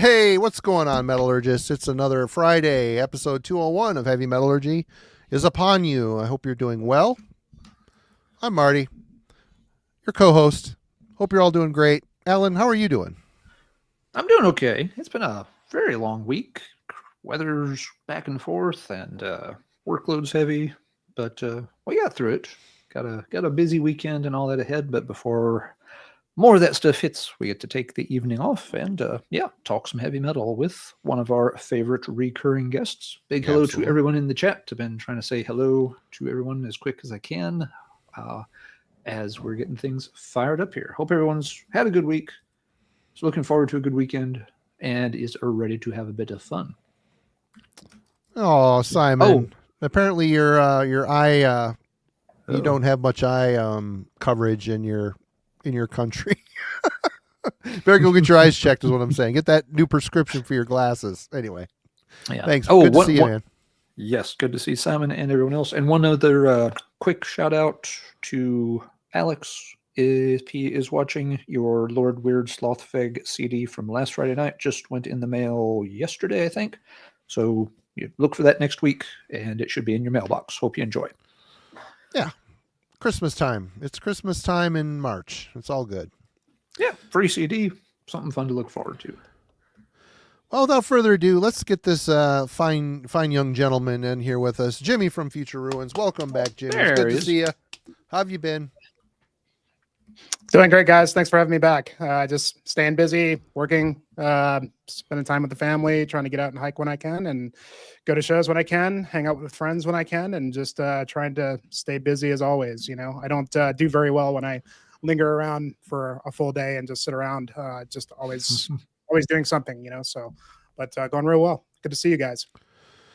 Hey, what's going on, Metallurgists? It's another Friday. Episode 201 of Heavy Metallurgy is upon you. I hope you're doing well. I'm Marty, your co-host. Hope you're all doing great. Alan, how are you doing? I'm doing okay. It's been a very long week. Weather's back and forth, and workload's heavy, but we got through it. Got a busy weekend and all that ahead. But before more of that stuff hits, we get to take the evening off and talk some heavy metal with one of our favorite recurring guests. Big hello to everyone in the chat. I've been trying to say hello to everyone as quick as I can as we're getting things fired up here. Hope everyone's had a good week. So looking forward to a good weekend and is ready to have a bit of fun. Oh, Simon. Apparently your eye you don't have much eye coverage in your country. Better go get your eyes checked is what I'm saying. Get that new prescription for your glasses. Anyway. Yeah. Thanks. Good to see you, man. Yes, good to see Simon and everyone else. And one other quick shout out to Alex. If he is watching, your Lord Weird Slothfeg CD from last Friday night just went in the mail yesterday, I think. So you look for that next week, and it should be in your mailbox. Hope you enjoy. Yeah. Christmas time. It's Christmas time in March. It's all good. Yeah. Free CD. Something fun to look forward to. Well, without further ado, let's get this fine young gentleman in here with us. Jimmy from Future Ruins. Welcome back, Jimmy. It's good to see you. How have you been? Doing great, guys. Thanks for having me back. Just staying busy, working, spending time with the family, trying to get out and hike when I can and go to shows when I can, hang out with friends when I can, and just trying to stay busy as always. You know, I don't do very well when I linger around for a full day and just sit around, just always doing something, you know, so, but going real well. Good to see you guys.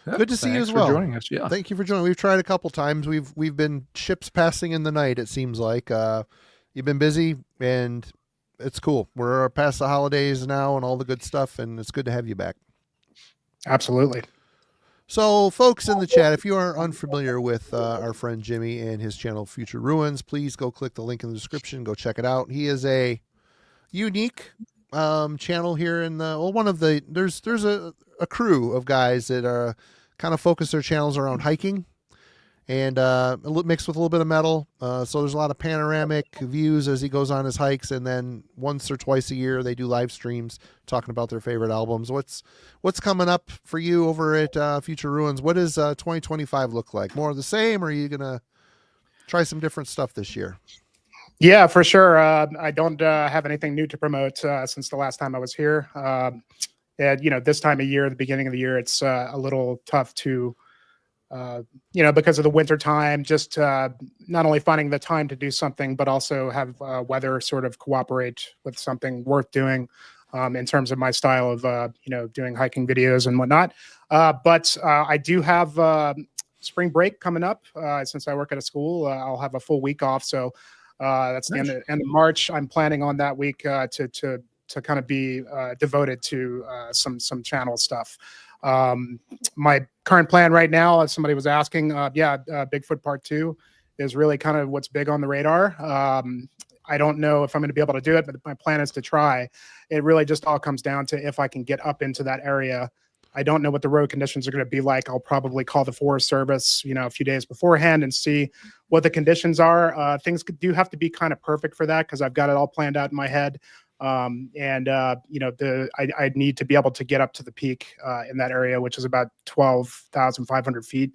Yep, good to see you as well. Joining us. Yeah. Thank you for joining. We've tried a couple times. We've been ships passing in the night, it seems like. You've been busy, and it's cool. We're past the holidays now and all the good stuff, and it's good to have you back. Absolutely. So, folks in the chat, if you are unfamiliar with our friend Jimmy and his channel Future Ruins, please go click the link in the description. Go check it out. He is a unique channel here in the one of the there's a crew of guys that are kind of focus their channels around hiking. And mixed with a little bit of metal. So there's a lot of panoramic views as he goes on his hikes. And then once or twice a year, they do live streams talking about their favorite albums. What's coming up for you over at Future Ruins? What does 2025 look like? More of the same, or are you going to try some different stuff this year? Yeah, for sure. I don't have anything new to promote since the last time I was here. And, you know, this time of year, the beginning of the year, it's a little tough to... you know, because of the winter time, just not only finding the time to do something, but also have weather sort of cooperate with something worth doing in terms of my style of, you know, doing hiking videos and whatnot. But I do have spring break coming up. Since I work at a school, I'll have a full week off. So that's the end of March. I'm planning on that week to kind of be devoted to some channel stuff. My current plan right now, as somebody was asking, Bigfoot Part 2 is really kind of what's big on the radar. I don't know if I'm going to be able to do it, but my plan is to try. It really just all comes down to if I can get up into that area. I don't know what the road conditions are going to be like. I'll probably call the Forest Service, you know, a few days beforehand and see what the conditions are. Things do have to be kind of perfect for that because I've got it all planned out in my head. You know, I need to be able to get up to the peak in that area, which is about 12,500 feet,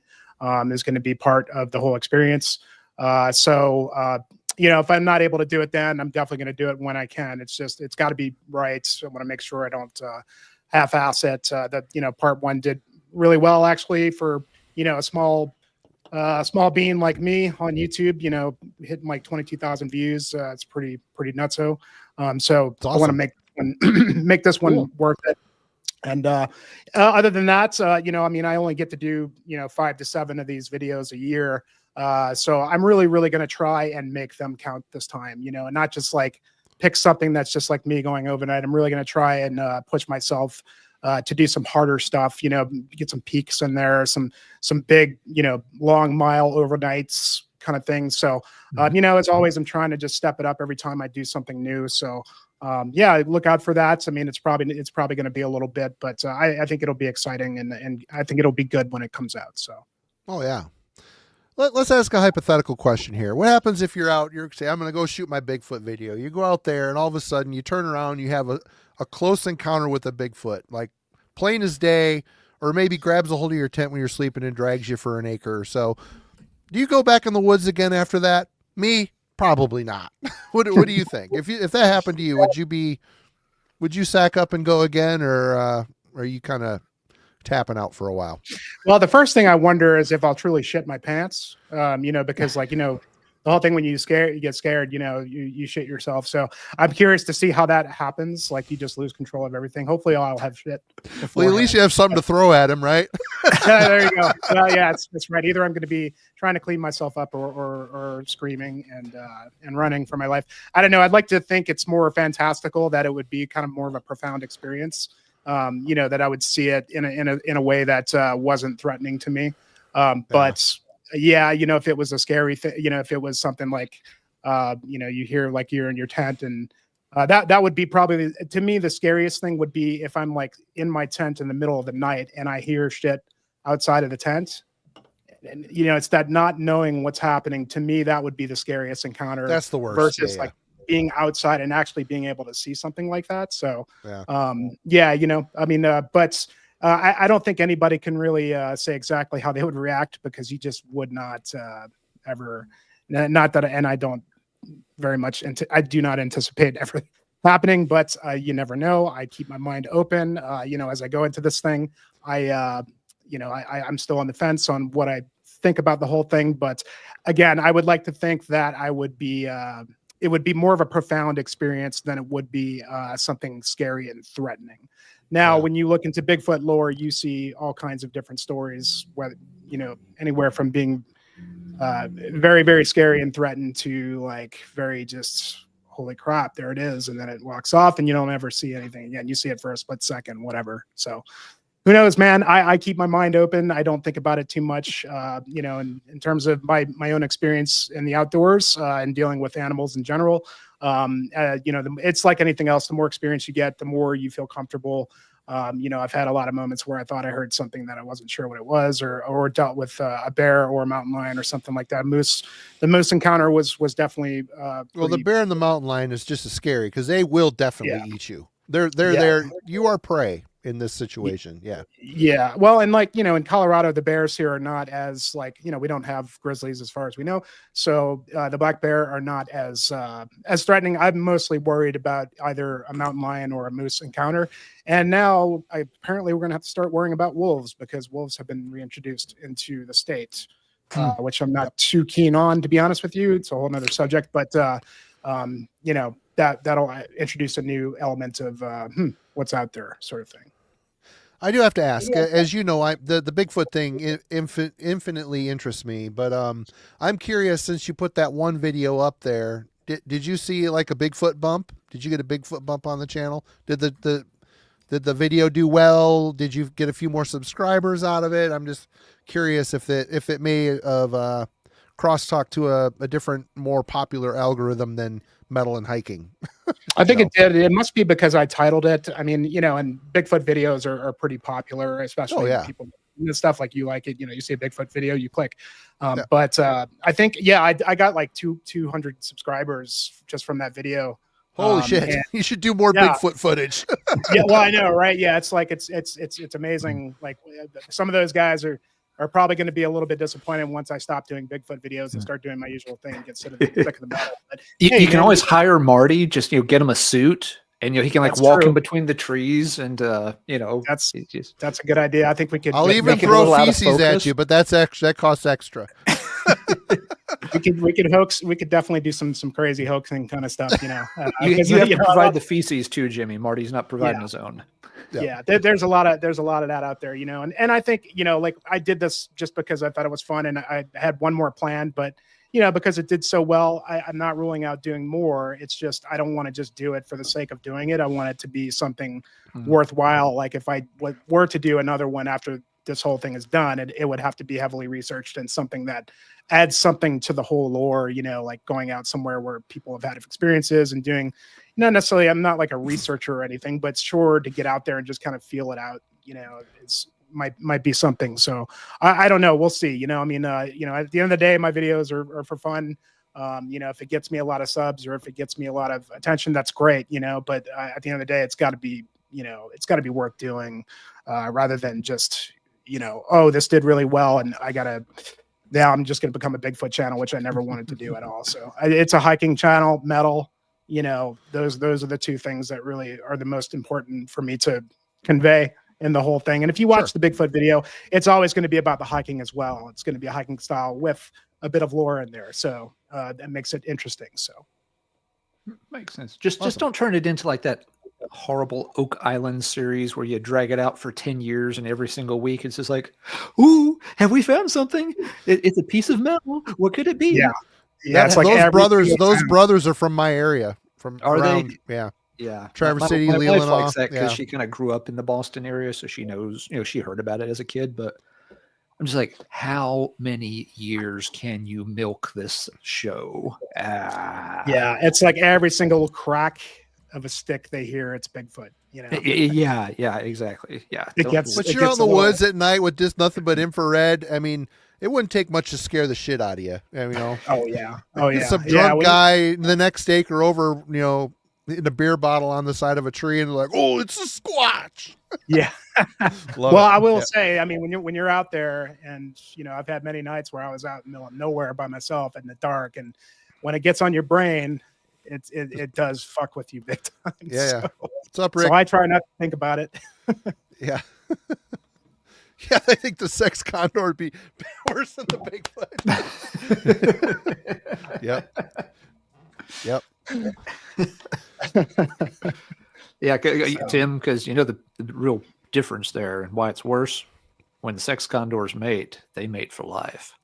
is going to be part of the whole experience. You know, if I'm not able to do it then, I'm definitely going to do it when I can. It's got to be right. So I want to make sure I don't half-ass it. That, you know, part 1 did really well, actually, for, you know, a small bean like me on YouTube, you know, hitting like 22,000 views. It's pretty nutso. So awesome. I want to make this one worth it. And other than that, you know, I mean, I only get to do, you know, 5 to 7 of these videos a year. So I'm really going to try and make them count this time, you know, and not just like pick something that's just like me going overnight. I'm really going to try and push myself to do some harder stuff, you know, get some peaks in there, some big, you know, long mile overnights kind of thing. So, you know, as always, I'm trying to just step it up every time I do something new. So yeah, look out for that. I mean, it's probably going to be a little bit, but I think it'll be exciting, and I think it'll be good when it comes out. So, oh yeah. Let's ask a hypothetical question here. What happens if you're out, you're say, I'm going to go shoot my Bigfoot video. You go out there and all of a sudden you turn around, you have a close encounter with a Bigfoot, like plain as day, or maybe grabs a hold of your tent when you're sleeping and drags you for an acre or so. Do you go back in the woods again after that? Me, probably not. What do you think? If that happened to you, would you sack up and go again, or are you kind of tapping out for a while? Well, the first thing I wonder is if I'll truly shit my pants, because the whole thing when you get scared, you shit yourself. So I'm curious to see how that happens. Like you just lose control of everything. Hopefully I'll have shit. Well, at least you have something to throw at him, right? There you go. Well, yeah, it's right. Either I'm going to be trying to clean myself up or screaming and running for my life. I don't know. I'd like to think it's more fantastical, that it would be kind of more of a profound experience. That I would see it in a way that wasn't threatening to me. But yeah, if it was a scary thing, if it was something like, you hear like you're in your tent, and that would be probably, to me, the scariest thing would be if I'm like in my tent in the middle of the night and I hear shit outside of the tent. And, it's that not knowing what's happening. To me, that would be the scariest encounter. That's the worst. Versus like being outside and actually being able to see something like that. So, yeah. But I don't think anybody can really say exactly how they would react, because you just would not ever, not that, and I don't very much, I do not anticipate ever happening, but you never know. I keep my mind open. As I go into this thing, I'm still on the fence on what I think about the whole thing. But again, I would like to think that it would be more of a profound experience than it would be something scary and threatening. Now, when you look into Bigfoot lore, you see all kinds of different stories, whether, anywhere from being very, very scary and threatened to like very just, holy crap, there it is. And then it walks off and you don't ever see anything again. You see it for a split second, whatever. So who knows, man? I keep my mind open. I don't think about it too much, in terms of my own experience in the outdoors and dealing with animals in general. It's like anything else. The more experience you get, the more you feel comfortable. I've had a lot of moments where I thought I heard something that I wasn't sure what it was, or dealt with a bear or a mountain lion or something like that. The moose encounter was definitely well, the bear and the mountain lion is just as scary, because they will definitely eat you. They're there. You are prey in this situation. Yeah. Well, and like, in Colorado, the bears here are not as like, we don't have grizzlies as far as we know. So the black bear are not as threatening. I'm mostly worried about either a mountain lion or a moose encounter. And now apparently we're going to have to start worrying about wolves, because wolves have been reintroduced into the state, which I'm not too keen on, to be honest with you. It's a whole nother subject, but that'll introduce a new element of what's out there, sort of thing. I do have to ask, as you know, the Bigfoot thing infinitely interests me, but I'm curious, since you put that one video up there, did you see like a Bigfoot bump? Did you get a Bigfoot bump on the channel? Did the video do well? Did you get a few more subscribers out of it? I'm just curious if it may have crosstalk to a different, more popular algorithm than metal and hiking. I think it did. It must be because I titled it. I mean, and Bigfoot videos are pretty popular, especially people stuff like you like it. You see a Bigfoot video, you click. But I think, I got like 200 subscribers just from that video. Holy shit! You should do more Bigfoot footage. Well, I know, right? Yeah, it's like it's amazing. Like some of those guys are probably going to be a little bit disappointed once I stop doing Bigfoot videos and start doing my usual thing and get sick of the metal. But you can always hire Marty, just get him a suit, and he can like walk in between the trees, and that's a good idea. I think we could. I'll even throw feces at you, but that costs extra. We could definitely do some crazy hoaxing kind of stuff. You have to provide the feces too, Jimmy. Marty's not providing his own. There's a lot of that out there, and I think, like I did this just because I thought it was fun, and I had one more planned, but because it did so well, I'm not ruling out doing more. It's just, I don't want to just do it for the sake of doing it. I want it to be something worthwhile. Like if I were to do another one after this whole thing is done, it would have to be heavily researched and something that adds something to the whole lore, you know, like going out somewhere where people have had experiences and doing, not necessarily, I'm not like a researcher or anything, but sure, to get out there and just kind of feel it out, you know, it's might be something. So I don't know. We'll see. You know, I mean, you know, at the end of the day, my videos are for fun. You know, if it gets me a lot of subs or if it gets me a lot of attention, that's great, you know, but at the end of the day, it's got to be, you know, it's got to be worth doing rather than just, you know, oh, this did really well and now I'm just going to become a Bigfoot channel, which I never wanted to do at all. So it's a hiking channel, metal, you know, those are the two things that really are the most important for me to convey in the whole thing. And if you watch the Bigfoot video, it's always going to be about the hiking as well. It's going to be a hiking style with a bit of lore in there. So that makes it interesting. So makes sense. Just don't turn it into like that horrible Oak Island series where you drag it out for 10 years and every single week it's just like, ooh, have we found something? It's a piece of metal. What could it be? Yeah. It's like those brothers are from my area. Are around, they? Yeah. Traverse City, my wife Leelanau. likes that because she kind of grew up in the Boston area, so she knows, you know, she heard about it as a kid, but I'm just like, how many years can you milk this show? Yeah, it's like every single crack of a stick they hear, it's Bigfoot, you know? Yeah, exactly. Yeah. But you're out in the woods at night with just nothing but infrared. I mean, it wouldn't take much to scare the shit out of you. I mean, you know. Oh yeah. Some drunk guy in the next acre over, you know, in a beer bottle on the side of a tree and like, oh, it's a squatch. Yeah. Well, I will say, I mean, when you're out there and, you know, I've had many nights where I was out in the middle of nowhere by myself in the dark, and when it gets on your brain, it does fuck with you big time. Yeah. What's up, Rick? So I try not to think about it. Yeah. Yeah, I think the sex condor would be worse than the Bigfoot. Yep. Yeah, Tim, because you know the real difference there and why it's worse. When sex condors mate, they mate for life.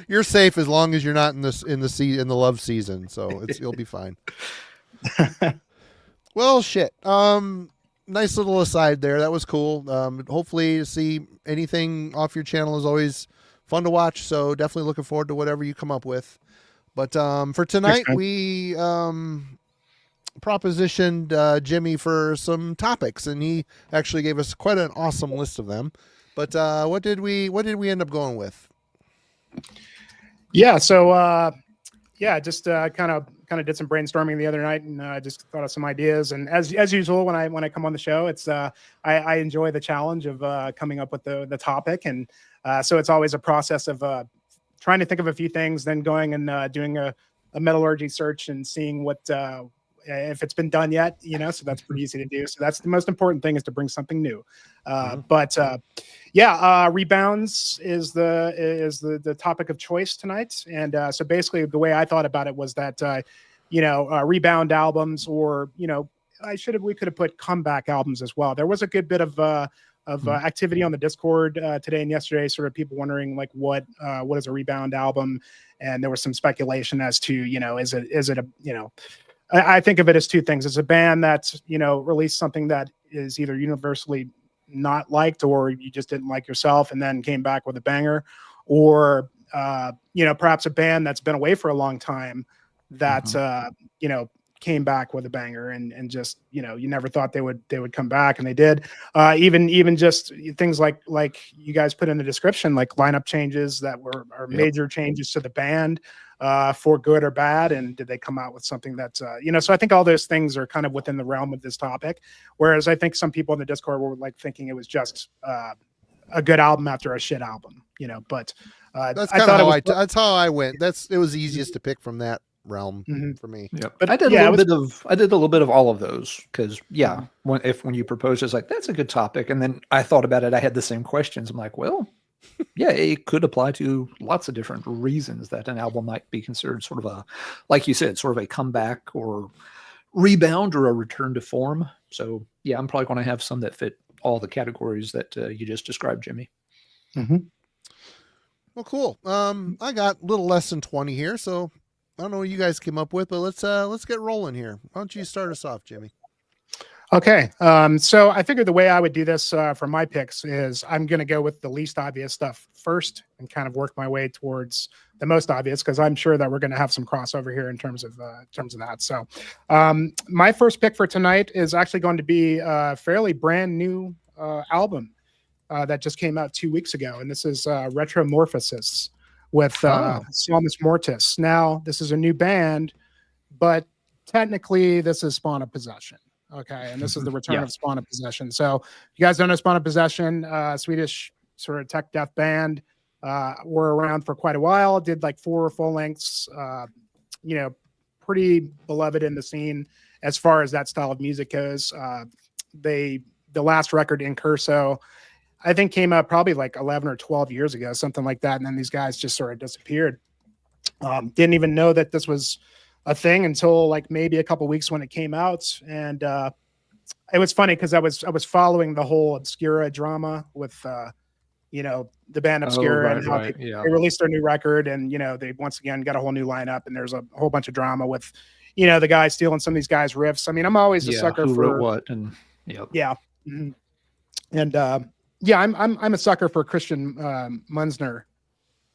You're safe as long as you're not in the love season, so you'll be fine. Well, shit. Nice little aside there. That was cool. Hopefully to see anything off your channel is always fun to watch. So definitely looking forward to whatever you come up with. But for tonight, we propositioned Jimmy for some topics, and he actually gave us quite an awesome list of them. But what did we end up going with? Yeah. So just kind of did some brainstorming the other night, and just thought of some ideas. And as usual, when I come on the show, it's I enjoy the challenge of coming up with the topic, and so it's always a process of trying to think of a few things, then going and doing a metallurgy search and seeing what if it's been done yet, you know. So that's pretty easy to do. So that's the most important thing, is to bring something new. But rebounds is the topic of choice tonight. And so basically the way I thought about it was that rebound albums, or we could have put comeback albums as well. There was a good bit of activity on the Discord today and yesterday, sort of people wondering like what is a rebound album, and there was some speculation as to is it a I think of it as two things. It's a band that's released something that is either universally not liked, or you just didn't like yourself and then came back with a banger, or perhaps a band that's been away for a long time that came back with a banger, and just you never thought they would come back, and they did. Even just things like you guys put in the description, like lineup changes that are major changes to the band, for good or bad, and did they come out with something that's so I think all those things are kind of within the realm of this topic, whereas I think some people in the Discord were like thinking it was just a good album after a shit album, but that's kind of that's how I went. It was easiest to pick from that realm for me. Yeah, but I did a little bit of all of those, because when you proposed, it's like, that's a good topic, and then I thought about it, I had the same questions. I'm like, well, yeah, it could apply to lots of different reasons that an album might be considered sort of a, like you said, sort of a comeback or rebound or a return to form. So yeah, I'm probably going to have some that fit all the categories that you just described, Jimmy. Well, cool. I got a little less than 20 here, so I don't know what you guys came up with, but let's get rolling here. Why don't you start us off, Jimmy? Okay. So I figured the way I would do this for my picks is I'm going to go with the least obvious stuff first and kind of work my way towards the most obvious, because I'm sure that we're going to have some crossover here in terms of that. So my first pick for tonight is actually going to be a fairly brand new album that just came out 2 weeks ago. And this is Reformations with Salmus Mortis. Now, this is a new band, but technically this is Spawn of Possession. Okay, and this is the return of Spawn of Possession. So you guys don't know Spawn of Possession, Swedish sort of tech death band, were around for quite a while, did like 4 full lengths, pretty beloved in the scene as far as that style of music goes. The last record, In Curso, I think came out probably like 11 or 12 years ago, something like that. And then these guys just sort of disappeared. Didn't even know that this was a thing until like maybe a couple weeks when it came out. And it was funny because I was following the whole Obscura drama with the band Obscura and how they released their new record, and they once again got a whole new lineup, and there's a whole bunch of drama with the guys stealing some of these guys' riffs. I mean, I'm always a sucker who for wrote what, and and I'm a sucker for Christian Munzner,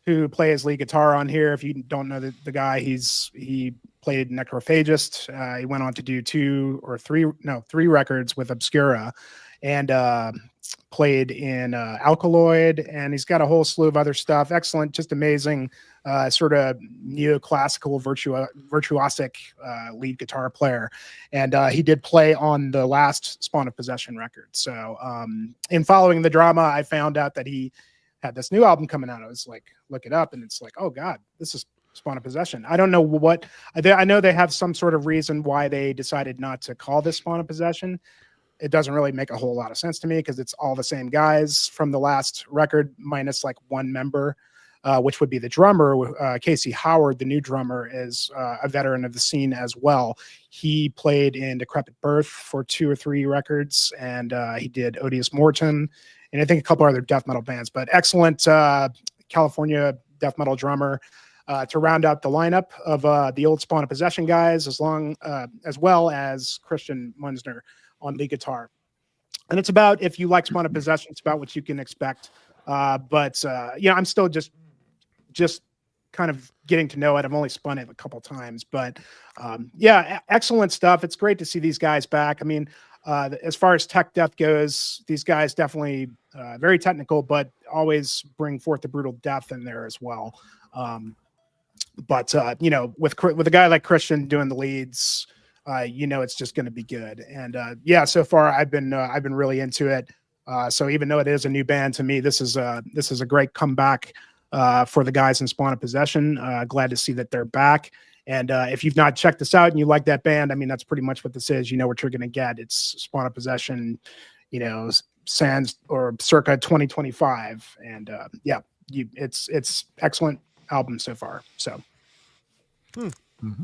who plays lead guitar on here. If you don't know the guy, he played Necrophagist. He went on to do 3 records with Obscura, and played in Alkaloid, and he's got a whole slew of other stuff. Excellent, just amazing, sort of neoclassical virtuosic lead guitar player. And he did play on the last Spawn of Possession record. So in following the drama, I found out that he had this new album coming out. I was like, look it up, and it's like, oh God, this is Spawn of Possession. I don't know what, I know they have some sort of reason why they decided not to call this Spawn of Possession. It doesn't really make a whole lot of sense to me because it's all the same guys from the last record, minus like one member, which would be the drummer. Casey Howard, the new drummer, is a veteran of the scene as well. He played in Decrepit Birth for 2 or 3 records, and he did Odious Mortem, and I think a couple other death metal bands. But excellent California death metal drummer to round out the lineup of the old Spawn of Possession guys, as well as Christian Munzner on lead guitar. And it's about, if you like Spawn of Possession, it's about what you can expect. But I'm still just kind of getting to know it. I've only spun it a couple times, but excellent stuff. It's great to see these guys back. I mean, as far as tech death goes, these guys definitely very technical, but always bring forth the brutal depth in there as well. But with a guy like Christian doing the leads, it's just going to be good. And so far I've been really into it. So even though it is a new band to me, this is a great comeback for the guys in Spawn of Possession. Glad to see that they're back. And if you've not checked this out and you like that band, I mean, that's pretty much what this is. You know what you're going to get. It's Spawn of Possession, sans or circa 2025. And it's excellent album so far. So. Mm-hmm.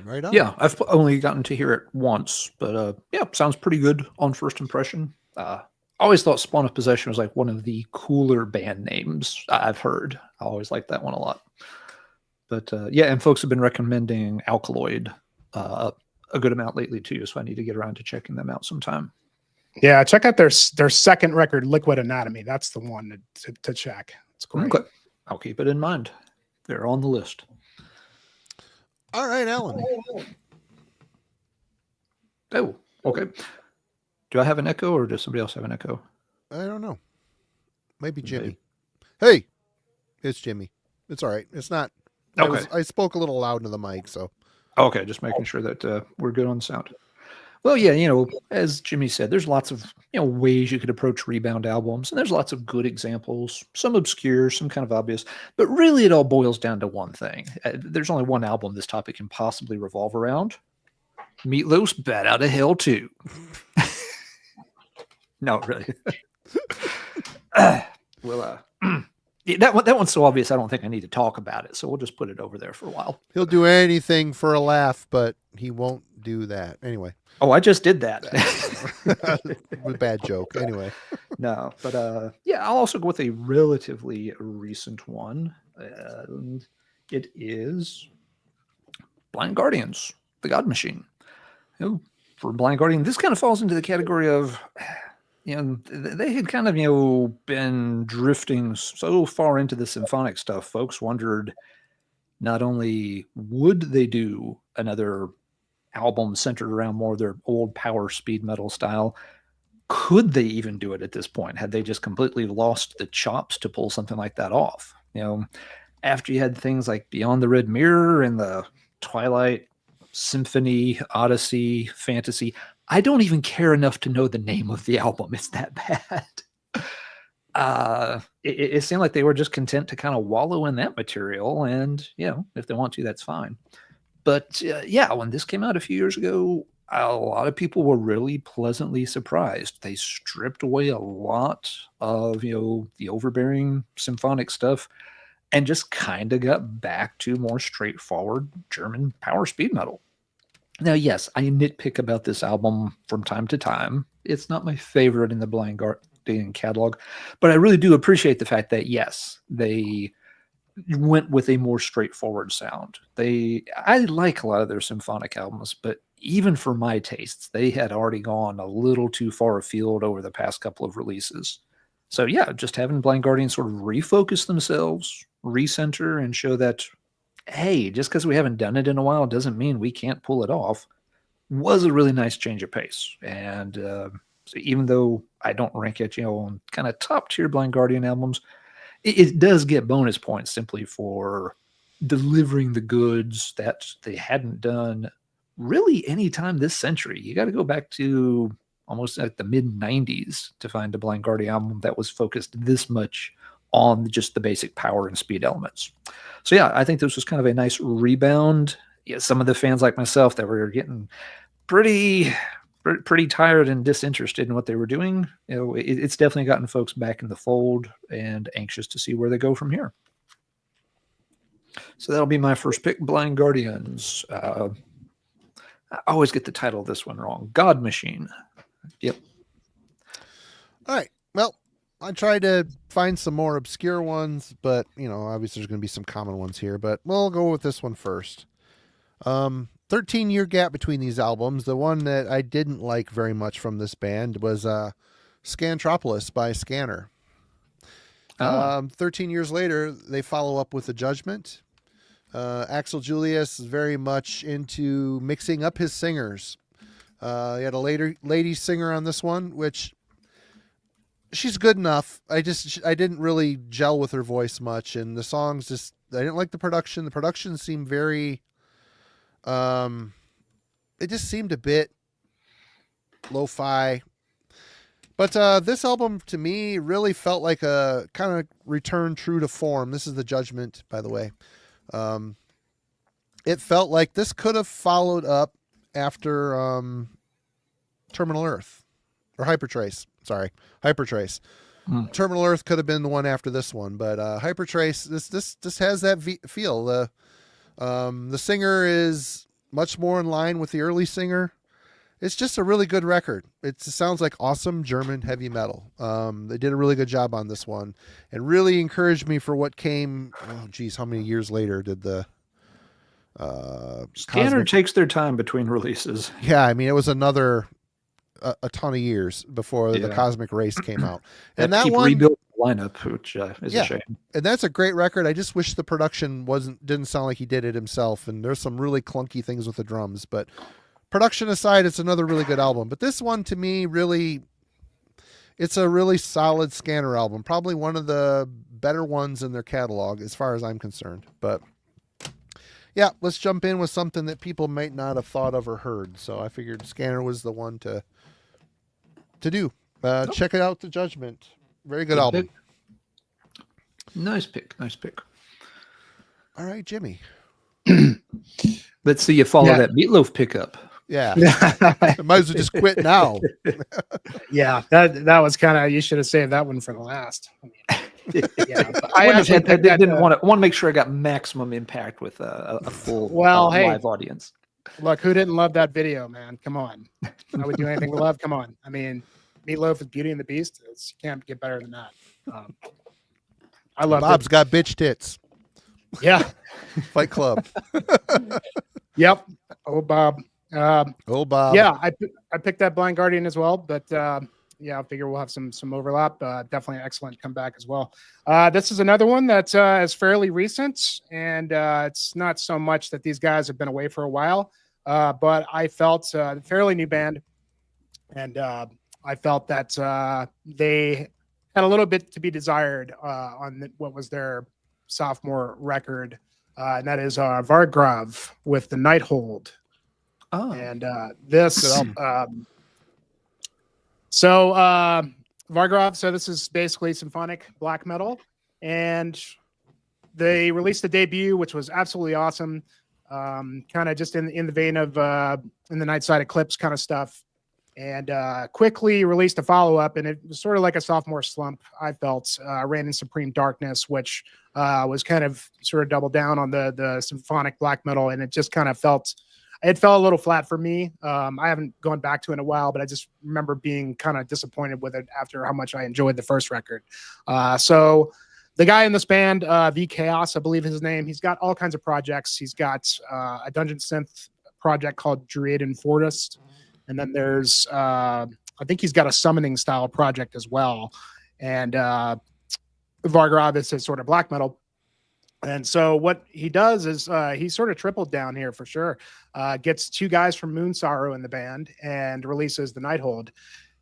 Right on. Yeah, I've only gotten to hear it once, but sounds pretty good on first impression. Always thought Spawn of Possession was like one of the cooler band names I've heard. I always liked that one a lot. But and folks have been recommending Alkaloid a good amount lately too, so I need to get around to checking them out sometime. Yeah, check out their second record, Liquid Anatomy. That's the one to check. It's great. Okay. I'll keep it in mind. They're on the list. All right, Alan. Oh, okay. Do I have an echo, or does somebody else have an echo? I don't know. Maybe Jimmy. Hey, it's Jimmy. It's all right. It's not. Okay. I spoke a little loud into the mic, so. Okay, just making sure that we're good on sound. Well, yeah, as Jimmy said, there's lots of ways you could approach Rebound albums, and there's lots of good examples, some obscure, some kind of obvious, but really it all boils down to one thing. There's only one album this topic can possibly revolve around. Meatloaf's Bat Out of Hell 2. No, really. That one's so obvious I don't think I need to talk about it, so we'll just put it over there for a while. He'll do anything for a laugh, but he won't do that. Anyway. Oh, I just did that. Bad joke. Anyway. No, but I'll also go with a relatively recent one. It is Blind Guardians, The God Machine. Oh, for Blind Guardian, this kind of falls into the category of, they had kind of, been drifting so far into the symphonic stuff. Folks wondered not only would they do another album centered around more of their old power speed metal style, could they even do it at this point? Had they just completely lost the chops to pull something like that off? After you had things like Beyond the Red Mirror and the Twilight Symphony, Odyssey, Fantasy, I don't even care enough to know the name of the album. It's that bad. It seemed like they were just content to kind of wallow in that material, and if they want to, that's fine. But when this came out a few years ago, a lot of people were really pleasantly surprised. They stripped away a lot of the overbearing symphonic stuff and just kind of got back to more straightforward German power speed metal. Now, yes, I nitpick about this album from time to time. It's not my favorite in the Blind Guardian catalog, but I really do appreciate the fact that, yes, they went with a more straightforward sound. I like a lot of their symphonic albums, but even for my tastes, they had already gone a little too far afield over the past couple of releases. So yeah, just having Blind Guardian sort of refocus themselves, recenter, and show that, hey, just because we haven't done it in a while doesn't mean we can't pull it off, was a really nice change of pace. And so even though I don't rank it, on kind of top tier Blind Guardian albums, it does get bonus points simply for delivering the goods that they hadn't done really any time this century. You got to go back to almost at the mid-90s to find a Blind Guardian album that was focused this much on just the basic power and speed elements. So yeah, I think this was kind of a nice rebound. Yeah, some of the fans like myself that were getting pretty tired and disinterested in what they were doing, it's definitely gotten folks back in the fold and anxious to see where they go from here. So that'll be my first pick, Blind Guardians. I always get the title of this one wrong. God Machine. Yep. All right. Well, I tried to find some more obscure ones, but, obviously there's going to be some common ones here, but we'll go with this one first. 13-year gap between these albums. The one that I didn't like very much from this band was Scantropolis by Scanner. 13 years later, they follow up with The Judgment. Axel Julius is very much into mixing up his singers. He had a lady singer on this one, which she's good enough. I didn't really gel with her voice much, and the songs I didn't like the production. The production seemed very, it just seemed a bit lo-fi. But this album, to me, really felt like a kind of return true to form. This is The Judgment, by the way. It felt like this could have followed up after Terminal Earth. Or Hypertrace. Sorry. Hypertrace. Terminal Earth could have been the one after this one. But Hypertrace, this has that feel. The singer is much more in line with the early singer. It's just a really good record. It sounds like awesome German heavy metal. They did a really good job on this one and really encouraged me for what came. Oh, geez, how many years later did the Scanner takes their time between releases? Yeah, I mean, it was another a ton of years before the Cosmic Race came out. And that one rebuilt the lineup, which is a shame. And that's a great record. I just wish the production didn't sound like he did it himself. And there's some really clunky things with the drums, but production aside, it's another really good album. But this one, to me, really, it's a really solid Scanner album. Probably one of the better ones in their catalog, as far as I'm concerned. But yeah, let's jump in with something that people might not have thought of or heard. So I figured Scanner was the one to do. Check it out, The Judgment. Very good album. Nice pick. All right, Jimmy. Let's see you follow that Meatloaf pickup. Yeah. I might as well just quit now. Yeah, that was kind of, you should have saved that one for the last. I didn't want to make sure I got maximum impact with a full live audience. Look, who didn't love that video, man? Come on. I would do anything to love. Come on. I mean, Meatloaf with Beauty and the Beast. You can't get better than that. I love Bob's got bitch tits. Yeah. Fight Club. Yep. Oh, Bob. Oh, Bob. Yeah, I picked that Blind Guardian as well, but yeah, I figure we'll have some overlap. Definitely an excellent comeback as well. This is another one that is fairly recent, and it's not so much that these guys have been away for a while, but I felt fairly new band, and I felt that they had a little bit to be desired on what was their sophomore record, and that is Vargrav with the Nighthold. Oh, And this, so Vargrav, so this is basically symphonic black metal, and they released a debut, which was absolutely awesome. Kind of just in the vein of in the Night Side Eclipse kind of stuff, and quickly released a follow-up, and it was sort of like a sophomore slump. I felt ran in Supreme Darkness, which was kind of sort of doubled down on the symphonic black metal, and it just kind of fell a little flat for me. I haven't gone back to it in a while, but I just remember being kind of disappointed with it after how much I enjoyed the first record. So the guy in this band, V Chaos, I believe his name, he's got all kinds of projects. He's got a dungeon synth project called Druid and Fortist. And then there's, I think he's got a summoning style project as well. And Vargrav is his sort of black metal. And so what he does is he sort of tripled down here for sure. Gets two guys from Moon Sorrow in the band and releases the Nighthold.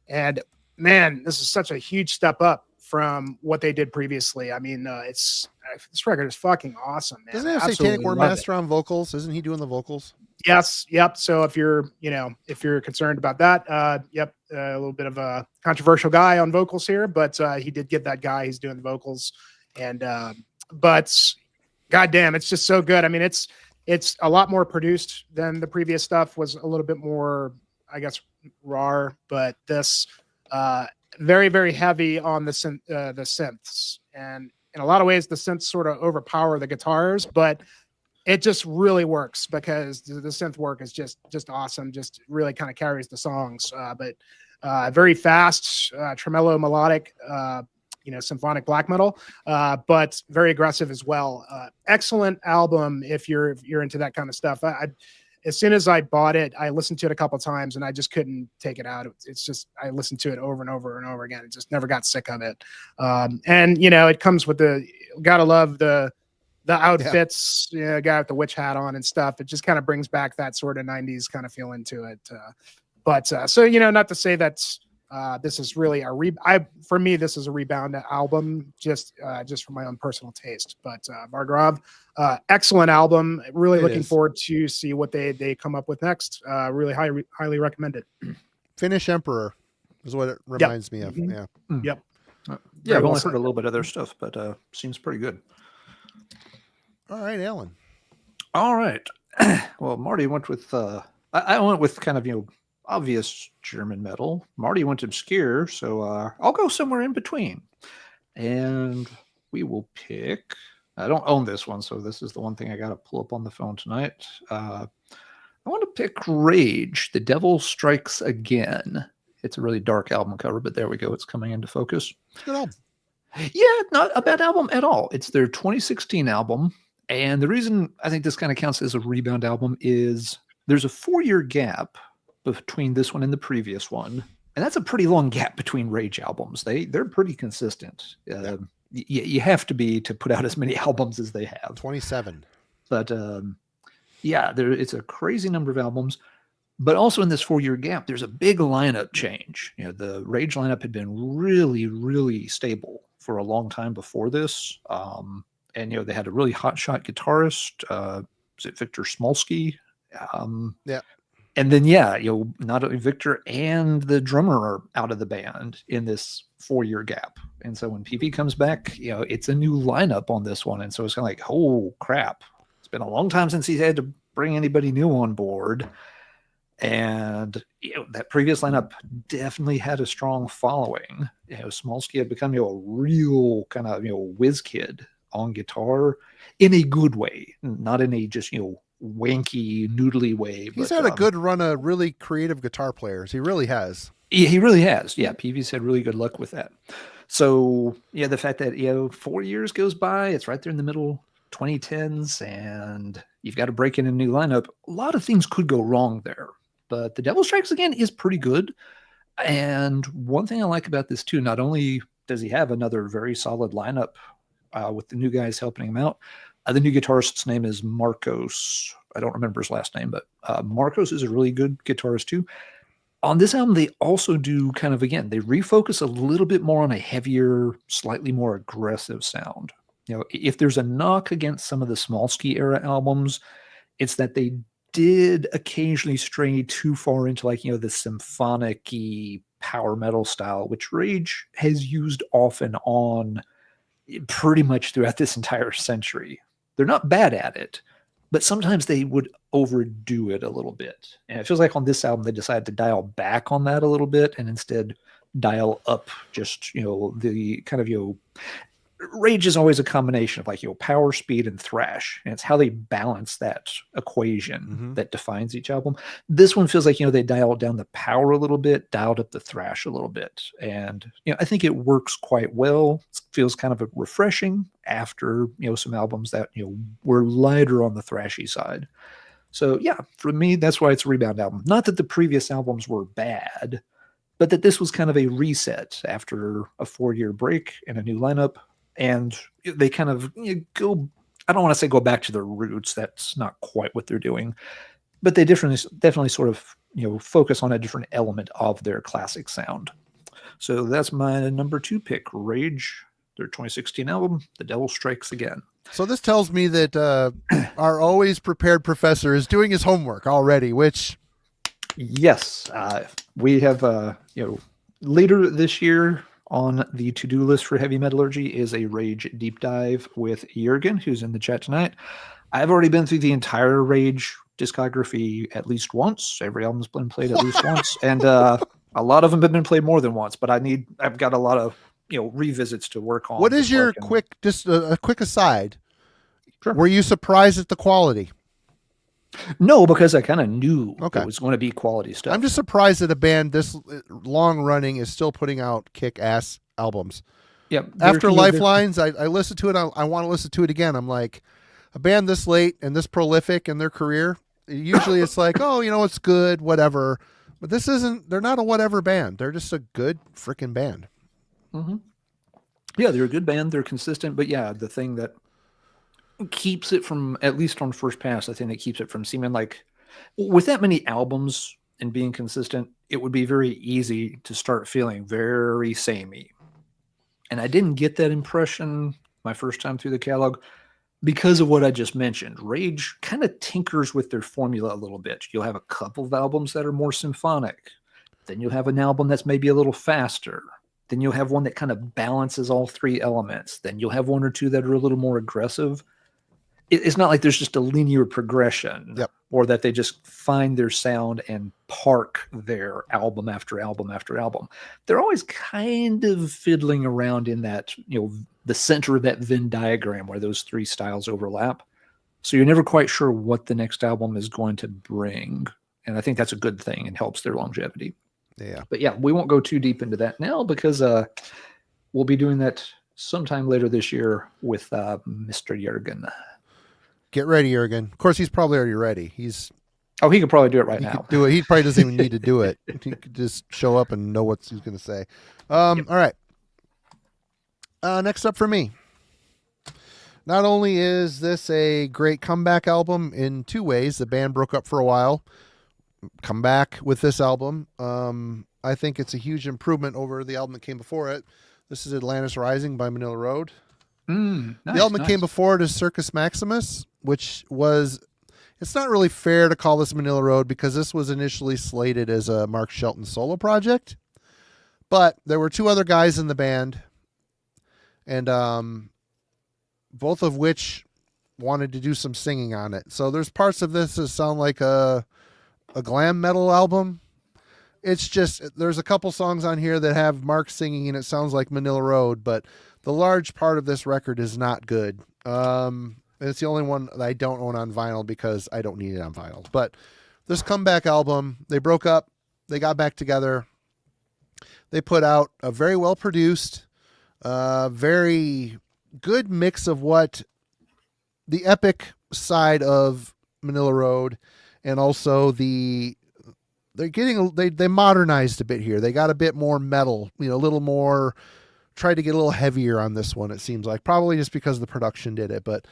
And man, this is such a huge step up from what they did previously. I mean, this record is fucking awesome, man. Doesn't it have Satanic War Master on vocals? Isn't he doing the vocals? Yes. Yep. So if you're concerned about that, yep, a little bit of a controversial guy on vocals here, but he did get that guy. He's doing the vocals, and but goddamn, it's just so good. I mean, it's a lot more produced than the previous stuff. Was a little bit more, I guess, raw, but this very, very heavy on the synths, and in a lot of ways, the synths sort of overpower the guitars, but it just really works because the synth work is just awesome. Just really kind of carries the songs, but very fast, tremolo melodic, symphonic black metal, but very aggressive as well. Excellent album if you're into that kind of stuff. As soon as I bought it, I listened to it a couple of times and I just couldn't take it out. It's just, I listened to it over and over and over again. It just never got sick of it. And it comes with gotta love the outfits, guy with the witch hat on and stuff. It just kind of brings back that sort of 90s kind of feeling to it. So not to say that this is really for me, this is a Rebound album, just for my own personal taste. But Vargrav, excellent album. Really looking forward to see what they come up with next. Really highly recommend it. Finnish Emperor is what it reminds me of. Mm-hmm. Yeah. Yep. Yeah, I've only heard a little bit of their stuff, but seems pretty good. All right, Alan. All right. Well, Marty went with I went with kind of obvious German metal. Marty went obscure, so I'll go somewhere in between. And we will pick. I don't own this one, so this is the one thing I got to pull up on the phone tonight. I want to pick Rage, The Devil Strikes Again. It's a really dark album cover, but there we go. It's coming into focus. Good album. Yeah, not a bad album at all. It's their 2016 album. And the reason I think this kind of counts as a Rebound album is there's a 4-year gap between this one and the previous one. And that's a pretty long gap between Rage albums. They're pretty consistent. You have to be to put out as many albums as they have. 27. But it's a crazy number of albums. But also in this 4-year gap, there's a big lineup change. The Rage lineup had been really, really stable for a long time before this. And they had a really hotshot guitarist. Is it Victor Smolsky? Yeah. And then, not only Victor and the drummer are out of the band in this 4-year gap. And so when PV comes back, it's a new lineup on this one. And so it's kind of like, oh, crap. It's been a long time since he's had to bring anybody new on board. And, that previous lineup definitely had a strong following. Smolsky had become, a real kind of, whiz kid on guitar in a good way, not in a just, wanky, noodly way. He's had a good run of really creative guitar players. He really has. He really has. Yeah, PV's had really good luck with that. So, the fact that, 4 years goes by, it's right there in the middle, 2010s, and you've got to break in a new lineup. A lot of things could go wrong there. But The Devil Strikes Again is pretty good. And one thing I like about this too, not only does he have another very solid lineup with the new guys helping him out, the new guitarist's name is Marcos. I don't remember his last name, but Marcos is a really good guitarist too. On this album, they also do kind of, again, they refocus a little bit more on a heavier, slightly more aggressive sound. You know, if there's a knock against some of the Smolsky era albums, it's that they did occasionally stray too far into, like, you know, the symphonic-y power metal style, which Rage has used off and on pretty much throughout this entire century. They're not bad at it, but sometimes they would overdo it a little bit. And it feels like on this album, they decided to dial back on that a little bit and instead dial up just, you know, the kind of, you know, Rage is always a combination of, like, you know, power, speed, and thrash. And it's how they balance that equation that defines each album. This one feels like, you know, they dialed down the power a little bit, dialed up the thrash a little bit. And, you know, I think it works quite well. It feels kind of refreshing after, you know, some albums that, you know, were lighter on the thrashy side. So, yeah, for me, that's why it's a Rebound album. Not that the previous albums were bad, but that this was kind of a reset after a 4-year break and a new lineup. And they kind of, you know, go, I don't want to say go back to their roots. That's not quite what they're doing. But they definitely sort of, you know, focus on a different element of their classic sound. So that's my number 2 pick, Rage, their 2016 album, The Devil Strikes Again. So this tells me that our always prepared professor is doing his homework already, which... Yes, we have, you know, later this year on the to-do list for Heavy Metallurgy is a Rage deep dive with Jurgen, who's in the chat tonight. I've already been through the entire Rage discography at least once. Every album's been played at least once, and a lot of them have been played more than once. But I've got a lot of, you know, revisits to work on. What is your quick, just a quick aside? Sure. Were you surprised at the quality? No, because I kind of knew Okay. it was going to be quality stuff. I'm just surprised that a band this long running is still putting out kick-ass albums. Yeah. After Lifelines, I listened to it. I want to listen to it again. I'm like, a band this late and this prolific in their career, usually it's like, oh, you know, it's good, whatever. But this isn't, they're not a whatever band. They're just a good freaking band. Mm-hmm. Yeah, they're a good band. They're consistent. But yeah, the thing that keeps it from, at least on first pass, I think that keeps it from seeming like, with that many albums and being consistent, it would be very easy to start feeling very samey. And I didn't get that impression my first time through the catalog because of what I just mentioned. Rage kind of tinkers with their formula a little bit. You'll have a couple of albums that are more symphonic. Then you'll have an album that's maybe a little faster. Then you'll have one that kind of balances all 3 elements. Then you'll have 1 or 2 that are a little more aggressive. It's not like there's just a linear progression, or that they just find their sound and park their album after album after album. They're always kind of fiddling around in that, you know, the center of that Venn diagram where those 3 styles overlap. So you're never quite sure what the next album is going to bring. And I think that's a good thing and helps their longevity. Yeah. But yeah, we won't go too deep into that now because we'll be doing that sometime later this year with Mr. Jurgen. Get ready, Jurgen. Of course, he's probably already ready. He could probably do it right he now. Could do it. He probably doesn't even need to do it. He could just show up and know what he's going to say. All right. Next up for me. Not only is this a great comeback album in 2 ways, the band broke up for a while. Come back with this album. I think it's a huge improvement over the album that came before it. This is Atlantis Rising by Manilla Road. Nice, the album that came before it is Circus Maximus, which was, it's not really fair to call this Manilla Road because this was initially slated as a Mark Shelton solo project, but there were 2 other guys in the band, and both of which wanted to do some singing on it. So there's parts of this that sound like a glam metal album. It's just, there's a couple songs on here that have Mark singing and it sounds like Manilla Road, but the large part of this record is not good. It's the only one that I don't own on vinyl because I don't need it on vinyl. But this comeback album, they broke up, they got back together. They put out a very well produced, very good mix of what the epic side of Manilla Road and also the they modernized a bit here. They got a bit more metal, a little more, tried to get a little heavier on this one. It seems like probably just because the production did it, but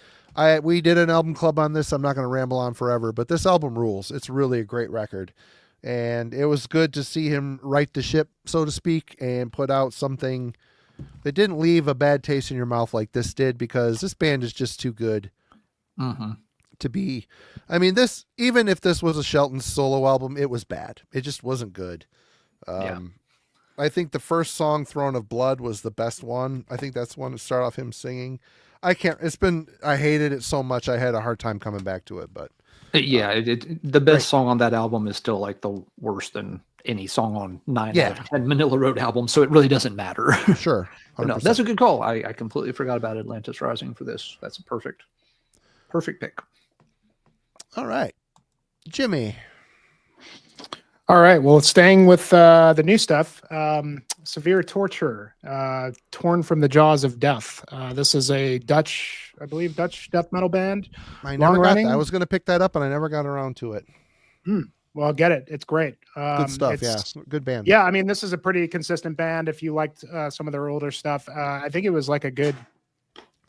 we did an album club on this. I'm not going to ramble on forever, but this album rules. It's really a great record. And it was good to see him right the ship, so to speak, and put out something that didn't leave a bad taste in your mouth like this did, because this band is just too good to be. I mean, even if this was a Shelton solo album, it was bad. It just wasn't good. I think the first song, Throne of Blood, was the best one. I think that's the one to start off him singing. I hated it so much I had a hard time coming back to it, but yeah, the best song on that album is still like the worst than any song on 9 out of 10 Manilla Road albums, so it really doesn't matter. Sure. No, that's a good call. I completely forgot about Atlantis Rising for this. That's a perfect pick. All right. Jimmy. All right. Well, staying with the new stuff, Severe Torture, Torn from the Jaws of Death. This is a Dutch death metal band. I never got that. I was going to pick that up, and I never got around to it. Well, get it. It's great. Good stuff. Yeah. Good band. Yeah. I mean, this is a pretty consistent band. If you liked some of their older stuff, I think it was like a good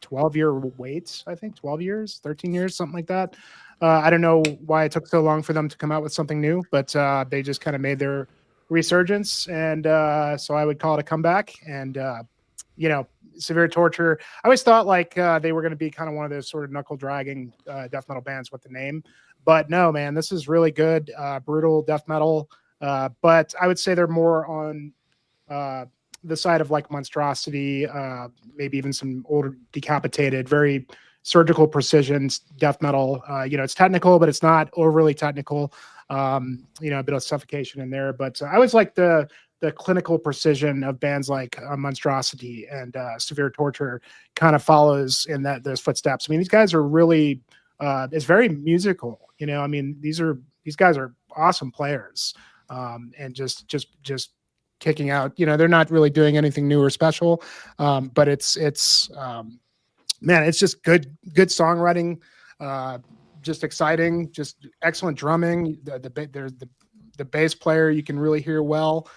12-year wait. I think 12 years, 13 years, something like that. I don't know why it took so long for them to come out with something new, but they just kind of made their resurgence. And so I would call it a comeback. And, Severe Torture, I always thought like they were going to be kind of one of those sort of knuckle dragging death metal bands with the name. But no, man, this is really good, brutal death metal. But I would say they're more on the side of like Monstrosity, maybe even some older Decapitated, very surgical precision death metal. It's technical, but it's not overly technical. A bit of suffocation in there. But I always like the clinical precision of bands like Monstrosity, and Severe Torture kind of follows in those footsteps. I mean, these guys are really, it's very musical. These guys are awesome players, and just kicking out. They're not really doing anything new or special, but it's man, it's just good songwriting, just exciting, just excellent drumming. The bass player you can really hear well,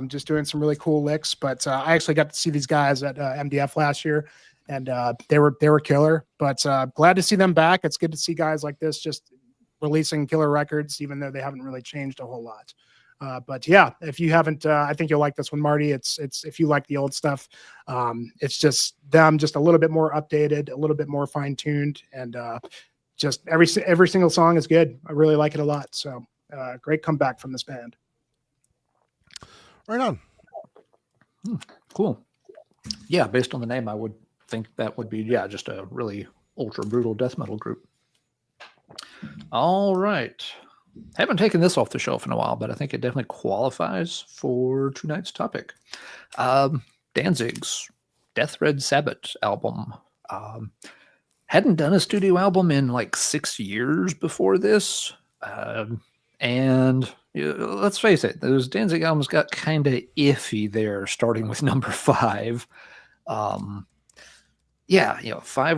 just doing some really cool licks. But I actually got to see these guys at MDF last year, and they were killer. But glad to see them back. It's good to see guys like this just releasing killer records, even though they haven't really changed a whole lot. But yeah, if you haven't, I think you'll like this one, Marty. It's if you like the old stuff, it's just them, just a little bit more updated, a little bit more fine tuned, and just every single song is good. I really like it a lot. So great comeback from this band. Right on. Cool. Yeah, based on the name, I would think that would be just a really ultra brutal death metal group. All right. Haven't taken this off the shelf in a while, but I think it definitely qualifies for tonight's topic. Danzig's Death Red Sabbath album. Hadn't done a studio album in like 6 years before this. And let's face it, those Danzig albums got kind of iffy there, starting with number 5. 5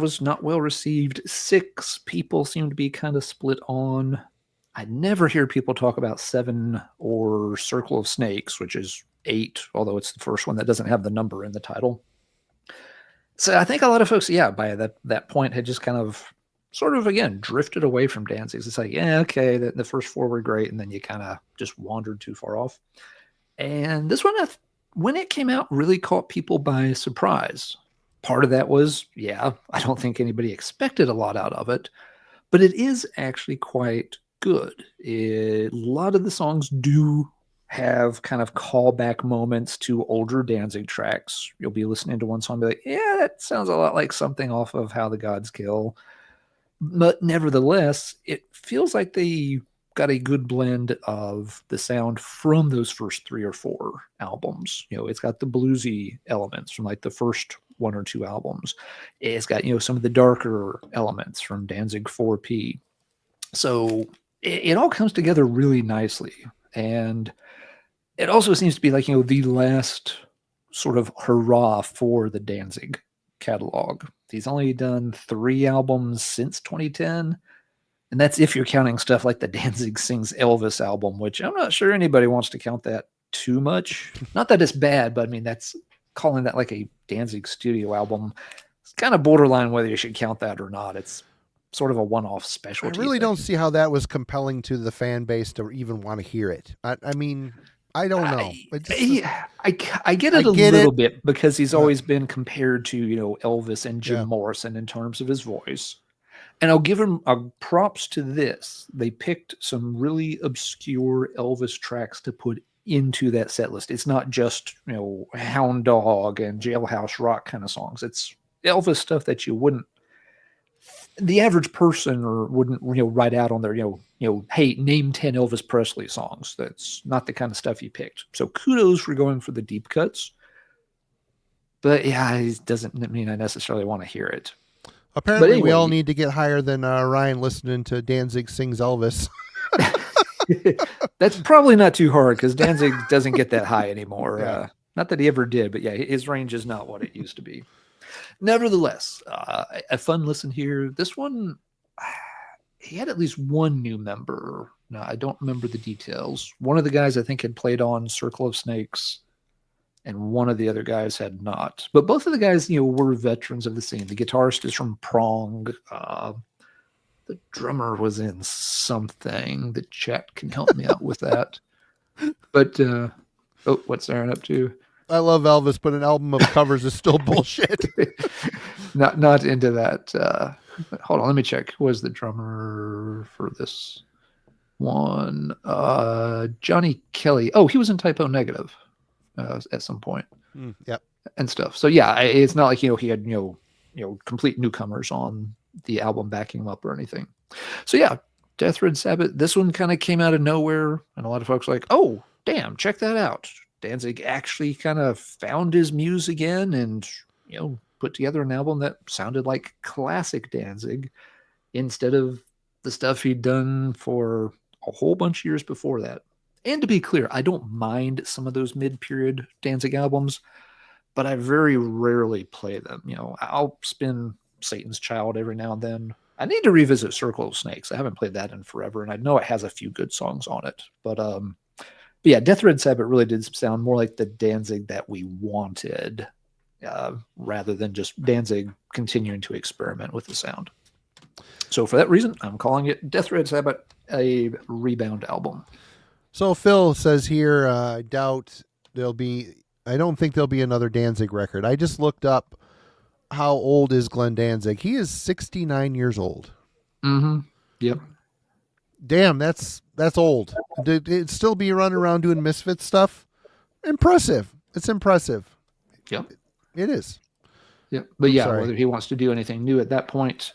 was not well received. 6 people seem to be kind of split on. I never hear people talk about 7 or Circle of Snakes, which is 8, although it's the first one that doesn't have the number in the title. So I think a lot of folks, by that point had just kind of sort of, again, drifted away from Danzig. It's like, okay, the first 4 were great, and then you kind of just wandered too far off. And this one, when it came out, really caught people by surprise. Part of that was, I don't think anybody expected a lot out of it, but it is actually quite good. A lot of the songs do have kind of callback moments to older Danzig tracks. You'll be listening to one song and be like, that sounds a lot like something off of How the Gods Kill. But nevertheless, it feels like they got a good blend of the sound from those first 3 or 4 albums. It's got the bluesy elements from like the first 1 or 2 albums. It's got, some of the darker elements from Danzig 4P. So it all comes together really nicely. And it also seems to be like, the last sort of hurrah for the Danzig catalog. He's only done 3 albums since 2010. And that's if you're counting stuff like the Danzig Sings Elvis album, which I'm not sure anybody wants to count that too much. Not that it's bad, but I mean, that's calling that like a Danzig studio album. It's kind of borderline whether you should count that or not. It's sort of a one-off specialty. I really thing. don't see how that was compelling to the fan base to even want to hear it. I mean, I don't know. I get it a little bit because he's always been compared to, you know, Elvis and Jim Morrison in terms of his voice. And I'll give him props to this. They picked some really obscure Elvis tracks to put into that set list. It's not just, you know, Hound Dog and Jailhouse Rock kind of songs. It's Elvis stuff that you wouldn't, the average person or wouldn't, you know, write out on their, you know, hey, name 10 Elvis Presley songs. That's not the kind of stuff he picked. So kudos for going for the deep cuts. But yeah, it doesn't mean I necessarily want to hear it. Apparently, anyway, we all need to get higher than Ryan listening to Danzig Sings Elvis. That's probably not too hard because Danzig doesn't get that high anymore. Not that he ever did, but yeah, his range is not what it used to be. Nevertheless, a fun listen here. This one, he had at least one new member. Now, I don't remember the details. One of the guys I think had played on Circle of Snakes, and one of the other guys had not. But both of the guys, you know, were veterans of the scene. The guitarist is from Prong. The drummer was in something. The chat can help me out with that. But, what's Aaron up to? I love Elvis, but an album of covers is still bullshit. Not into that. Hold on, let me check. Who was the drummer for this one? Johnny Kelly. Oh, he was in Typo Negative at some point. Yep. And stuff. So yeah, it's not like, you know, he had, you know, complete newcomers on the album backing him up or anything. So yeah, Death Red Sabbath. This one kind of came out of nowhere, and a lot of folks were like, oh, damn, check that out. Danzig actually kind of found his muse again and, you know, put together an album that sounded like classic Danzig instead of the stuff he'd done for a whole bunch of years before that. And to be clear, I don't mind some of those mid-period Danzig albums, but I very rarely play them. You know, I'll spin Satan's Child every now and then. I need to revisit Circle of Snakes. I haven't played that in forever, and I know it has a few good songs on it. But yeah, Death Red Sabbath really did sound more like the Danzig that we wanted, rather than just Danzig continuing to experiment with the sound. So for that reason, I'm calling it Death Red Sabbath, a Rebound album. So Phil says here, I don't think there'll be another Danzig record. I just looked up how old is Glenn Danzig. He is 69 years old. Mm-hmm. Yep. Damn, that's old. Did it still be running around doing Misfit stuff? Impressive. It's impressive. Yep. It is. Yep. But whether he wants to do anything new at that point,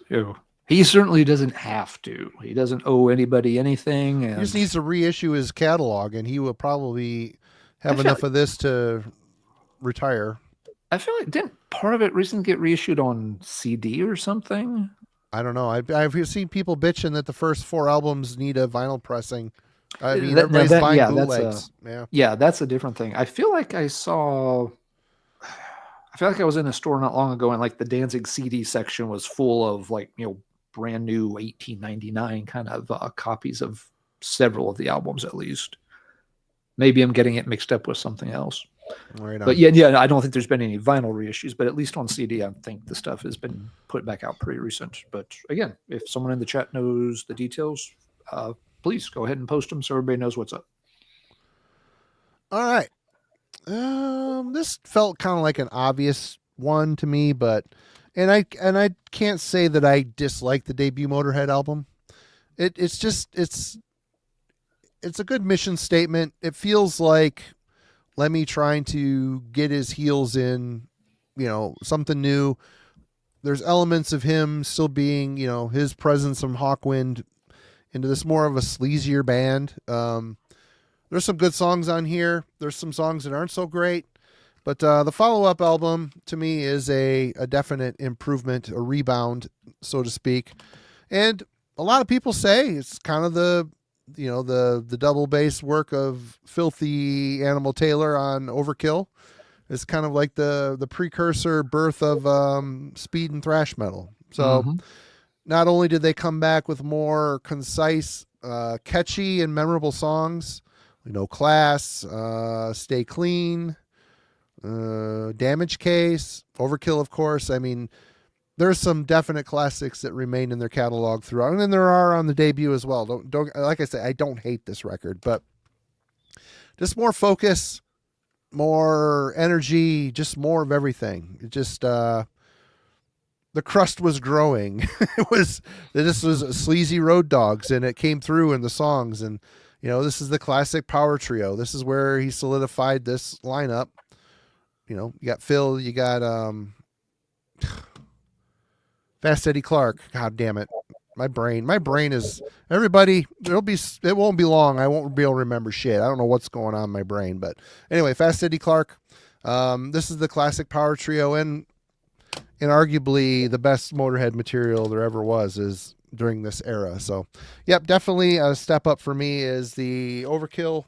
he certainly doesn't have to. He doesn't owe anybody anything. And he just needs to reissue his catalog, and he will probably have enough of this to retire. I feel like didn't part of it recently get reissued on CD or something? I don't know. I've seen people bitching that the first 4 albums need a vinyl pressing. I mean, everybody's buying bootlegs. Yeah, that's a different thing. I feel like I was in a store not long ago, and like the Danzig CD section was full of like, you know, brand new 1899 kind of copies of several of the albums at least. Maybe I'm getting it mixed up with something else. Right on. But yeah, I don't think there's been any vinyl reissues, but at least on CD, I think the stuff has been put back out pretty recent. But again, if someone in the chat knows the details, please go ahead and post them so everybody knows what's up. All right. This felt kind of like an obvious one to me, but I can't say that I dislike the debut Motörhead album. It's a good mission statement. It feels like Lemmy trying to get his heels in, you know, something new. There's elements of him still being, you know, his presence from Hawkwind into this more of a sleazier band. There's some good songs on here. There's some songs that aren't so great, but the follow-up album to me is a definite improvement, a rebound, so to speak. And a lot of people say it's kind of the double bass work of Filthy Animal Taylor on Overkill. It's kind of like the precursor birth of speed and thrash metal. So not only did they come back with more concise, catchy, and memorable songs, Class, Stay Clean, Damage Case, Overkill, of course. I mean, there's some definite classics that remain in their catalog throughout, and then there are on the debut as well. Don't like I said, I don't hate this record, but just more focus, more energy, just more of everything. It just the crust was growing. This was sleazy Road Dogs, and it came through in the songs. And this is the classic power trio. This is where he solidified this lineup. You got Phil, you got Fast Eddie Clark. God damn it. My brain is everybody. It won't be long. I won't be able to remember shit. I don't know what's going on in my brain, but anyway, Fast Eddie Clark. This is the classic power trio, and arguably the best Motörhead material there ever was is during this era. So, yep, definitely a step up for me is the Overkill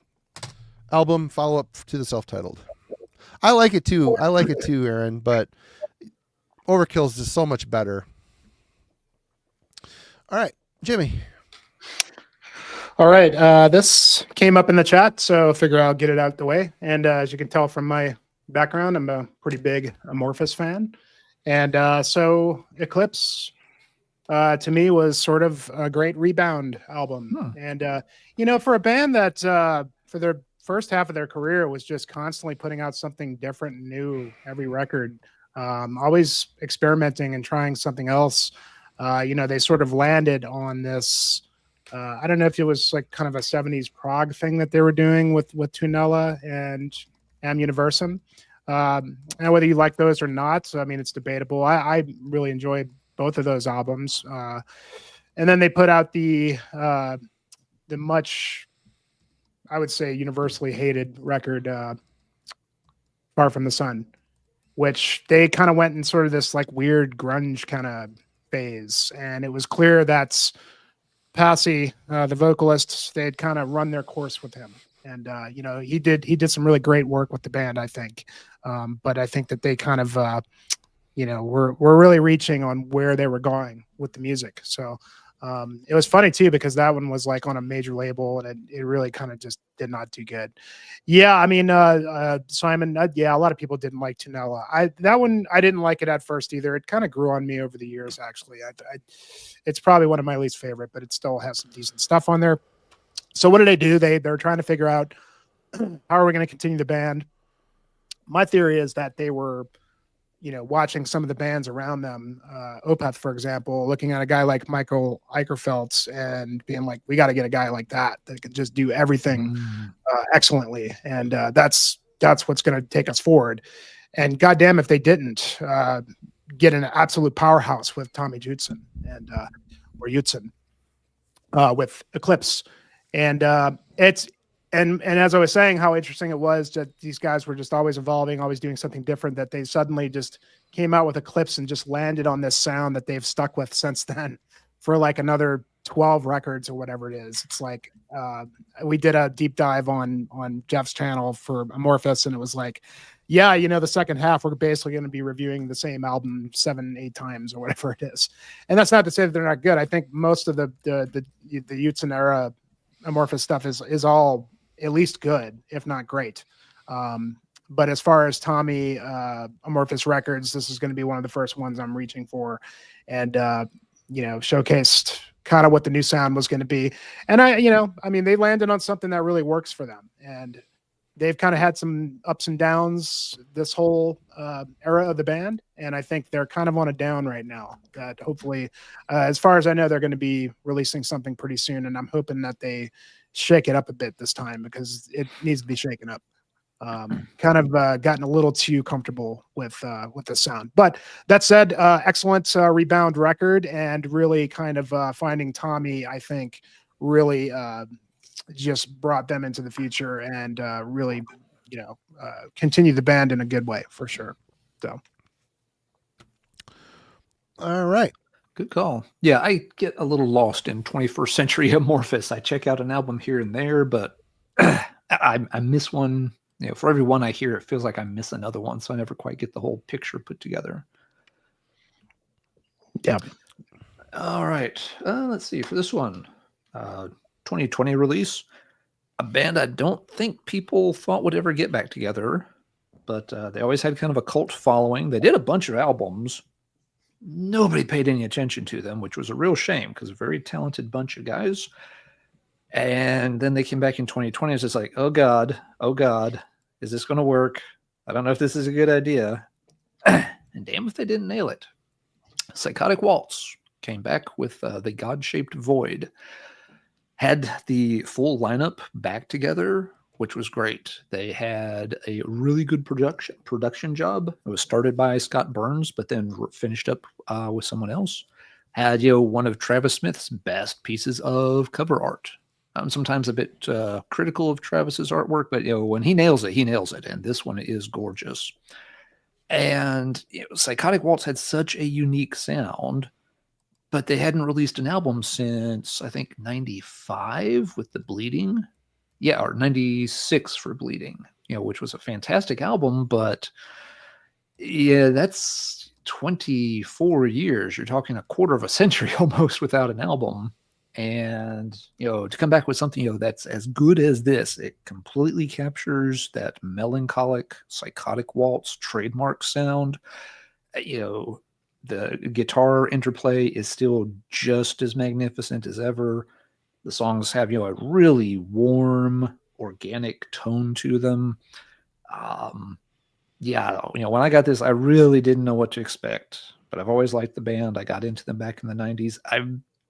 album, follow up to the self-titled. I like it too, Aaron, but Overkill is just so much better. All right, Jimmy. All right, this came up in the chat, so I figure I'll get it out the way. And as you can tell from my background, I'm a pretty big Amorphis fan. And so Eclipse, to me, was sort of a great Rebound album. And, for a band that for their first half of their career was just constantly putting out something different and new every record, always experimenting and trying something else. They sort of landed on this, I don't know if it was like kind of a 70s prog thing that they were doing with Tunella and Am Universum. And whether you like those or not, I mean, it's debatable. I really enjoyed both of those albums. And then they put out the much, I would say, universally hated record, Far From the Sun, which they kind of went in sort of this like weird grunge kind of phase. And it was clear that Passy, the vocalist, they'd kind of run their course with him. And, he did some really great work with the band, I think. But I think that they kind of, were really reaching on where they were going with the music. So it was funny too, because that one was like on a major label and it really kind of just did not do good. Yeah. I mean, Simon, a lot of people didn't like Tunella. That one, I didn't like it at first either. It kind of grew on me over the years, actually. It's probably one of my least favorite, but it still has some decent stuff on there. So what did they do? They're trying to figure out how are we going to continue the band. My theory is that they were, watching some of the bands around them, Opeth, for example, looking at a guy like Michael Eicherfeldt and being like, we got to get a guy like that can just do everything excellently. And that's what's going to take us forward. And goddamn, if they didn't get an absolute powerhouse with Tommy Judson or Judson with Eclipse. And and as I was saying, how interesting it was that these guys were just always evolving, always doing something different, that they suddenly just came out with Eclipse and just landed on this sound that they've stuck with since then for like another 12 records or whatever it is. It's like we did a deep dive on Jeff's channel for Amorphis, and it was like, the second half, we're basically going to be reviewing the same album 7-8 times or whatever it is. And that's not to say that they're not good. I think most of the Judson era Amorphis stuff is all at least good, if not great. But as far as Tommy Amorphis records, this is going to be one of the first ones I'm reaching for, and showcased kind of what the new sound was going to be. And they landed on something that really works for them, and they've kind of had some ups and downs this whole era of the band, and I think they're kind of on a down right now. That hopefully, as far as I know, they're going to be releasing something pretty soon, and I'm hoping that they shake it up a bit this time, because it needs to be shaken up. Kind of gotten a little too comfortable with the sound. But that said, excellent Rebound record, and really kind of finding Tommy, I think, really just brought them into the future, and really, continue the band in a good way for sure. So, all right. Good call. Yeah, I get a little lost in 21st century Amorphis. I check out an album here and there, but I miss one. For every one I hear, it feels like I miss another one, so I never quite get the whole picture put together. Yeah. All right. Let's see. For this one, 2020 release, a band I don't think people thought would ever get back together, but they always had kind of a cult following. They did a bunch of albums. Nobody paid any attention to them, which was a real shame because a very talented bunch of guys. And then they came back in 2020. It's just like, oh God, is this going to work? I don't know if this is a good idea. And damn if they didn't nail it. Psychotic Waltz came back with the God-Shaped Void. Had the full lineup back together, which was great. They had a really good production job. It was started by Scott Burns, but then finished up with someone else. Had one of Travis Smith's best pieces of cover art. I'm sometimes a bit critical of Travis's artwork, but when he nails it, and this one is gorgeous. And Psychotic Waltz had such a unique sound, but they hadn't released an album since, I think, 95 with The Bleeding. Yeah, or 96 for Bleeding, which was a fantastic album. But yeah, that's 24 years. You're talking a quarter of a century almost without an album. And, to come back with something, that's as good as this, it completely captures that melancholic Psychotic Waltz trademark sound. The guitar interplay is still just as magnificent as ever. The songs have, a really warm, organic tone to them. When I got this, I really didn't know what to expect, but I've always liked the band. I got into them back in the 90s. I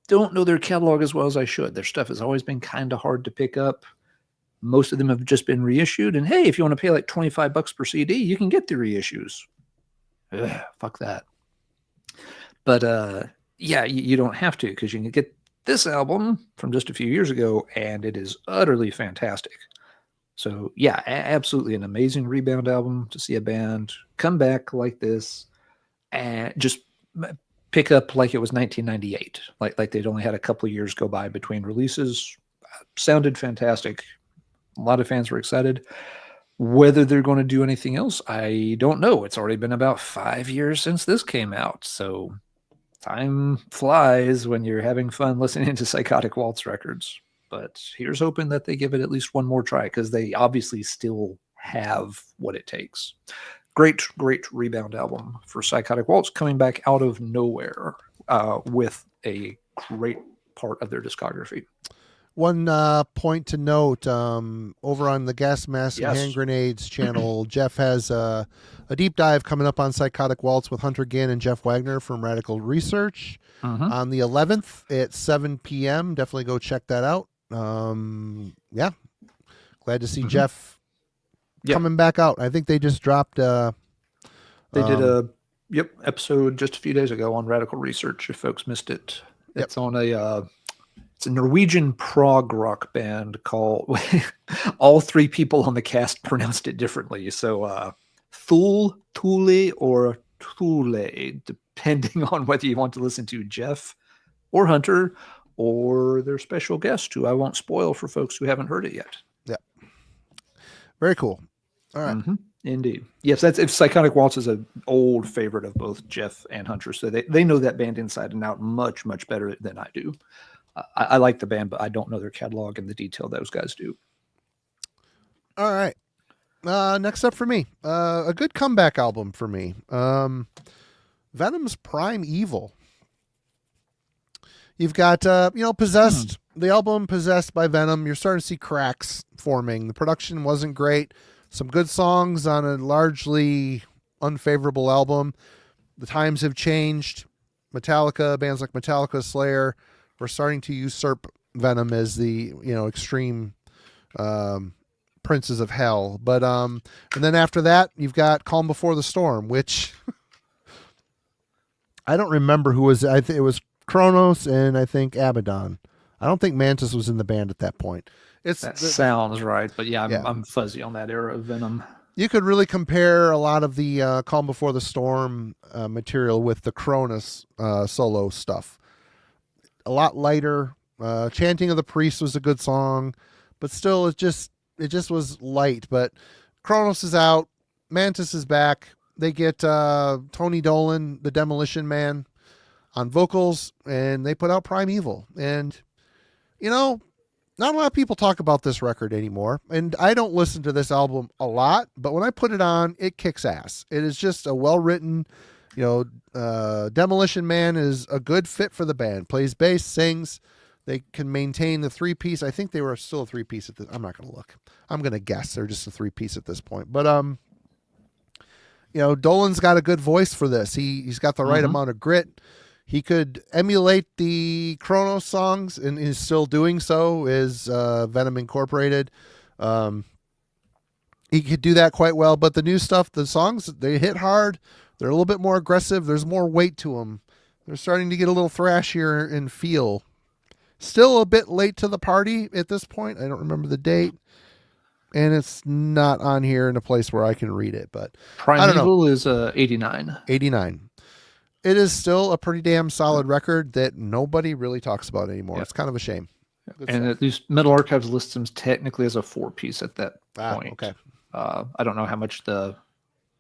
don't know their catalog as well as I should. Their stuff has always been kind of hard to pick up. Most of them have just been reissued. And hey, if you want to pay like $25 per CD, you can get the reissues. Ugh, fuck that. But you don't have to, because you can get this album from just a few years ago, and it is utterly fantastic. So yeah, absolutely an amazing Rebound album to see a band come back like this and just pick up like it was 1998, like they'd only had a couple of years go by between releases. Sounded fantastic. A lot of fans were excited. Whether they're going to do anything else, I don't know. It's already been about 5 years since this came out, so time flies when you're having fun listening to Psychotic Waltz records. But here's hoping that they give it at least one more try, because they obviously still have what it takes. Great Rebound album for Psychotic Waltz, coming back out of nowhere with a great part of their discography. One point to note, over on the Gas Mask and Hand Grenades channel, Jeff has a deep dive coming up on Psychotic Waltz with Hunter Ginn and Jeff Wagner from Radical Research on the 11th at 7 p.m. Definitely go check that out. Glad to see Jeff coming back out. I think they just dropped. They did a episode just a few days ago on Radical Research. If folks missed it, it's on it's a Norwegian prog rock band called. All three people on the cast pronounced it differently. So Thule, or Thule, depending on whether you want to listen to Jeff or Hunter or their special guest, who I won't spoil for folks who haven't heard it yet. Yeah. Very cool. All right. Indeed. Yes, if Psychotic Waltz is an old favorite of both Jeff and Hunter, so they know that band inside and out much, much better than I do. I like the band, but I don't know their catalog and the detail those guys do. All right. Next up for me, a good comeback album for me. Venom's Prime Evil. You've got, Possessed, the album Possessed by Venom. You're starting to see cracks forming. The production wasn't great. Some good songs on a largely unfavorable album. The times have changed. Bands like Metallica, Slayer, were starting to usurp Venom as the, extreme princes of hell. But, and then after that, you've got Calm Before the Storm, which I don't remember who was, I think it was Kronos and I think Abaddon. I don't think Mantis was in the band at that point. Sounds right, but I'm fuzzy on that era of Venom. You could really compare a lot of the Calm Before the Storm material with the Kronos solo stuff. A lot lighter. Chanting of the Priest was a good song, but still it just was light. But Kronos is out, Mantis is back. They get Tony Dolan, the Demolition Man, on vocals, and they put out Primeval. And, you know, not a lot of people talk about this record anymore. And I don't listen to this album a lot, but when I put it on, it kicks ass. It is just a well-written, you know, Demolition Man is a good fit for the band. Plays bass, sings. They can maintain the 3-piece. I think they were still a 3-piece at this. I'm not going to look. I'm going to guess they're just a 3-piece at this point. But, you know, Dolan's got a good voice for this. He's got the right amount of grit. He could emulate the Kronos songs, and is still doing so, is Venom Incorporated. He could do that quite well, but the new stuff, the songs, they hit hard. They're a little bit more aggressive. There's more weight to them. They're starting to get a little thrashier in feel. Still a bit late to the party at this point. I don't remember the date, and it's not on here in a place where I can read it, but Primeval is 89. 89. It is still a pretty damn solid record that nobody really talks about anymore. Yeah. It's kind of a shame. Good And stuff. at least Metal Archives lists them technically as a 4-piece at that point. Okay. I don't know how much they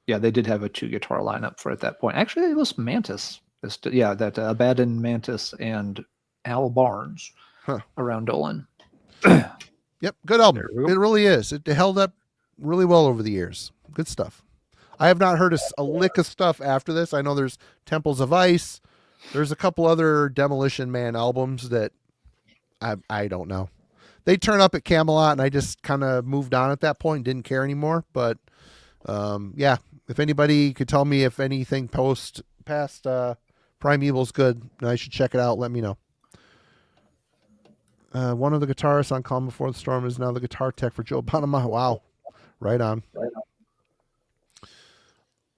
did have a 2-guitar lineup for at that point. Actually, they list Mantis. That Abaddon, Mantis, and Al Barnes around Dolan. Yep, good album. There we go. It really is. It held up really well over the years. Good stuff. I have not heard a lick of stuff after this. I know there's Temples of Ice. There's a couple other Demolition Man albums that I don't know. They turn up at Camelot, and I just kind of moved on at that point, didn't care anymore. But yeah, if anybody could tell me if anything past Primeval's good, I should check it out. Let me know. One of the guitarists on Calm Before the Storm is now the guitar tech for Joe Bonema. Wow. Right on.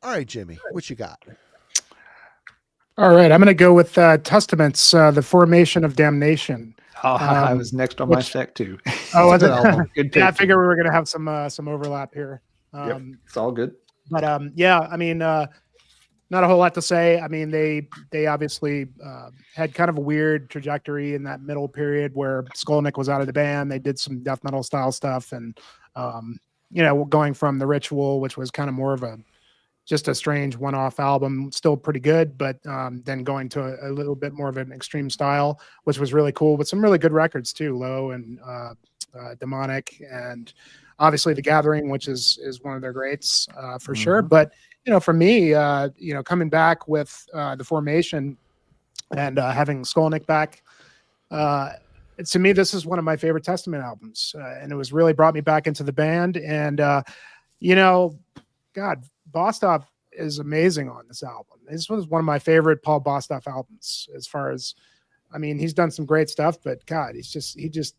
All right, Jimmy, what you got? All right, I'm going to go with Testaments, the Formation of Damnation. I was next on my stack too. Oh, was it? Good Yeah, I pick. figured we were going to have some overlap here. Yep, it's all good. But yeah, I mean, not a whole lot to say. I mean, they obviously had kind of a weird trajectory in that middle period where Skolnick was out of the band. They did some death metal style stuff, and you know, going from The Ritual, which was kind of more of just a strange one-off album, still pretty good, but then going to a little bit more of an extreme style, which was really cool, with some really good records too, Low and Demonic, and obviously The Gathering, which is one of their greats for sure. But you know, for me, you know, coming back with the Formation and having Skolnick back, to me, this is one of my favorite Testament albums, and it was really brought me back into the band. And you know, God, Bostaph is amazing on this album. This was one of my favorite Paul Bostaph albums. As far as, I mean, he's done some great stuff, but God, he just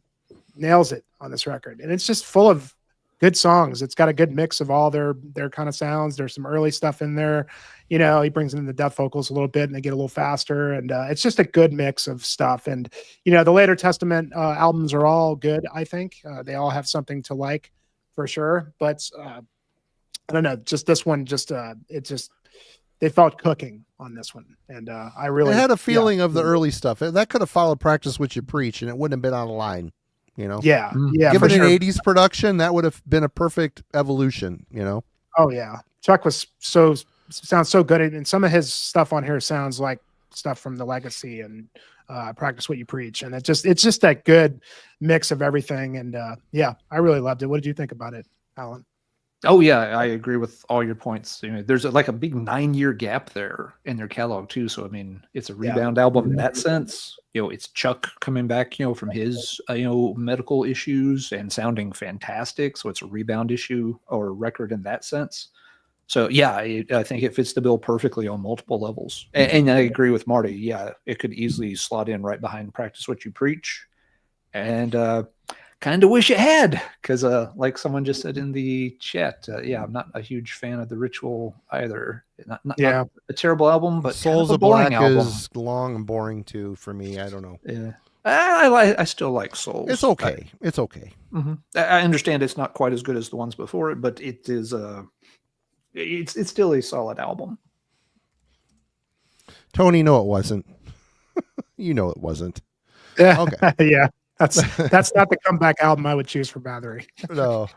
nails it on this record, and it's just full of good songs. It's got a good mix of all their kind of sounds. There's some early stuff in there. You know, he brings in the death vocals a little bit, and they get a little faster, and it's just a good mix of stuff. And you know, the later Testament albums are all good. I think they all have something to like for sure, but I don't know, just this one, they felt cooking on this one. And I had a feeling of the early stuff. That could have followed Practice What You Preach, and it wouldn't have been on the line, you know? Yeah. Given for an sure. 80s production, that would have been a perfect evolution, you know? Oh yeah. Chuck sounds so good. And some of his stuff on here sounds like stuff from The Legacy and Practice What You Preach. And it's just that good mix of everything. And yeah, I really loved it. What did you think about it, Alan? Oh yeah, I agree with all your points. You know, there's like a big 9-year gap there in their catalog too. So I mean, it's a rebound album in that sense. You know, it's Chuck coming back, you know, from his medical issues and sounding fantastic. So it's a rebound issue or record in that sense. So yeah, I think it fits the bill perfectly on multiple levels. And I agree with Marty. Yeah, it could easily slot in right behind Practice What You Preach. And kind of wish it had, because like someone just said in the chat, I'm not a huge fan of The Ritual either. Not a terrible album, but Souls kind of of Black album. is long and boring too for me. I don't know. Yeah, I still like Souls. It's okay. It's okay. I understand it's not quite as good as the ones before it, but it is it's still a solid album. Tony, no, it wasn't. You know it wasn't. Yeah. Okay. Yeah. That's not the comeback album I would choose for Bathory. No.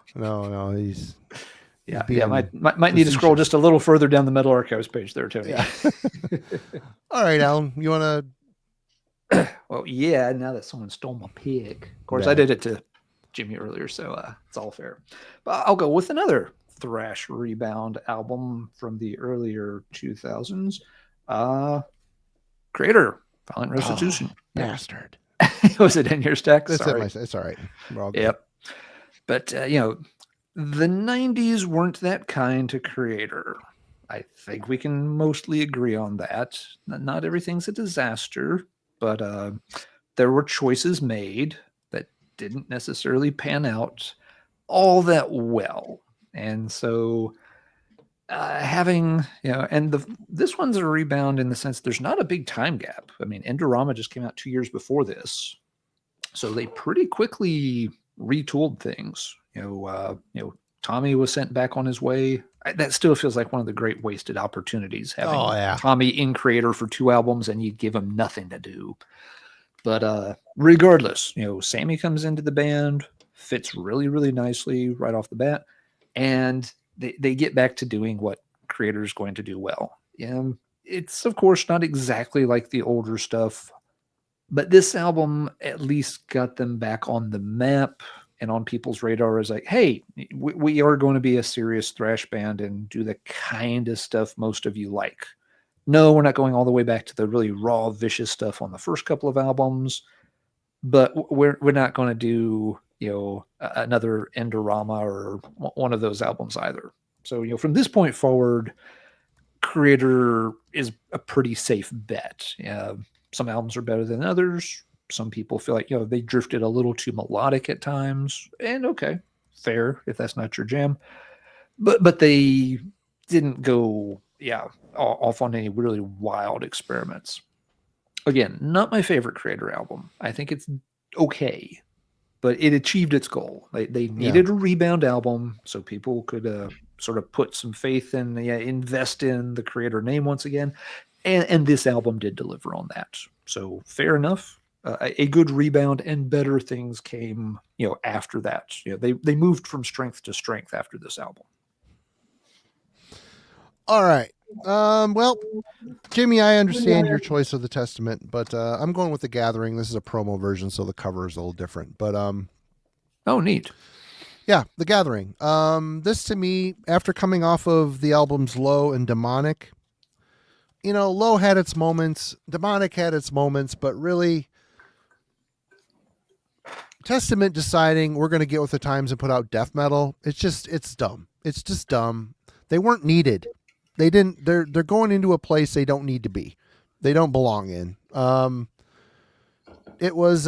Yeah, being might need to scroll just a little further down the Metal Archives page there, Tony. Yeah. All right, Alan, you want to? Well, yeah. Now that someone stole my pick, of course, Yeah. I did it to Jimmy earlier, so it's all fair. But I'll go with another thrash rebound album from the earlier 2000s. Kreator, Violent Restitution. Bastard. Was it in your stack? That's Sorry. It's all right. We're all good. Yep. But, the 90s weren't that kind to Kreator. I think we can mostly agree on that. Not everything's a disaster, but there were choices made that didn't necessarily pan out all that well. And so having, this one's a rebound in the sense there's not a big time gap. I mean, Endorama just came out 2 years before this. So they pretty quickly retooled things. Tommy was sent back on his way. That still feels like one of the great wasted opportunities, having Tommy in Kreator for 2 albums and you'd give him nothing to do. But regardless, Sammy comes into the band, fits really, really nicely right off the bat. And they get back to doing what Kreator is going to do well. It's, of course, not exactly like the older stuff, but this album at least got them back on the map and on people's radar as like, hey, we are going to be a serious thrash band and do the kind of stuff most of you like. No, we're not going all the way back to the really raw, vicious stuff on the first couple of albums, but we're not going to do another Endorama or one of those albums either. So, from this point forward, Kreator is a pretty safe bet. Some albums are better than others. Some people feel like, they drifted a little too melodic at times. And okay, fair if that's not your jam. But they didn't go, off on any really wild experiments. Again, not my favorite Kreator album. I think it's okay, but it achieved its goal. They needed a rebound album so people could sort of put some faith in, invest in the Kreator name once again. And this album did deliver on that. So fair enough. A good rebound and better things came, after that. They moved from strength to strength after this album. All right. Well, Jimmy, I understand your choice of the Testament, but I'm going with the Gathering. This is a promo version, so the cover is a little different. But oh, neat. Yeah, the Gathering. This to me, after coming off of the albums Low and Demonic, Low had its moments, Demonic had its moments, but really, Testament deciding we're going to get with the times and put out death metal, it's dumb. It's just dumb. They weren't needed. They're going into a place they don't need to be. They don't belong in. It was,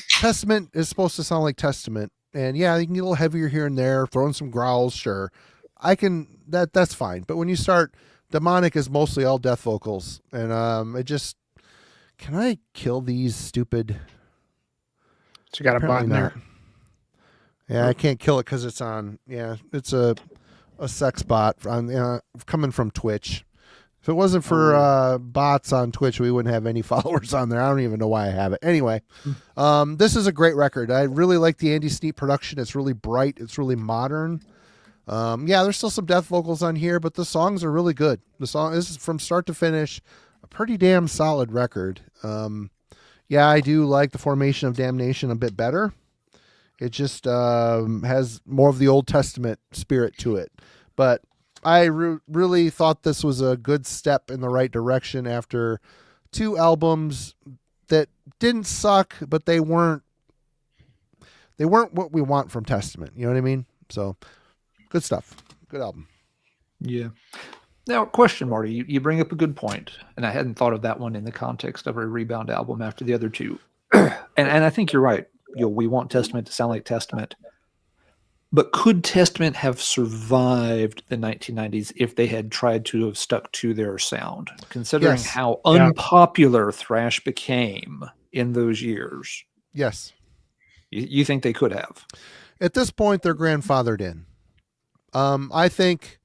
Testament is supposed to sound like Testament. And yeah, you can get a little heavier here and there, throwing some growls, sure. That's fine. But when you start, Demonic is mostly all death vocals. And can I kill these stupid? So you got a button there. Yeah, I can't kill it because it's on. Yeah, it's a sex bot on coming from Twitch. If it wasn't for bots on Twitch, we wouldn't have any followers on there. I don't even know why I have it. Anyway, this is a great record. I really like the Andy Sneap production. It's really bright. It's really modern. There's still some death vocals on here, but the songs are really good. This is from start to finish, a pretty damn solid record. I do like the Formation of Damnation a bit better. It just has more of the Old Testament spirit to it. But I really thought this was a good step in the right direction after 2 albums that didn't suck, but they weren't what we want from Testament. You know what I mean? So good stuff. Good album. Yeah. Now, question, Marty, you bring up a good point, and I hadn't thought of that one in the context of a rebound album after the other 2. and I think you're right. We want Testament to sound like Testament. But could Testament have survived the 1990s if they had tried to have stuck to their sound, considering how unpopular thrash became in those years? Yes. You think they could have? At this point, they're grandfathered in. I think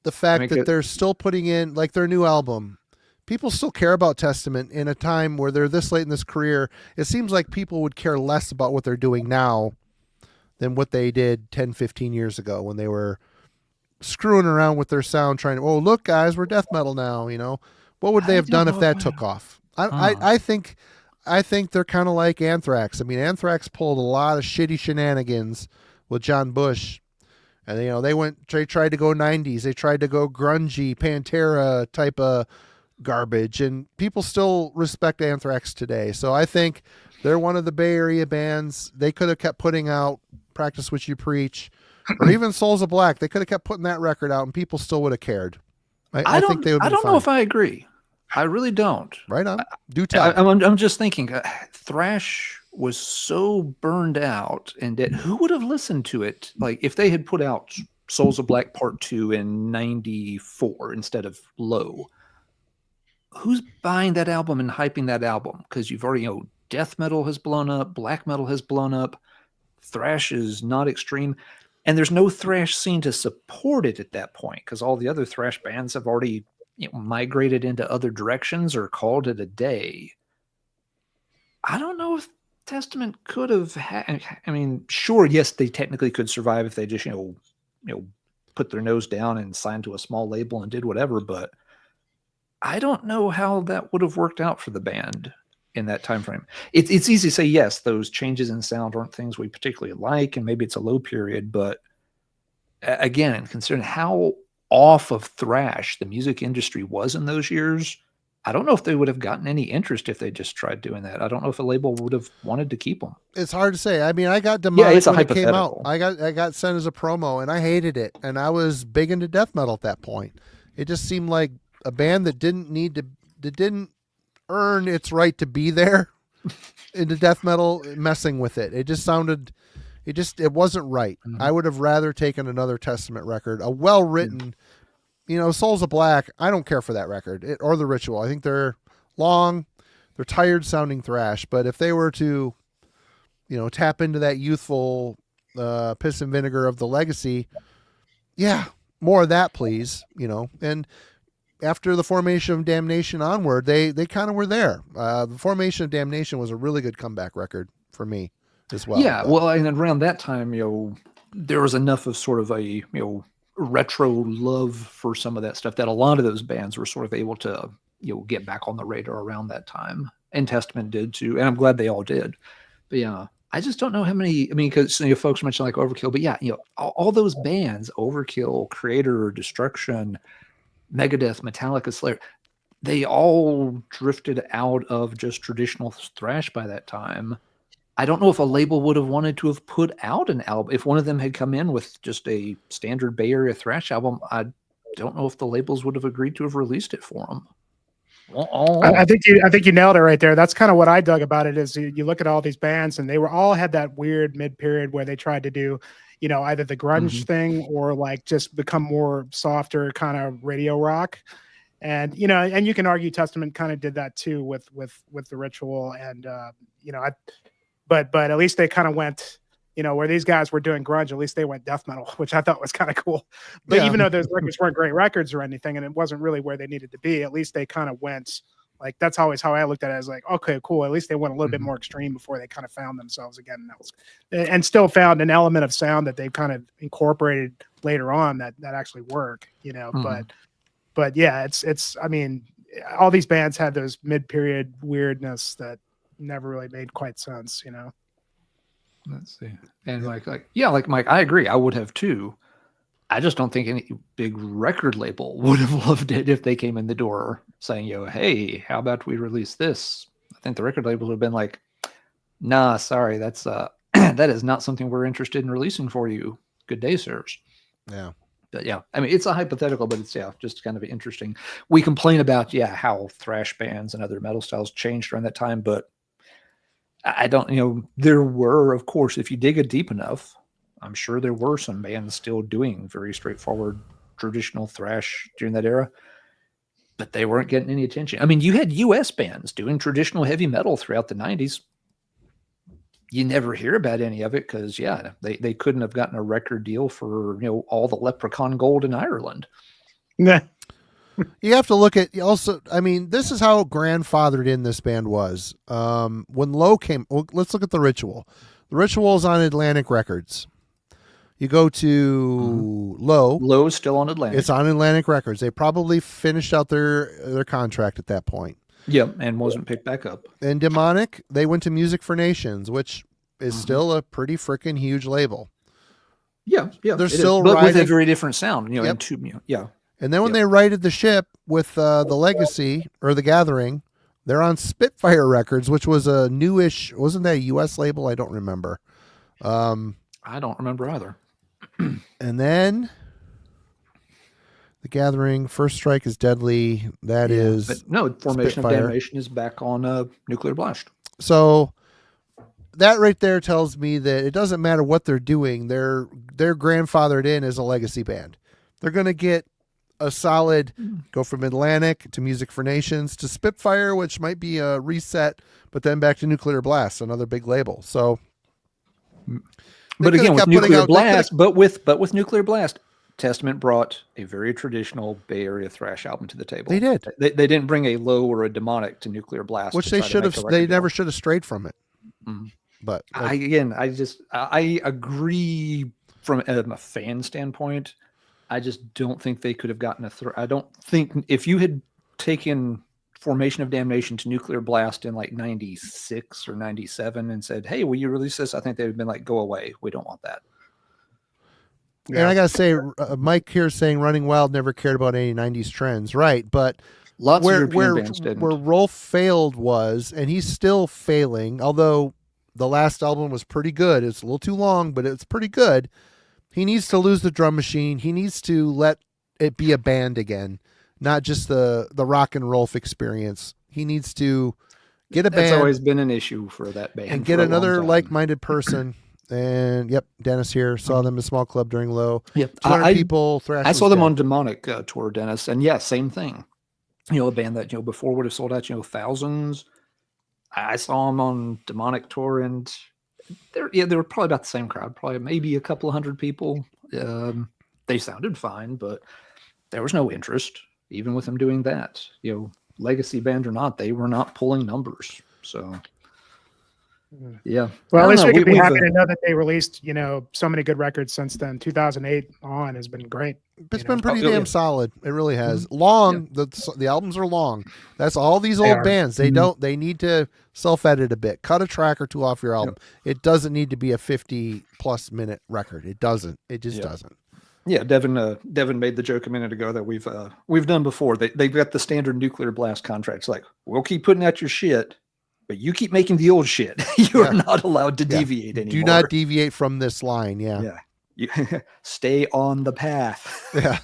the fact that they're still putting in, like, their new album, people still care about Testament in a time where they're this late in this career. It seems like people would care less about what they're doing now than what they did 10, 15 years ago when they were screwing around with their sound, trying to, oh, look, guys, we're death metal now. You know, what would they have done if that took off? I think they're kind of like Anthrax. I mean, Anthrax pulled a lot of shitty shenanigans with John Bush, and you know they tried to go 90s. They tried to go grungy Pantera type of garbage, and people still respect Anthrax today. So I think they're one of the Bay Area bands. They could have kept putting out Practice What You Preach, or even Souls of Black. They could have kept putting that record out, and people still would have cared. I think they would. I don't know if I agree. I really don't. Right on. Do tell. I'm just thinking, thrash was so burned out, and that who would have listened to it? Like if they had put out Souls of Black Part 2 in '94 instead of Low, who's buying that album and hyping that album? Because you've already, death metal has blown up, black metal has blown up, thrash is not extreme, and there's no thrash scene to support it at that point because all the other thrash bands have already migrated into other directions or called it a day. I don't know if Testament could have I mean, sure, yes, they technically could survive if they just, put their nose down and signed to a small label and did whatever, but I don't know how that would have worked out for the band in that time frame. It's easy to say, yes, those changes in sound aren't things we particularly like, and maybe it's a low period, but again, considering how off of thrash the music industry was in those years, I don't know if they would have gotten any interest if they just tried doing that. I don't know if a label would have wanted to keep them. It's hard to say. I mean, I got Demonic it's when it came out. I got sent as a promo, and I hated it. And I was big into death metal at that point. It just seemed like a band that didn't earn its right to be there into death metal, messing with it. It just sounded, it wasn't right. Mm-hmm. I would have rather taken another Testament record, a well-written, Souls of Black. I don't care for that record or The Ritual. I think they're long, they're tired sounding thrash, but if they were to, tap into that youthful piss and vinegar of the legacy, yeah, more of that, please, and after the Formation of Damnation onward, they kind of were there. The Formation of Damnation was a really good comeback record for me as well. Yeah, well, and around that time, there was enough of sort of a, retro love for some of that stuff that a lot of those bands were sort of able to, get back on the radar around that time. And Testament did too, and I'm glad they all did. But yeah, I just don't know how many, because folks mentioned like Overkill, but yeah, all those bands, Overkill, Kreator, Destruction, Megadeth, Metallica, Slayer, they all drifted out of just traditional thrash by that time. I don't know if a label would have wanted to have put out an album. If one of them had come in with just a standard Bay Area thrash album, I don't know if the labels would have agreed to have released it for them. I think you nailed it right there. That's kind of what I dug about it is you look at all these bands and they were all had that weird mid-period where they tried to do, either the grunge thing or like just become more softer kind of radio rock. And, and you can argue Testament kind of did that too with The Ritual. And, but at least they kind of went, where these guys were doing grunge, at least they went death metal, which I thought was kind of cool. But even though those records weren't great records or anything, and it wasn't really where they needed to be, at least they kind of went, like, that's always how I looked at it. I was like, okay, cool. At least they went a little bit more extreme before they kind of found themselves again. And that was, and still found an element of sound that they've kind of incorporated later on that actually work, but yeah, it's, I mean, all these bands had those mid-period weirdness that never really made quite sense, Let's see. And like Mike, I agree. I would have too. I just don't think any big record label would have loved it if they came in the door saying, hey, how about we release this? I think the record label would have been like, nah, sorry, that's that is not something we're interested in releasing for you. Good day, sirs. Yeah. But yeah, I mean, it's a hypothetical, but it's just kind of interesting. We complain about how thrash bands and other metal styles changed during that time, but I don't, there were, of course, if you dig it deep enough, I'm sure there were some bands still doing very straightforward traditional thrash during that era, but they weren't getting any attention. I mean, you had US bands doing traditional heavy metal throughout the 90s. You never hear about any of it because, they couldn't have gotten a record deal for, all the Leprechaun gold in Ireland. Yeah. You have to look at also, I mean, this is how grandfathered in this band was. When Low came, let's look at The Ritual. The Ritual is on Atlantic Records. You go to Low. Low is still on Atlantic. It's on Atlantic Records. They probably finished out their contract at that point. Yep, and wasn't picked back up. And Demonic, they went to Music for Nations, which is still a pretty freaking huge label. Yeah. They're still but riding, with a very different sound, Yep. Yeah. And then when they righted the ship with the Legacy or the Gathering, they're on Spitfire Records, which was a newish. Wasn't that a U.S. label? I don't remember. I don't remember either. And then the Gathering, First Strike is Deadly. That is, but no, Formation Spitfire. of Damnation is back on Nuclear Blast. So that right there tells me that it doesn't matter what they're doing. They're grandfathered in as a legacy band. They're going to get a solid go from Atlantic to Music for Nations to Spitfire, which might be a reset, but then back to Nuclear Blast, another big label. So, but again, with Nuclear Blast, but with Nuclear Blast, Testament brought a very traditional Bay Area thrash album to the table. They did. They didn't bring a Low or a Demonic to Nuclear Blast, which they should have. They never should have strayed from it. Mm. But I agree from a fan standpoint. I just don't think they could have gotten I don't think if you had taken Formation of Damnation to Nuclear Blast in like 96 or 97 and said, "Hey, will you release this?" I think they would have been like, "Go away. We don't want that." And I gotta say, Mike here is saying Running Wild never cared about any 90s trends, right? But lots where of European bands didn't. Where Rolf failed was, and he's still failing, although the last album was pretty good. It's a little too long, but it's pretty good. He needs to lose the drum machine. He needs to let it be a band again, not just the rock and roll experience. He needs to get a band. That's always been an issue for that band. And get another like-minded person. And yep, Dennis here saw them in a small club during Low. Yep, 200 people. I saw them on Demonic tour, Dennis, and yeah, same thing. A band that before would have sold out thousands. I saw them on Demonic tour, and they were probably about the same crowd, probably maybe a couple of hundred people. They sounded fine, but there was no interest, even with them doing that. Legacy band or not, they were not pulling numbers. So. Yeah. Well, at least we could be happy to know that they released, so many good records since then. 2008 on has been great. It's been pretty damn solid. It really has. Long. Yeah. The albums are long. That's all these old bands. They they need to self-edit a bit. Cut a track or two off your album. Yep. It doesn't need to be a 50+ minute record. It doesn't. It just doesn't. Yeah, Devin made the joke a minute ago that we've done before. They've got the standard Nuclear Blast contracts. Like, we'll keep putting out your shit, but you keep making the old shit. You are not allowed to deviate anymore. Do not deviate from this line. Yeah. Yeah. You stay on the path. Yeah.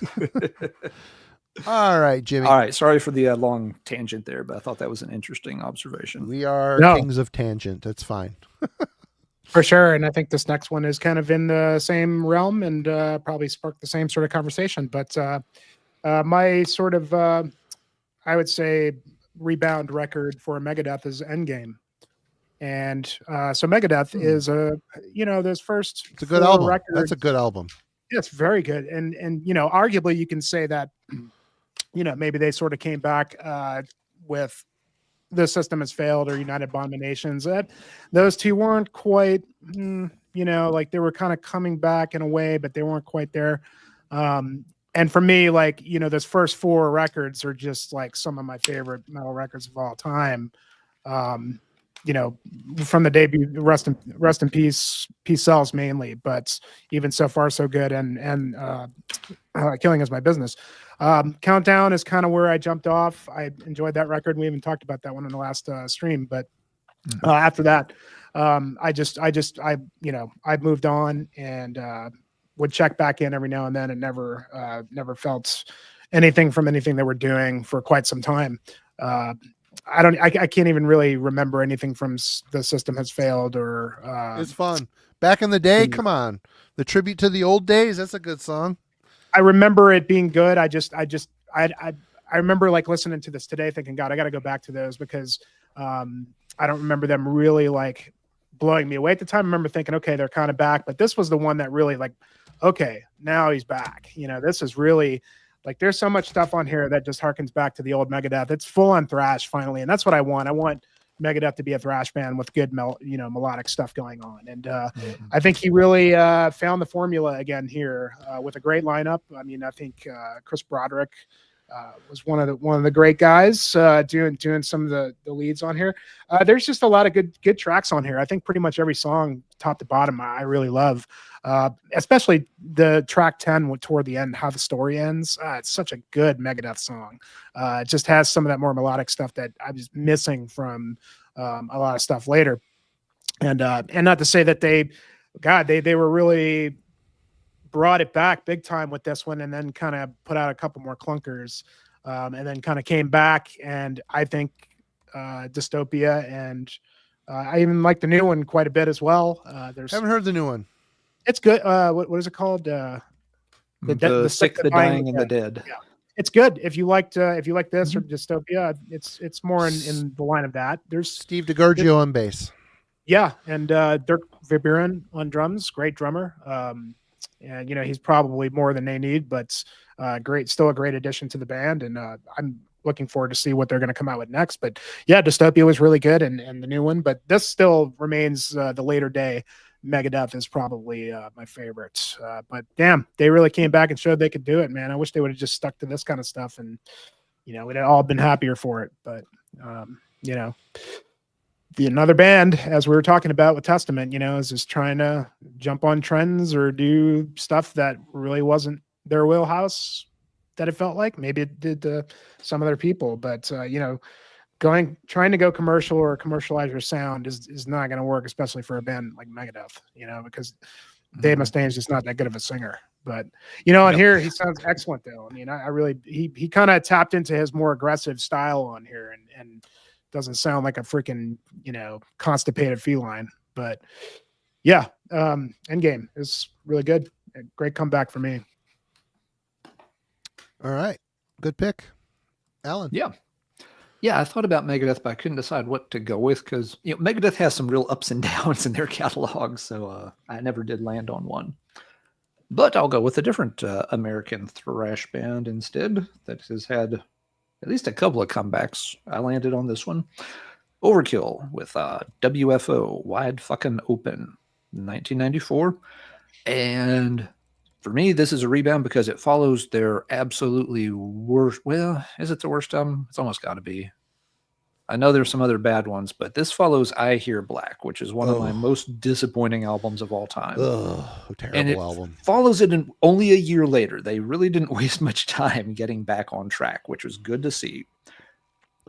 All right, Jimmy. All right. Sorry for the long tangent there, but I thought that was an interesting observation. We are kings of tangent. That's fine. For sure. And I think this next one is kind of in the same realm and probably spark the same sort of conversation. But my sort of, I would say, rebound record for Megadeth is Endgame. And so Megadeth is those first it's a good album. Records, that's a good album. Yeah, it's very good. And arguably you can say that, maybe they sort of came back with The System Has Failed or United Abominations. Those two weren't quite, like they were kind of coming back in a way, but they weren't quite there. And for me, like, those first four records are just like some of my favorite metal records of all time. From the debut, rest in peace Cells mainly, but even So Far So Good and Killing Is My Business. Countdown is kind of where I jumped off. I enjoyed that record. We even talked about that one in the last stream, but after that, I moved on and would check back in every now and then and never felt anything from anything they were doing for quite some time. I can't even really remember anything from The System Has Failed or it's fun. Back in the day, come on. The Tribute to the Old Days, that's a good song. I remember it being good. I remember like listening to this today thinking, God, I got to go back to those because I don't remember them really like blowing me away at the time. I remember thinking, okay, they're kind of back, but this was the one that really like, okay, now he's back. This is really like, there's so much stuff on here that just harkens back to the old Megadeth. It's full on thrash finally. And that's what I want. I want Megadeth to be a thrash band with good melodic stuff going on. And I think he really found the formula again here with a great lineup. I mean, I think Chris Broderick was one of the great guys doing some of the leads on here. There's just a lot of good tracks on here. I think pretty much every song, top to bottom, I really love. Especially the track 10 toward the end, How the Story Ends. It's such a good Megadeth song. It just has some of that more melodic stuff that I was missing from a lot of stuff later. And not to say that they were really brought it back big time with this one, and then kind of put out a couple more clunkers, and then kind of came back. And I think Dystopia, and I even like the new one quite a bit as well. Haven't heard the new one. It's good. What is it called? The Sick, the Dying, and the Dead. Yeah, it's good. If you liked this or Dystopia, it's more in the line of that. There's Steve DiGiorgio on bass. Yeah, and Dirk Verburen on drums, great drummer. And he's probably more than they need, but still a great addition to the band. And I'm looking forward to see what they're going to come out with next. But yeah, Dystopia was really good, and the new one. But this still remains the later day. Megadeth is probably my favorite. But damn, they really came back and showed they could do it, man. I wish they would have just stuck to this kind of stuff, and we'd have all been happier for it. But another band, as we were talking about with Testament, is just trying to jump on trends or do stuff that really wasn't their wheelhouse, that it felt like. Maybe it did to some other people, but trying to go commercial or commercialize your sound is not going to work, especially for a band like Megadeth, because Dave Mustaine's just not that good of a singer. But on here he sounds excellent though. I mean, I really he kind of tapped into his more aggressive style on here, and doesn't sound like a freaking constipated feline. But yeah, Endgame is really good. A great comeback for me. All right, good pick, Alan. Yeah, I thought about Megadeth, but I couldn't decide what to go with because Megadeth has some real ups and downs in their catalog, so I never did land on one. But I'll go with a different American thrash band instead that has had at least a couple of comebacks. I landed on this one. Overkill with WFO, Wide Fucking Open, 1994. And for me, this is a rebound because it follows their absolutely worst. Well, is it the worst album? It's almost got to be. I know there's some other bad ones, but this follows I Hear Black, which is one of my most disappointing albums of all time. A terrible and it album. Follows it in only a year later. They really didn't waste much time getting back on track, which was good to see.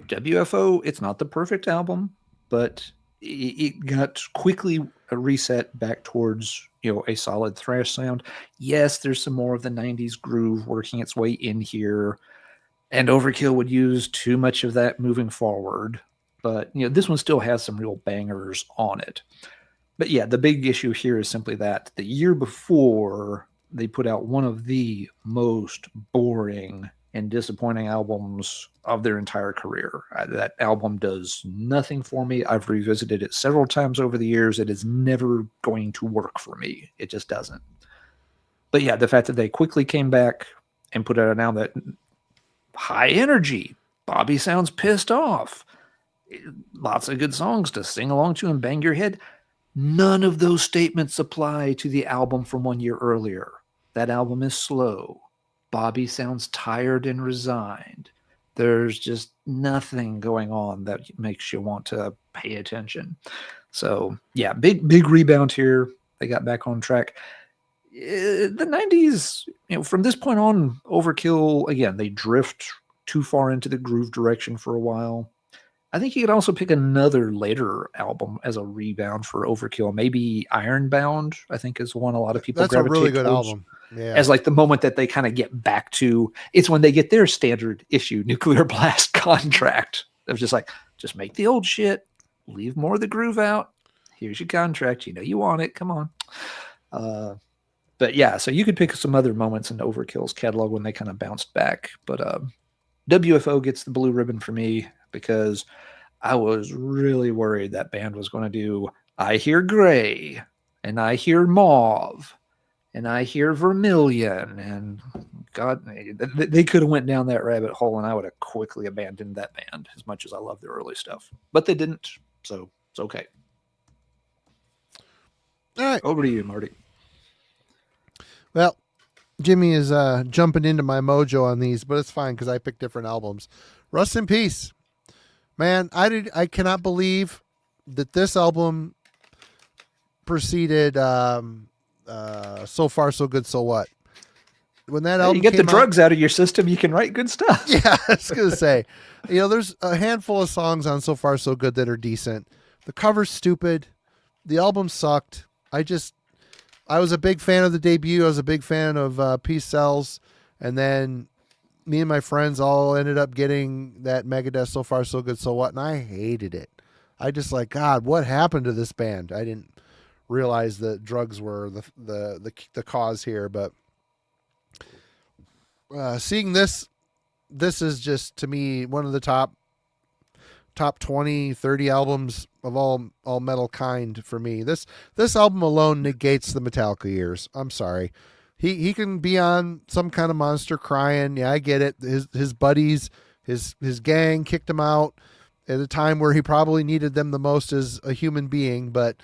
WFO, it's not the perfect album, but it got quickly a reset back towards a solid thrash sound. Yes, there's some more of the 90s groove working its way in here. And Overkill would use too much of that moving forward. But, this one still has some real bangers on it. But yeah, the big issue here is simply that the year before, they put out one of the most boring and disappointing albums of their entire career. That album does nothing for me. I've revisited it several times over the years. It is never going to work for me. It just doesn't. But yeah, the fact that they quickly came back and put out an album that high energy. Bobby sounds pissed off. Lots of good songs to sing along to and bang your head. None of those statements apply to the album from 1 year earlier. That album is slow. Bobby sounds tired and resigned. There's just nothing going on that makes you want to pay attention. So yeah, big rebound here. They got back on track. The 90s, from this point on, Overkill, again, they drift too far into the groove direction for a while. I think you could also pick another later album as a rebound for Overkill. Maybe Ironbound, I think, is one a lot of people gravitate That's a really good towards album. Yeah. as like the moment that they kind of get back to. It's when they get their standard issue Nuclear Blast contract. It was just like, just make the old shit, leave more of the groove out. Here's your contract. You want it. Come on. But yeah, so you could pick some other moments in Overkill's catalog when they kind of bounced back. But WFO gets the blue ribbon for me because I was really worried that band was going to do I Hear Gray and I Hear Mauve and I hear Vermilion, and God, they could have went down that rabbit hole, and I would have quickly abandoned that band as much as I love their early stuff. But they didn't, so it's okay. All right. Over to you, Marty. Well, Jimmy is jumping into my mojo on these, but it's fine because I picked different albums. Rust in Peace. Man, I cannot believe that this album preceded So Far So Good So What. When that album you get the came drugs out of your system, you can write good stuff. Yeah, I was gonna say, there's a handful of songs on So Far So Good that are decent. The cover's stupid. The album sucked. I was a big fan of the debut. I was a big fan of Peace Sells, and then me and my friends all ended up getting that Megadeth So Far So Good So What, and I hated it. I just like, God, what happened to this band? I didn't realize that drugs were the cause here, but seeing this is just, to me, one of the top 20, 30 albums of all metal kind for me. This album alone negates the Metallica years. I'm sorry. He can be on Some Kind of Monster crying. Yeah, I get it. His buddies, his gang kicked him out at a time where he probably needed them the most as a human being, but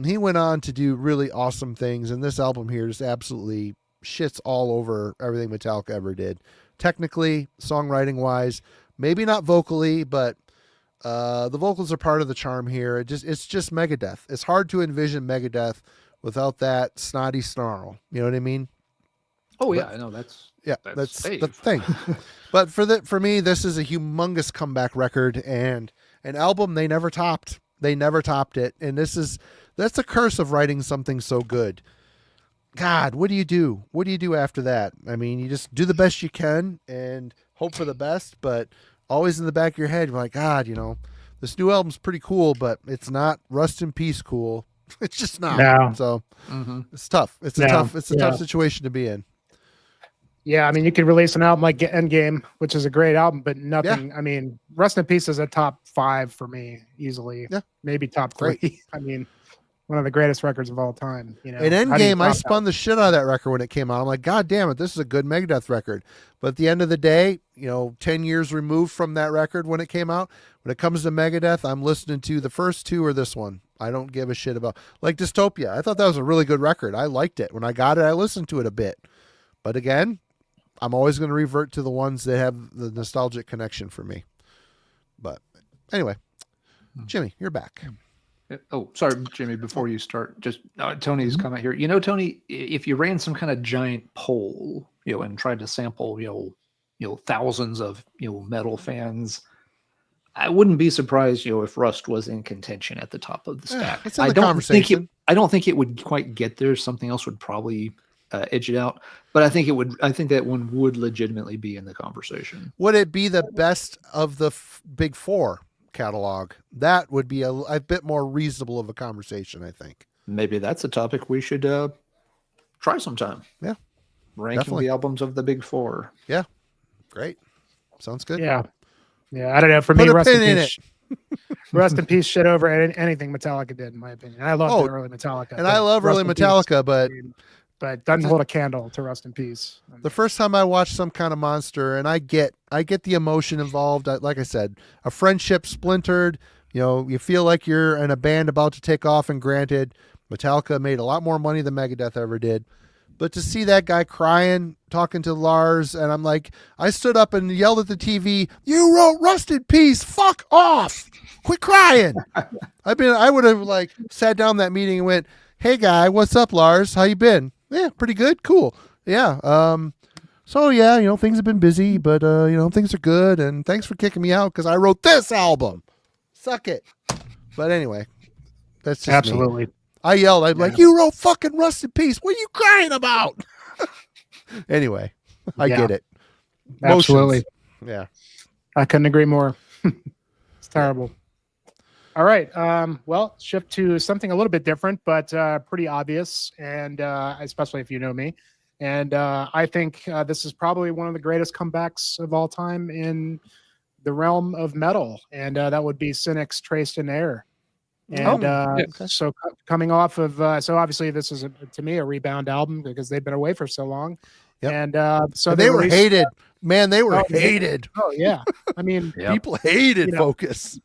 he went on to do really awesome things, and this album here just absolutely shits all over everything Metallica ever did. Technically, songwriting wise, maybe not vocally, but the vocals are part of the charm here. It's just Megadeth. It's hard to envision Megadeth without that snotty snarl. You know what I mean? Oh yeah, I know that's the thing. But for me, this is a humongous comeback record and an album they never topped. They never topped it, and that's a curse of writing something so good. God, what do you do? What do you do after that? I mean, you just do the best you can and hope for the best, but always in the back of your head, you're like, God, this new album's pretty cool, but it's not Rust in Peace cool. It's just not. No. So it's tough. It's a tough situation to be in. Yeah, I mean, you could release an album like Endgame, which is a great album, but nothing. Yeah. I mean, Rust in Peace is a top 5 for me easily. Yeah, maybe top 3. I mean, one of the greatest records of all time. In Endgame, I spun the shit out of that record when it came out. I'm like, God damn it, this is a good Megadeth record. But at the end of the day, 10 years removed from that record when it came out, when it comes to Megadeth, I'm listening to the first 2 or this one. I don't give a shit about, like, Dystopia. I thought that was a really good record. I liked it. When I got it, I listened to it a bit. But again, I'm always going to revert to the ones that have the nostalgic connection for me. But anyway, Jimmy, you're back. Oh, sorry, Jimmy, before you start, just Tony's comment here. Tony, if you ran some kind of giant poll, and tried to sample, thousands of, metal fans, I wouldn't be surprised, if Rust was in contention at the top of the stack. It's in the conversation. I don't think it would quite get there. Something else would probably edge it out, but I think it would. I think that one would legitimately be in the conversation. Would it be the best of the big 4 catalog? That would be a bit more reasonable of a conversation, I think. Maybe that's a topic we should try sometime. Yeah, ranking definitely the albums of the big 4. Yeah, great. Sounds good. Yeah. I don't know. For me, Rust in Peace shit over anything Metallica did, in my opinion. I love the early Metallica, and I love early Metallica, but doesn't hold a candle to Rust in Peace. The first time I watched Some Kind of Monster, and I get the emotion involved. Like I said, a friendship splintered. You feel like you're in a band about to take off, and granted, Metallica made a lot more money than Megadeth ever did. But to see that guy crying, talking to Lars, and I'm like, I stood up and yelled at the TV, "You wrote Rust in Peace, fuck off. Quit crying." I would have sat down that meeting and went, "Hey guy, what's up, Lars? How you been?" "Yeah, pretty good. Cool. Yeah. So yeah, things have been busy, but things are good, and thanks for kicking me out because I wrote this album. Suck it." But anyway, that's just absolutely me. I yelled. I'm like, "You wrote fucking Rust in Peace. What are you crying about?" Anyway, I get it. Absolutely. Motions. Yeah. I couldn't agree more. It's terrible. All right. Well, shift to something a little bit different, but pretty obvious, and especially if you know me. And I think this is probably one of the greatest comebacks of all time in the realm of metal, and that would be Cynic's Traced in Air. And okay. so coming off of, so obviously this is to me a Rebound album because they've been away for so long. Yep. And so And they were released, hated. Man, they were oh, hated. Oh yeah, I mean, Yep. People hated You know, Focus.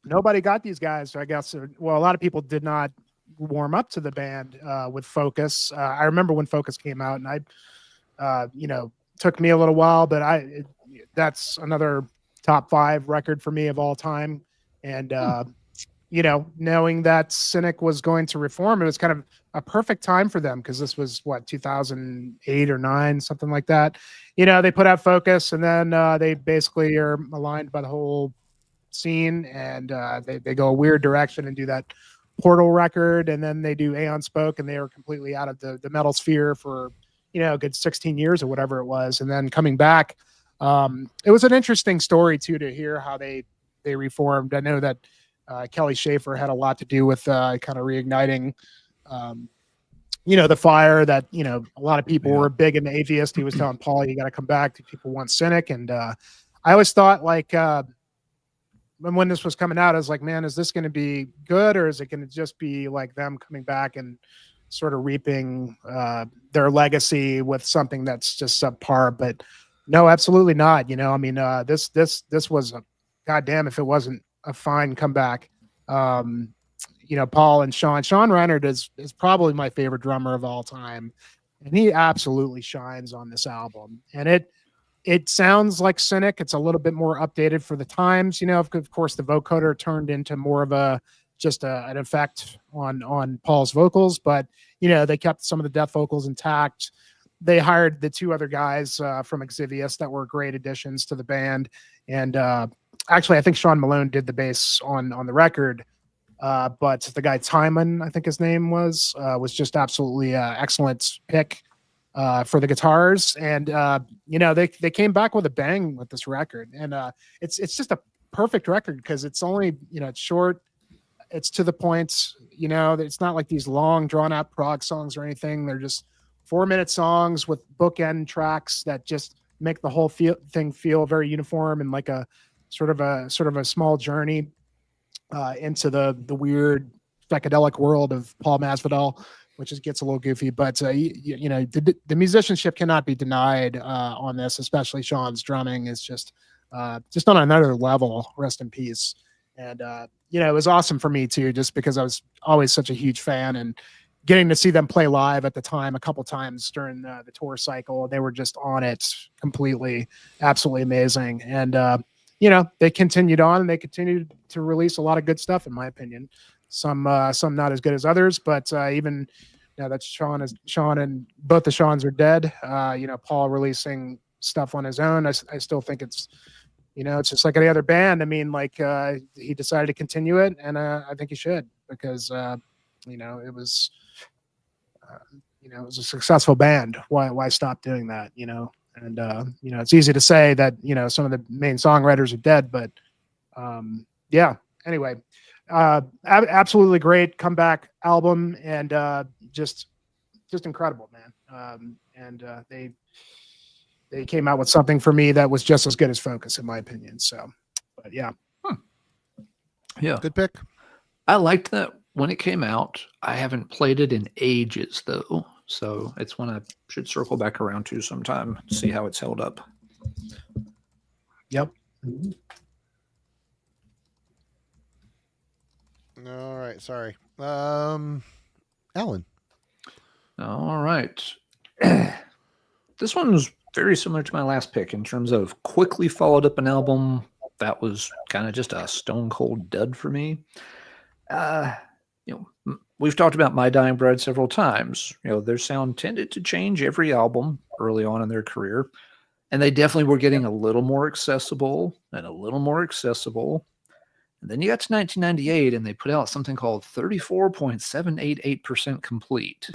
nobody got these guys. I guess. Well, a lot of people did not warm up to the band with Focus. I remember when Focus came out, and took me a little while, but that's another top 5 record for me of all time. And knowing that Cynic was going to reform, it was kind of a perfect time for them because this was 2008 or 9, something like that. They put out Focus, and then they basically are aligned by the whole scene, and they go a weird direction and do that Portal record, and then they do Aeon Spoke, and they were completely out of the metal sphere for a good 16 years or whatever it was, and then coming back. It was an interesting story too to hear how they reformed. I know that Kelly Schaefer had a lot to do with kind of reigniting the fire that a lot of people were big in the atheist. He was telling Paul, you got to come back. People want Cynic, and I always thought when this was coming out, I was like, man, is this going to be good, or is it going to just be like them coming back and sort of reaping their legacy with something that's just subpar? But no, absolutely not. This was a goddamn if it wasn't a fine comeback. Paul and Sean Reinert is probably my favorite drummer of all time, and he absolutely shines on this album. And it sounds like Cynic. It's a little bit more updated for the times. Of course, the vocoder turned into more of an effect on Paul's vocals, but they kept some of the death vocals intact. They hired the 2 other guys from Exvius that were great additions to the band. And actually, I think Sean Malone did the bass on the record, but the guy Timon, I think his name was just absolutely excellent pick for the guitars. And they came back with a bang with this record, and it's just a perfect record because it's only it's short, it's to the point. It's not like these long drawn out prog songs or anything. They're just 4-minute songs with bookend tracks that just make the whole thing feel very uniform and like a sort of a small journey into the weird psychedelic world of Paul Masvidal, which gets a little goofy. But the musicianship cannot be denied on this, especially Sean's drumming is just on another level. Rest in peace. And it was awesome for me too, just because I was always such a huge fan, and getting to see them play live at the time a couple times during the tour cycle, they were just on it completely, absolutely amazing. And they continued on, and they continued to release a lot of good stuff, in my opinion. Some not as good as others, but even now that Sean and both the Seans are dead, Paul releasing stuff on his own, I still think it's just like any other band. I mean, he decided to continue it, and I think he should, because it was a successful band. Why stop doing that? And it's easy to say that some of the main songwriters are dead, but anyway, absolutely great comeback album, and just incredible, man. And they came out with something for me that was just as good as Focus, in my opinion. So, but yeah. Yeah. Good pick. I liked that when it came out. I haven't played it in ages, though. So it's one I should circle back around to sometime, see how it's held up. Yep. All right. Sorry. Alan. All right. This one was very similar to my last pick in terms of quickly followed up an album that was kind of just a stone cold dud for me. We've talked about My Dying Bride several times. Their sound tended to change every album early on in their career, and they definitely were getting a little more accessible and a little more accessible. And then you got to 1998, and they put out something called 34.788% complete.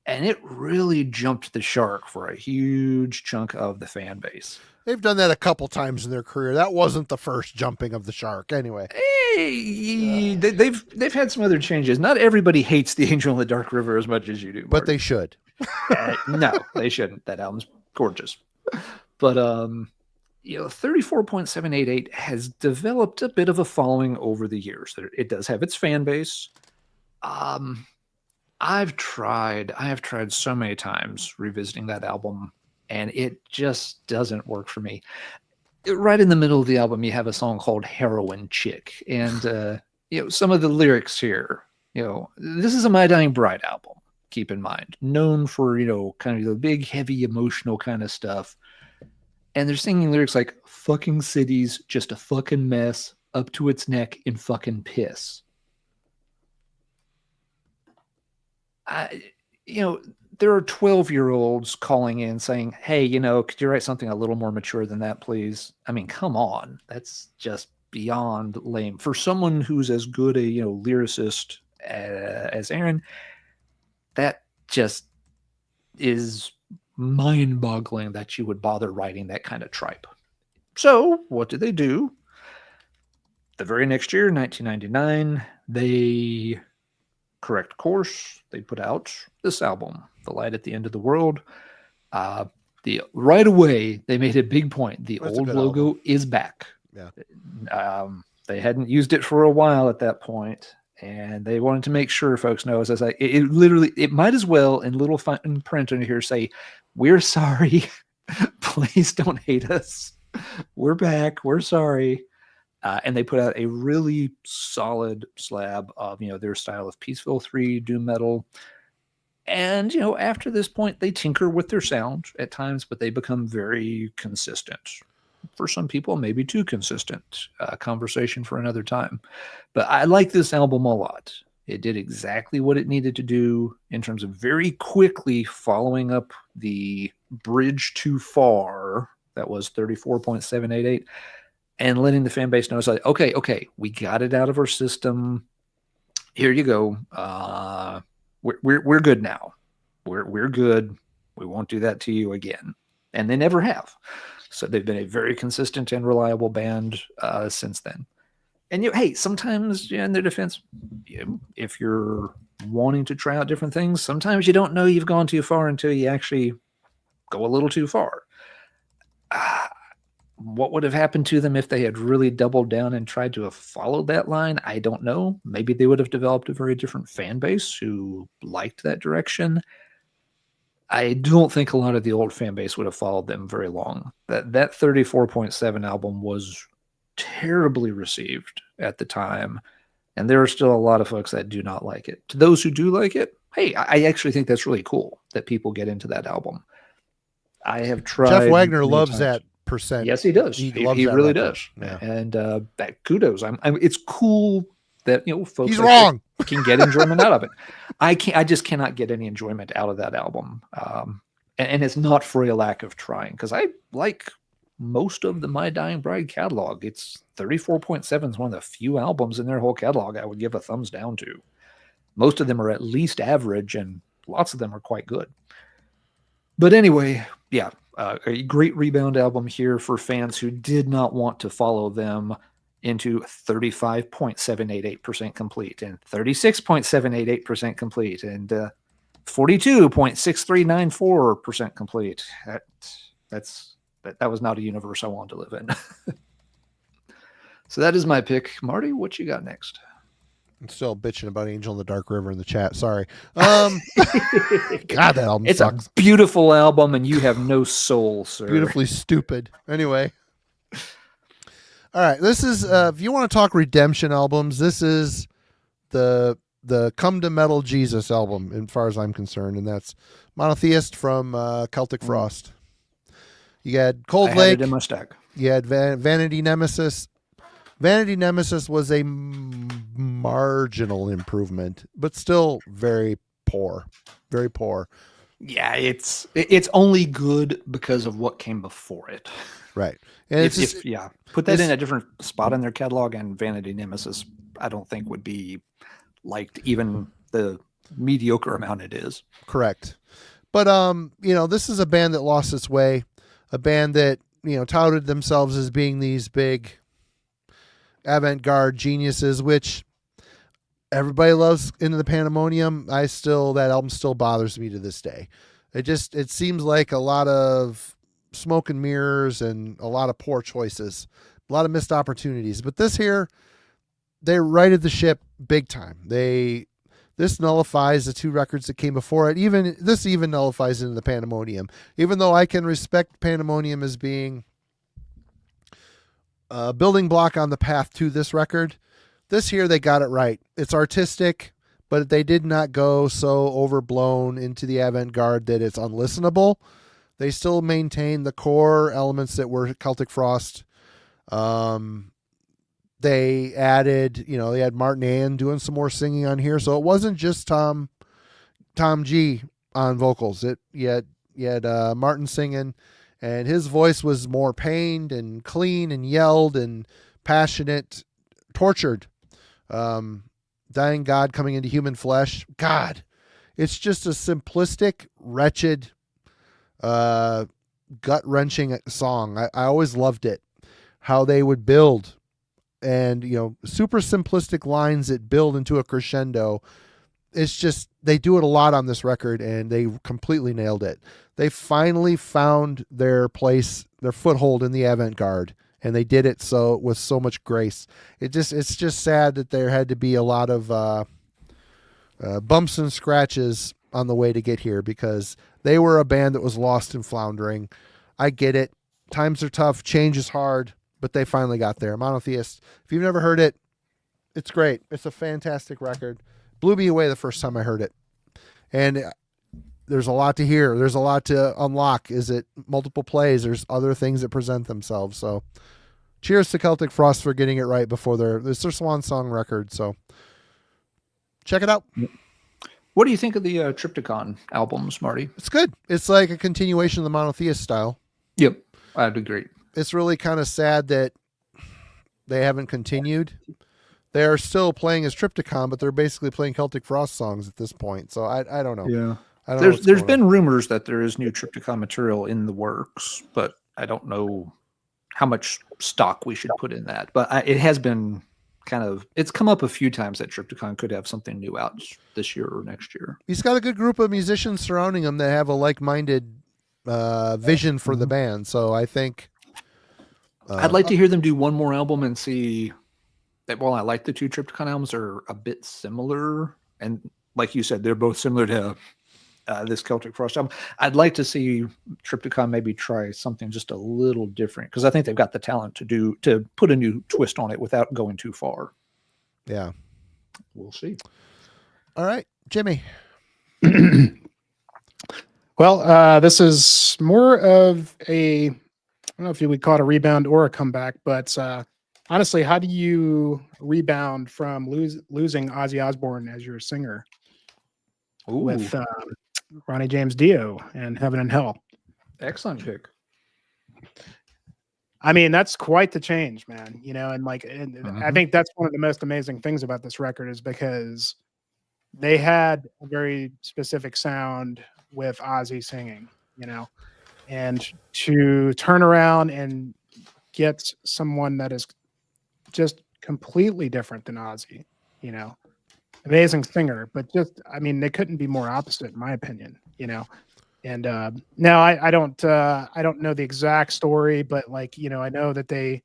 And it really jumped the shark for a huge chunk of the fan base. They've done that a couple times in their career. That wasn't the first jumping of the shark, anyway. Hey, they've had some other changes. Not everybody hates The Angel in the Dark River as much as you do, But they should. No, they shouldn't. That album's gorgeous. But 34.788 has developed a bit of a following over the years. It does have its fan base. I have tried so many times revisiting that album, and it just doesn't work for me. Right in the middle of the album, you have a song called Heroin Chick. And, some of the lyrics here, this is a My Dying Bride album, keep in mind, known for, kind of the big, heavy, emotional kind of stuff. And they're singing lyrics like, fucking city's just a fucking mess, up to its neck in fucking piss. There are 12-year-olds calling in saying, hey, could you write something a little more mature than that, please? I mean, come on. That's just beyond lame. For someone who's as good a, lyricist as Aaron, that just is mind-boggling that you would bother writing that kind of tripe. So what did they do? The very next year, 1999, they correct course. They put out this album, The Light at the End of the World. Right away, they made a big point. The That's old logo album. is back. Yeah. They hadn't used it for a while at that point, and they wanted to make sure folks know. As I say, it might as well in little fine print in here say, "We're sorry. Please don't hate us. We're back. We're sorry." And they put out a really solid slab of, their style of Peaceville 3 doom metal. And, after this point, they tinker with their sound at times, but they become very consistent. For some people, maybe too consistent. Conversation for another time. But I like this album a lot. It did exactly what it needed to do in terms of very quickly following up the Bridge Too Far. That was 34.788. And letting the fan base know, it's like, okay, we got it out of our system. Here you go. We're good now. We're good. We won't do that to you again. And they never have. So they've been a very consistent and reliable band since then. And hey, sometimes in their defense, if you're wanting to try out different things, sometimes you don't know you've gone too far until you actually go a little too far. What would have happened to them if they had really doubled down and tried to have followed that line? I don't know. Maybe they would have developed a very different fan base who liked that direction. I don't think a lot of the old fan base would have followed them very long. That 34.7 album was terribly received at the time, and there are still a lot of folks that do not like it. To those who do like it, hey, I actually think that's really cool that people get into that album. I have tried. Jeff Wagner many loves times. That percent. Yes, he does. He really record. does. Yeah. And that kudos. It's cool that folks He's like wrong. can get enjoyment out of it. I just cannot get any enjoyment out of that album. And it's not for a lack of trying, because I like most of the My Dying Bride catalog. It's 34.7 is one of the few albums in their whole catalog I would give a thumbs down to. Most of them are at least average, and lots of them are quite good. But anyway, yeah, a great Rebound album here for fans who did not want to follow them into 35.788% complete and 36.788% complete and 42.6394% complete. That was not a universe I wanted to live in. So that is my pick. Marty, what you got next? I'm still bitching about Angel in the Dark River in the chat. Sorry. God, that album It's sucks. a beautiful album, and you have no soul, sir. Beautifully stupid. Anyway. All right. This is, if you want to talk redemption albums, this is the Come to Metal Jesus album, as far as I'm concerned, and that's Monotheist from Celtic Frost. You had Cold I Lake. had it in my stack. You had Vanity Nemesis. Vanity Nemesis was a marginal improvement, but still very poor. Very poor. Yeah, it's only good because of what came before it. Right. And Put that in a different spot in their catalog, and Vanity Nemesis, I don't think would be liked even the mediocre amount it is. Correct. But this is a band that lost its way, a band that, touted themselves as being these big avant-garde geniuses, which everybody loves. Into the Pandemonium. That album still bothers me to this day. It seems like a lot of smoke and mirrors and a lot of poor choices, a lot of missed opportunities. But this here, they righted the ship big time. This nullifies the 2 records that came before it. This even nullifies it in the Pandemonium. Even though I can respect Pandemonium as being a building block on the path to this record, this here they got it right. It's artistic, but they did not go so overblown into the avant-garde that it's unlistenable. They still maintain the core elements that were Celtic Frost. They added, they had Martin Ann doing some more singing on here. So it wasn't just Tom G on vocals. You had Martin singing, and his voice was more pained and clean and yelled and passionate, tortured. Dying God coming into human flesh. God, it's just a simplistic, wretched, gut-wrenching song. I always loved it. How they would build, and super simplistic lines that build into a crescendo. It's just, they do it a lot on this record, and they completely nailed it. They finally found their place, their foothold in the avant-garde, and they did it with so much grace. It's just sad that there had to be a lot of bumps and scratches on the way to get here, because they were a band that was lost and floundering. I get it. Times are tough. Change is hard. But they finally got there. Monotheist. If you've never heard it, it's great. It's a fantastic record. Blew me away the first time I heard it. And there's a lot to hear. There's a lot to unlock. Is it multiple plays? There's other things that present themselves. So cheers to Celtic Frost for getting it right before it's their swan song record. So check it out. What do you think of the Triptychon albums, Marty? It's good. It's like a continuation of the Monotheist style. Yep, I'd agree. It's really kind of sad that they haven't continued. They are still playing as Triptychon, but they're basically playing Celtic Frost songs at this point. So I don't know. Yeah. There's been rumors that there is new Triptychon material in the works, but I don't know how much stock we should put in that. But it has been it's come up a few times that Triptychon could have something new out this year or next year. He's got a good group of musicians surrounding him that have a like-minded vision for the band. So I think I'd like to hear them do one more album and see that. While I like the 2 Triptychon albums, are a bit similar, and like you said, they're both similar to this Celtic Frost album. I'd like to see Triptychon maybe try something just a little different, because I think they've got the talent to put a new twist on it without going too far. Yeah, we'll see. All right, Jimmy. Well, this is more of I don't know if you would call it a rebound or a comeback, but honestly, how do you rebound from losing Ozzy Osbourne as your singer? Ooh. With Ronnie James Dio and Heaven and Hell? Excellent pick. I mean, that's quite the change, man. I think that's one of the most amazing things about this record, is because they had a very specific sound with Ozzy singing, and to turn around and get someone that is just completely different than Ozzy, amazing singer, but they couldn't be more opposite, in my opinion, And now I don't know the exact story, but I know that they,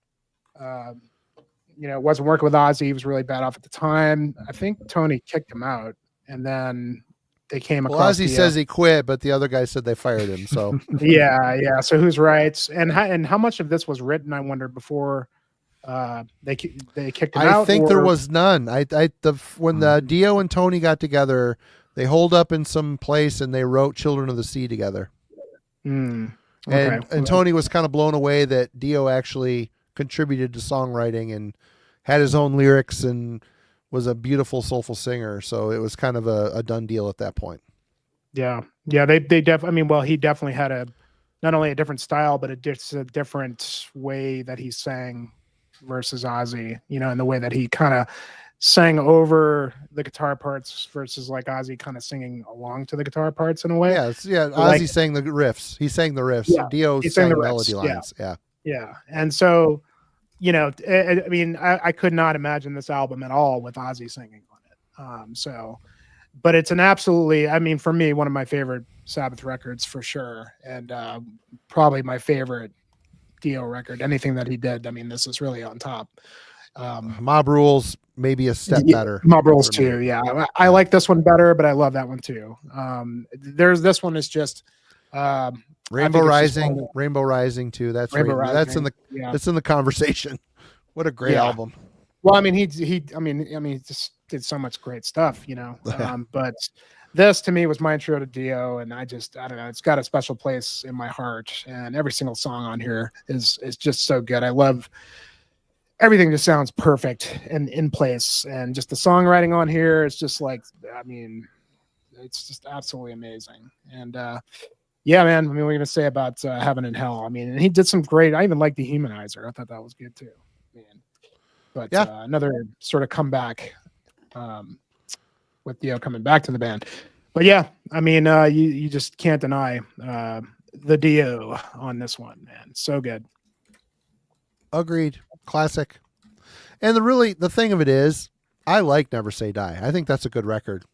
wasn't working with Ozzy. He was really bad off at the time. I think Tony kicked him out, and then they came across. Ozzy says he quit, but the other guy said they fired him. So yeah. So who's right? And how much of this was written, I wonder, before they kicked him out? I think there was none. When the Dio and Tony got together, they holed up in some place and they wrote Children of the Sea together. Okay. And Tony was kind of blown away that Dio actually contributed to songwriting and had his own lyrics and was a beautiful, soulful singer. So it was kind of a done deal at that point. Yeah. They definitely. He definitely had not only a different style, but a different way that he sang versus Ozzy. And the way that he kind of sang over the guitar parts versus Ozzy kind of singing along to the guitar parts in a way. Yeah. Ozzy sang the riffs. He sang the riffs. Yeah, Dio sang the melody lines. Yeah. And so, I could not imagine this album at all with Ozzy singing on it. But it's an absolutely, for me, one of my favorite Sabbath records for sure, and probably my favorite Dio record. Anything that he did, I mean, this is really on top. Mob Rules maybe a step better. Mob Rules for me. too. Yeah, I like this one better, but I love that one too. There's this one is just Rainbow Rising. too. That's Rainbow right. That's in Rising, the yeah. that's in the conversation. What a great Yeah. album. Well, I mean, he just did so much great stuff, you know. But this to me was my intro to Dio, and I don't know, it's got a special place in my heart. And every single song on here is just so good. I love everything. Just sounds perfect and in place, and just the songwriting on here. It's just like, I mean, it's just absolutely amazing. And yeah, man. I mean, what are you gonna say about Heaven and Hell? I mean, and he did some great. I even like the Humanizer. I thought that was good too. Man. But Yeah. Another sort of comeback with Dio coming back to the band. But yeah, I mean, you just can't deny the Dio on this one, man. So good. Agreed. Classic. And the thing of it is, I like Never Say Die. I think that's a good record.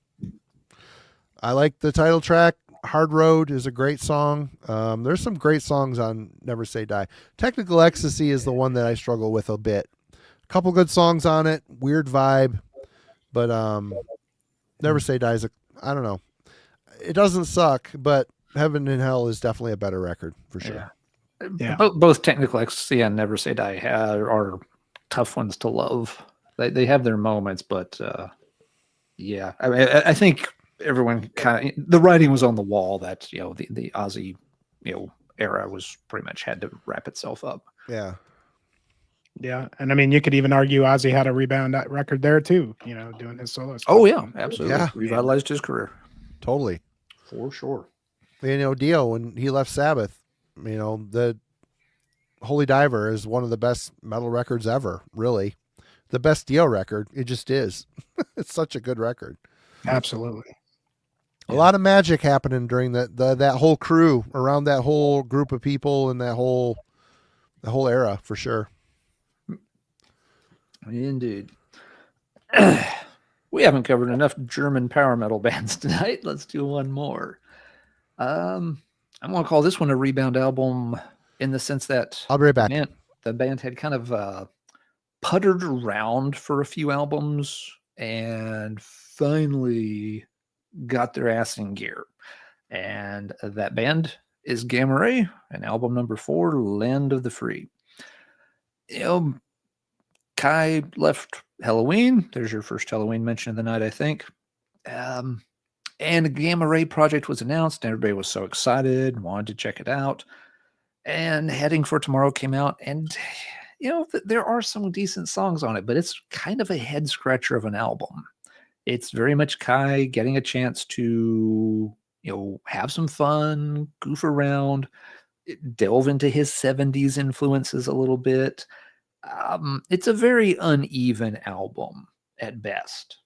I like the title track. Hard Road is a great song. There's some great songs on Never Say Die. Technical Ecstasy is the one that I struggle with a bit. A couple good songs on it. Weird vibe. But Never Say Die is I don't know. It doesn't suck, but Heaven and Hell is definitely a better record for sure. Yeah. Both Technical Ecstasy and Never Say Die are tough ones to love. They have their moments, but yeah, I mean, I think everyone kind of, the writing was on the wall that, you know, the Ozzy, you know, era was pretty much had to wrap itself up. Yeah. Yeah, and I mean, you could even argue Ozzy had a Rebound record there too. You know, doing his solo stuff. Oh yeah, absolutely. Yeah. Revitalized his career Totally. for sure. You know, Dio, when he left Sabbath, you know, the Holy Diver is one of the best metal records ever, really. The best Dio record. It just is. It's such a good record. Absolutely. A lot of magic happening during that whole crew, around that whole group of people and the whole era, for sure. Indeed. We haven't covered enough German power metal bands tonight. Let's do one more. I'm going to call this one a Rebound album in the sense that I'll be right back. the band had kind of puttered around for a few albums and finally got their ass in gear. And that band is Gamma Ray, and album number 4, Land of the Free. You know, Kai left Halloween. There's your first Halloween mention of the night, I think. And the Gamma Ray project was announced, and everybody was so excited and wanted to check it out. And Heading for Tomorrow came out, and you know, there are some decent songs on it, but it's kind of a head scratcher of an album. It's very much Kai getting a chance to, you know, have some fun, goof around, delve into his 70s influences a little bit. It's a very uneven album at best.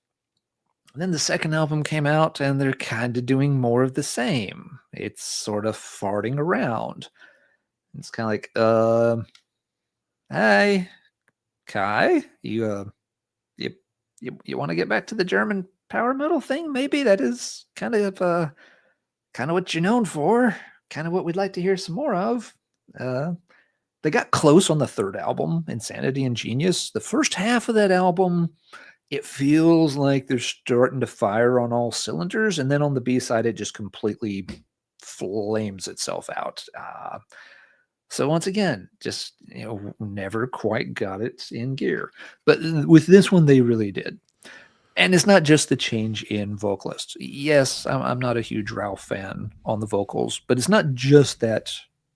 And then the second album came out, and they're kind of doing more of the same. It's sort of farting around. It's kind of like, hey, Kai, you want to get back to the German power metal thing? Maybe that is kind of what you're known for. Kind of what we'd like to hear some more of. They got close on the third album, Insanity and Genius. The first half of that album, it feels like they're starting to fire on all cylinders, and then on the B-side, it just completely flames itself out. So once again, just, you know, never quite got it in gear. But with this one, they really did. And it's not just the change in vocalists. Yes, I'm not a huge Ralph fan on the vocals, but it's not just that,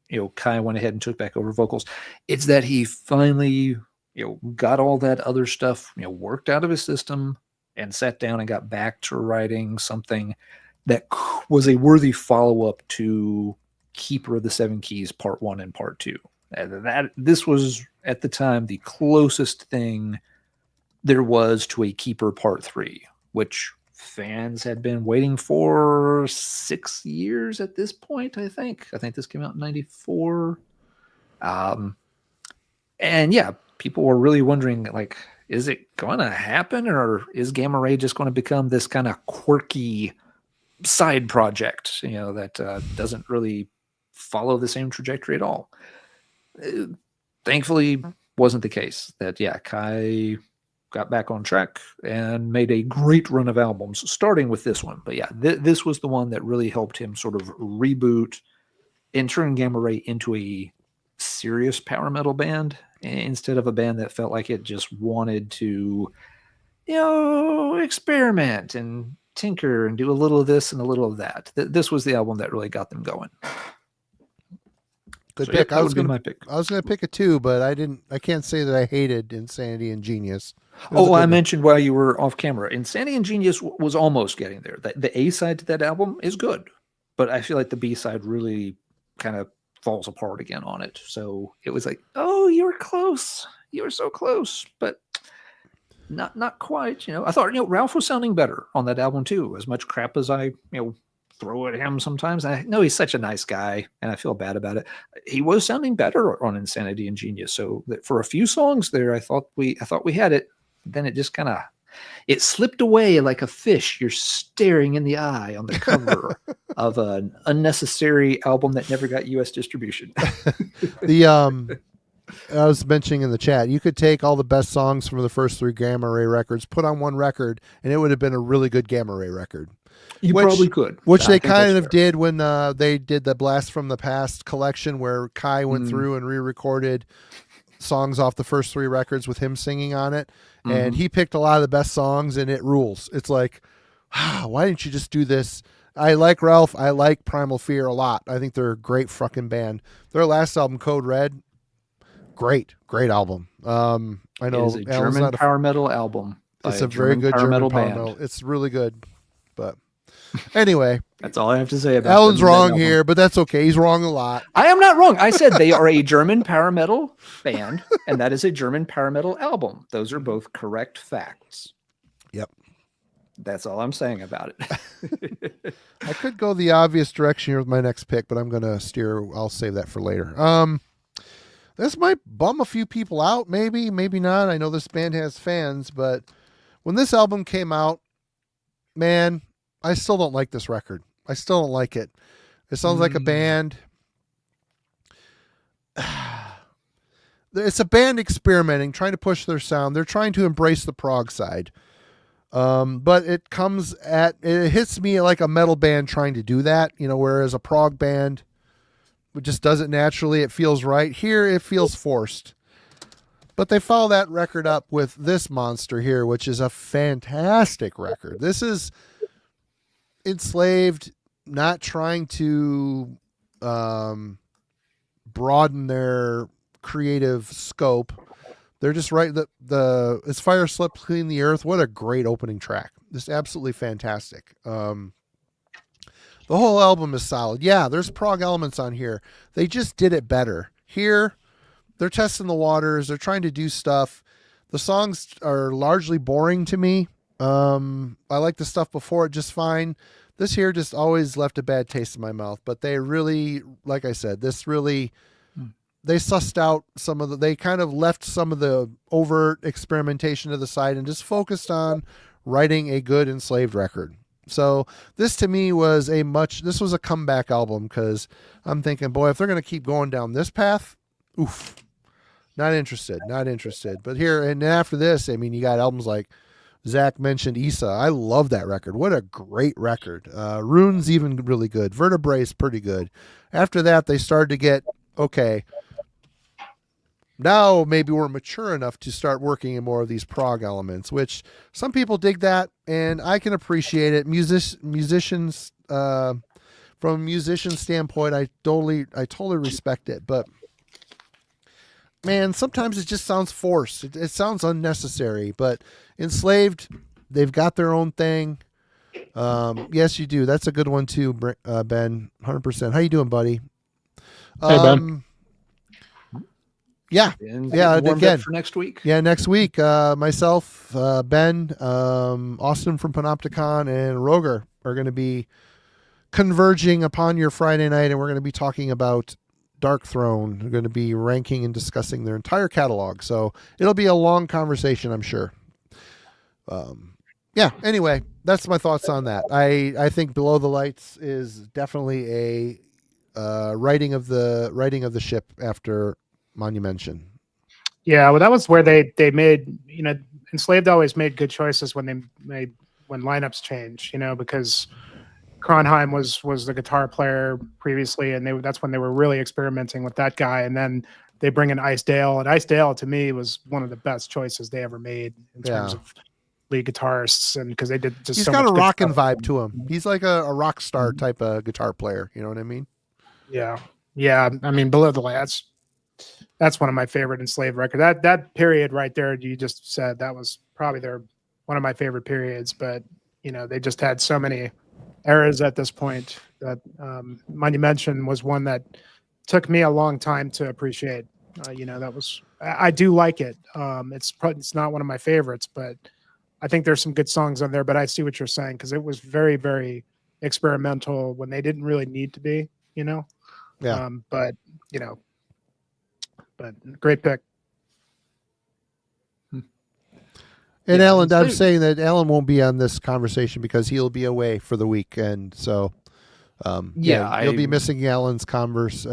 you know, Kai went ahead and took back over vocals. It's that he finally, you know, got all that other stuff, you know, worked out of his system and sat down and got back to writing something that was a worthy follow-up to Keeper of the Seven Keys Part 1 and Part 2. This was, at the time, the closest thing there was to a Keeper Part 3, which fans had been waiting for 6 years at this point, I think. I think this came out in 94. And yeah, people were really wondering, like, is it going to happen, or is Gamma Ray just going to become this kind of quirky side project, that doesn't really follow the same trajectory at all. Thankfully, wasn't the case. That Kai got back on track and made a great run of albums, starting with this one. But this was the one that really helped him sort of reboot and turn Gamma Ray into a serious power metal band instead of a band that felt like it just wanted to, experiment and tinker and do a little of this and a little of that. This was the album that really got them going. Good pick. I was my pick. I was gonna pick it too, but I can't say that I hated Insanity and Genius. I mentioned while you were off camera, Insanity and Genius was almost getting there. The A side to that album is good, but I feel like the B side really kind of falls apart again on it. So it was like, oh, you were close. You were so close, but not quite. I thought Ralph was sounding better on that album too. As much crap as I throw at him sometimes, I know he's such a nice guy, and I feel bad about it. He was sounding better on Insanity and Genius. So that for a few songs there, I thought we had it. Then it just kind of slipped away like a fish you're staring in the eye on the cover of an unnecessary album that never got U.S. distribution. I was mentioning in the chat, you could take all the best songs from the first 3 Gamma Ray records, put on one record, and it would have been a really good Gamma Ray record. You probably could. Which they kind of did when they did the Blast from the Past collection, where Kai went through and re-recorded songs off the first 3 records with him singing on it. And he picked a lot of the best songs, and it rules. It's like, why didn't you just do this? I like Ralph. I like Primal Fear a lot. I think they're a great fucking band. Their last album, Code Red, great album. I know it is a German power metal album. It's a very good German power metal. It's really good. But anyway, that's all I have to say about it. Alan's wrong here, but that's okay. He's wrong a lot. I am not wrong. I said they are a German power metal band, and that is a German power metal album. Those are both correct facts. Yep. That's all I'm saying about it. I could go the obvious direction here with my next pick, but I'm going to steer. I'll save that for later. This might bum a few people out, maybe not. I know this band has fans, but when this album came out, man, I still don't like this record. I still don't like it. It sounds like a band. It's a band experimenting, trying to push their sound. They're trying to embrace the prog side. But it hits me like a metal band trying to do that, whereas a prog band just does it naturally. It feels right. Here, it feels forced. But they follow that record up with this monster here, which is a fantastic record. This is Enslaved, not trying to broaden their creative scope. They're just right. It's Fire Slipped Clean the Earth. What a great opening track. Just absolutely fantastic. The whole album is solid. Yeah, there's prog elements on here. They just did it better. Here, they're testing the waters. They're trying to do stuff. The songs are largely boring to me. I like the stuff before it just fine. This here just always left a bad taste in my mouth. But they really, like I said, they sussed out they kind of left some of the overt experimentation to the side and just focused on writing a good Enslaved record. So this to me was this was a comeback album, because I'm thinking, boy, if they're going to keep going down this path, oof, not interested. But here, and after this, you got albums like Zach mentioned Issa. I love that record. What a great record. Rune's even really good. Vertebrae's pretty good. After that, they started to get, okay, now maybe we're mature enough to start working in more of these prog elements, which some people dig that, and I can appreciate it. Musicians, from a musician standpoint, I totally respect it. But man, sometimes it just sounds forced. It sounds unnecessary. But Enslaved, they've got their own thing. Yes, you do. That's a good one too, Ben. 100%. How you doing, buddy? Hey, Ben. Yeah. Again for next week. Yeah, next week. Myself, Ben, Austin from Panopticon, and Roger are going to be converging upon your Friday night, and we're going to be talking about Dark Throne. We're going to be ranking and discussing their entire catalog. So it'll be a long conversation, I'm sure. yeah. Anyway, that's my thoughts on that. I think Below the Lights is definitely a righting of the ship after Monumention. Yeah, well, that was where they made, Enslaved always made good choices when lineups change, because Kronheim was the guitar player previously, and that's when they were really experimenting with that guy. And then they bring in Ice Dale, and Ice Dale to me was one of the best choices they ever made in terms of lead guitarists, and because they did just he's got a rockin' vibe to him. He's like a rock star type of guitar player. You know what I mean? Yeah. I mean, Below the Lights. That's one of my favorite Enslaved records. That period right there, you just said, that was probably one of my favorite periods. But they just had so many eras at this point that Monumentation was one that took me a long time to appreciate. I do like it. It's not one of my favorites, but I think there's some good songs on there. But I see what you're saying, because it was very, very experimental when they didn't really need to be. Yeah. But great pick. And Alan, I'm saying that Alan won't be on this conversation because he'll be away for the week, and so you'll be missing Alan's his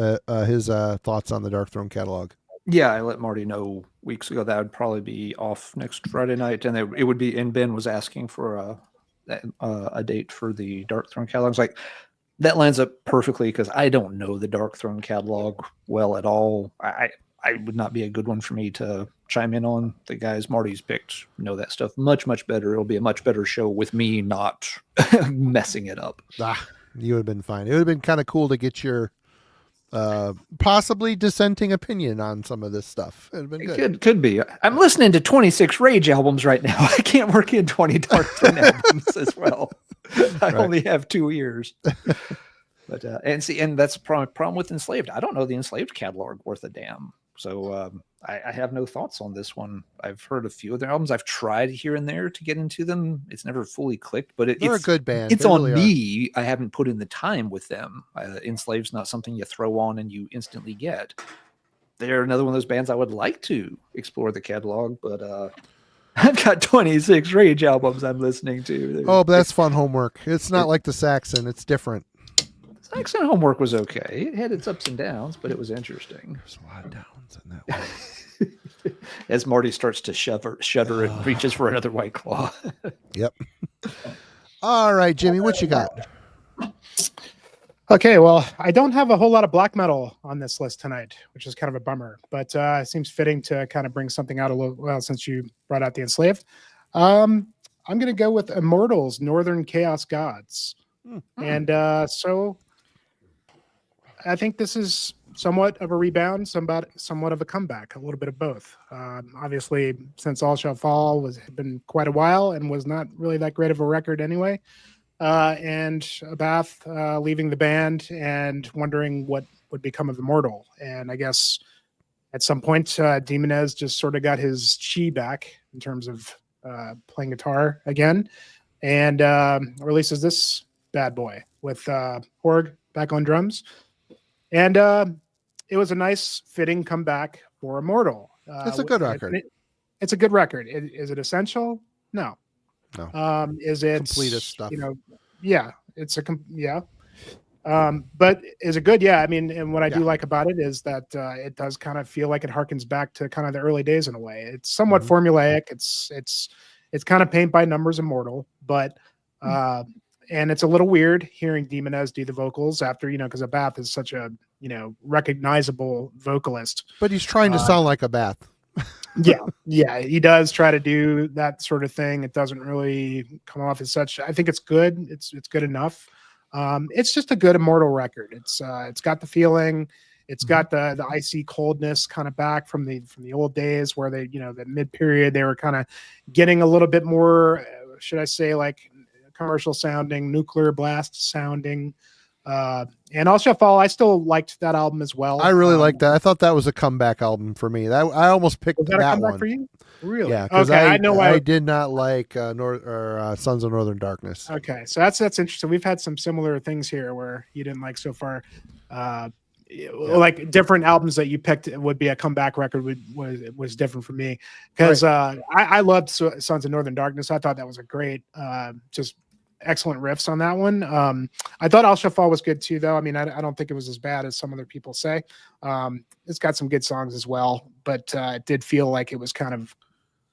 thoughts on the Dark Throne catalog. Yeah, I let Marty know weeks ago that I would probably be off next Friday night, and it would be. And Ben was asking for a date for the Dark Throne catalog. I was like, that lines up perfectly because I don't know the Dark Throne catalog well at all. I would not be a good one for me to chime in on. The guys Marty's picked know that stuff much, much better. It'll be a much better show with me not messing it up. You would have been fine. It would have been kind of cool to get your possibly dissenting opinion on some of this stuff. It would have been good. Could be. I'm listening to 26 Rage albums right now. I can't work in 20 Dark Throne albums as well. I only have 2 ears. But and that's the problem with Enslaved. I don't know the Enslaved catalog worth a damn. So I have no thoughts on this one. I've heard a few of their albums. I've tried here and there to get into them. It's never fully clicked, but they're a good band. It's on me. I haven't put in the time with them. Enslaved's not something you throw on and you instantly get. They're another one of those bands I would like to explore the catalog, but I've got 26 Rage albums I'm listening to. But that's fun homework. It's not like the Saxon. It's different. Saxon homework was okay. It had its ups and downs, but it was interesting. There's a lot of downs in that one. As Marty starts to shudder and reaches for another White Claw. Yep. All right, Jimmy, what you got? Okay, well, I don't have a whole lot of black metal on this list tonight, which is kind of a bummer, but it seems fitting to kind of bring something out a little, well, since you brought out the Enslaved. I'm going to go with Immortal's Northern Chaos Gods. And so I think this is somewhat of a rebound, somewhat of a comeback, a little bit of both. Obviously, Since All Shall Fall had been quite a while and was not really that great of a record anyway. And Bath leaving the band and wondering what would become of Immortal. And I guess at some point, Demonez just sort of got his chi back in terms of playing guitar again, and releases this bad boy with Horg back on drums. And it was a nice fitting comeback for Immortal. It's a good record. It's a good record. Is it essential? No. Is it completist stuff? Yeah, it's but is it good? Yeah, I mean, and what I do like about it is that it does kind of feel like it harkens back to kind of the early days in a way. It's somewhat formulaic. It's kind of paint by numbers Immortal, but and it's a little weird hearing Demonez do the vocals after, because Abath is such a, recognizable vocalist. But he's trying to sound like Abath. Yeah, he does try to do that sort of thing. It doesn't really come off as such. I think it's good. It's good enough. It's just a good Immortal record. It's got the feeling. It's got the icy coldness kind of back from the old days where they, the mid period, they were kind of getting a little bit more, should I say, like commercial sounding, nuclear blast sounding. And All Shall Fall, I still liked that album as well. I really liked that. I thought that was a comeback album for me. I almost picked was that that a comeback one for you. Really? Yeah, because okay, I did not like Sons of Northern Darkness. Okay, so that's interesting. We've had some similar things here where you didn't like so far. like different albums that you picked would be a comeback record was different for me because I loved Sons of Northern Darkness. I thought that was a great, just excellent riffs on that one. I thought Al Shafal was good too, though. I mean, I don't think it was as bad as some other people say. It's got some good songs as well, but it did feel like it was kind of,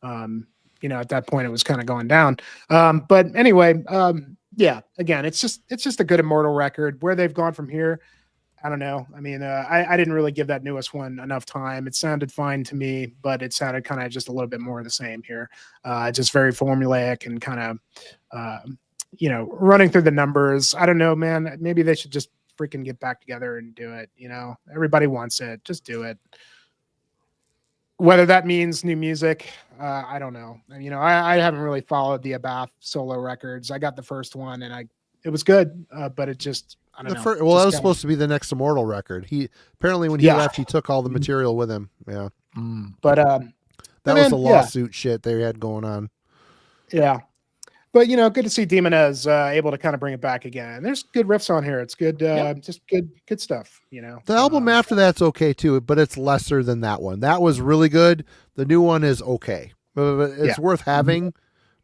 at that point it was kind of going down. But anyway, yeah, again, it's just a good Immortal record. Where they've gone from here, I don't know. I mean, I didn't really give that newest one enough time. It sounded fine to me, but it sounded kind of just a little bit more of the same here. Just very formulaic and kind of, running through the numbers. I don't know, man. Maybe they should just freaking get back together and do it. Everybody wants it. Just do it. Whether that means new music, I don't know. I haven't really followed the Abath solo records. I got the first one and it was good, but it just, I don't know. That was supposed to be the next Immortal record. He apparently when he left, he took all the material with him. Yeah. But that was the lawsuit shit they had going on. Yeah. But good to see Demonez able to kind of bring it back again. There's good riffs on here. It's good, just good stuff. The album after that's okay too, but it's lesser than that one. That was really good. The new one is okay, but it's worth having.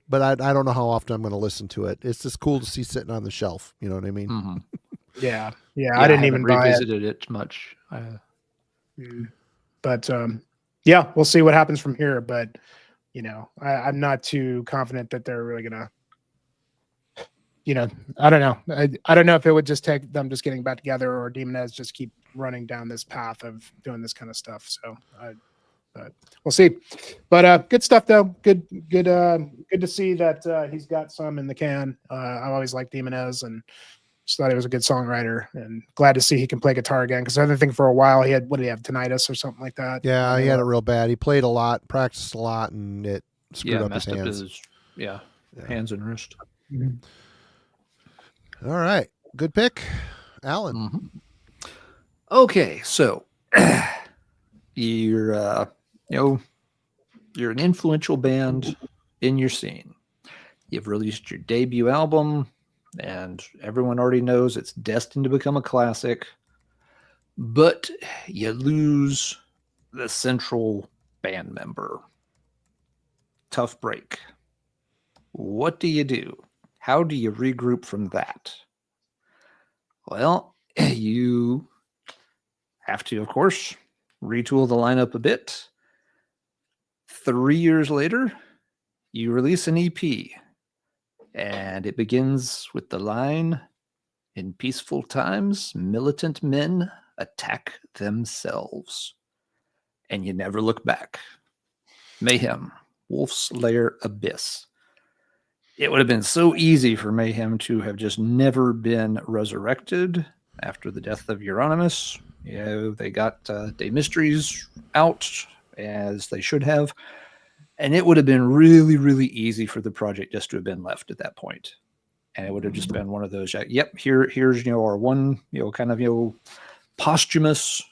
But I don't know how often I'm going to listen to it. It's just cool to see sitting on the shelf. You know what I mean? Mm-hmm. Yeah. I didn't even revisited it much. But we'll see what happens from here. But I'm not too confident that they're really gonna. I don't know. I don't know if it would just take them just getting back together or Demonez just keep running down this path of doing this kind of stuff. So, but we'll see. But good stuff though. Good to see that he's got some in the can. I always liked Demonez and just thought he was a good songwriter, and glad to see he can play guitar again. Because I didn't think for a while he had tinnitus or something like that. Yeah, he had it real bad. He played a lot, practiced a lot, and it screwed up his hands. Hands and wrist. Mm-hmm. All right, good pick, Alan. Mm-hmm. Okay, so you're an influential band in your scene. You've released your debut album, and everyone already knows it's destined to become a classic. But you lose the central band member. Tough break. What do you do? How do you regroup from that? Well, you have to, of course, retool the lineup a bit. 3 years later, you release an EP, and it begins with the line, "In peaceful times, militant men attack themselves." And you never look back. Mayhem, Wolf's Lair Abyss. It would have been so easy for Mayhem to have just never been resurrected after the death of Euronymous. They got De Mysteries out as they should have. And it would have been really, really easy for the project just to have been left at that point. And it would have just been one of those, here's, our one, kind of, posthumous,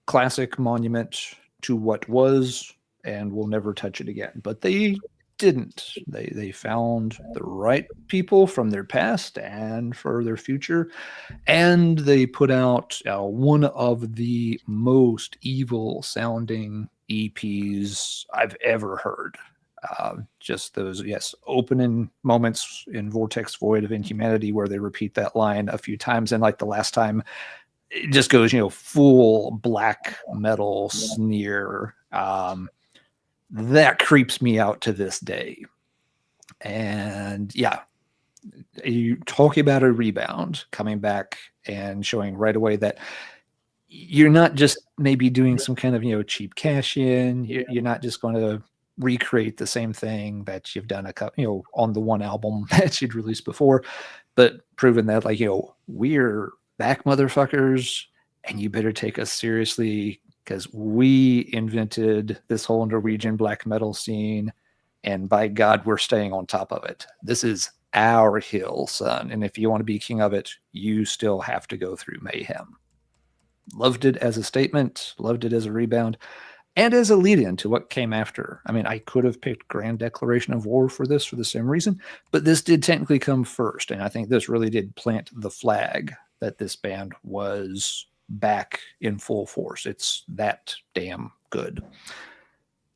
classic monument to what was, and we'll never touch it again. But they didn't. They found the right people from their past and for their future, and they put out one of the most evil sounding EPs I've ever heard. Just those opening moments in Vortex Void of Inhumanity where they repeat that line a few times, and like the last time it just goes full black metal sneer. That creeps me out to this day. And you talking about a rebound, coming back and showing right away that you're not just maybe doing some kind of cheap cash in. You're not just going to recreate the same thing that you've done on the one album that you'd released before, but proving that we're back, motherfuckers, and you better take us seriously, because we invented this whole Norwegian black metal scene, and by God, we're staying on top of it. This is our hill, son. And if you want to be king of it, you still have to go through Mayhem. Loved it as a statement, loved it as a rebound, and as a lead-in to what came after. I mean, I could have picked Grand Declaration of War for this for the same reason, but this did technically come first, and I think this really did plant the flag that this band was back in full force. It's that damn good.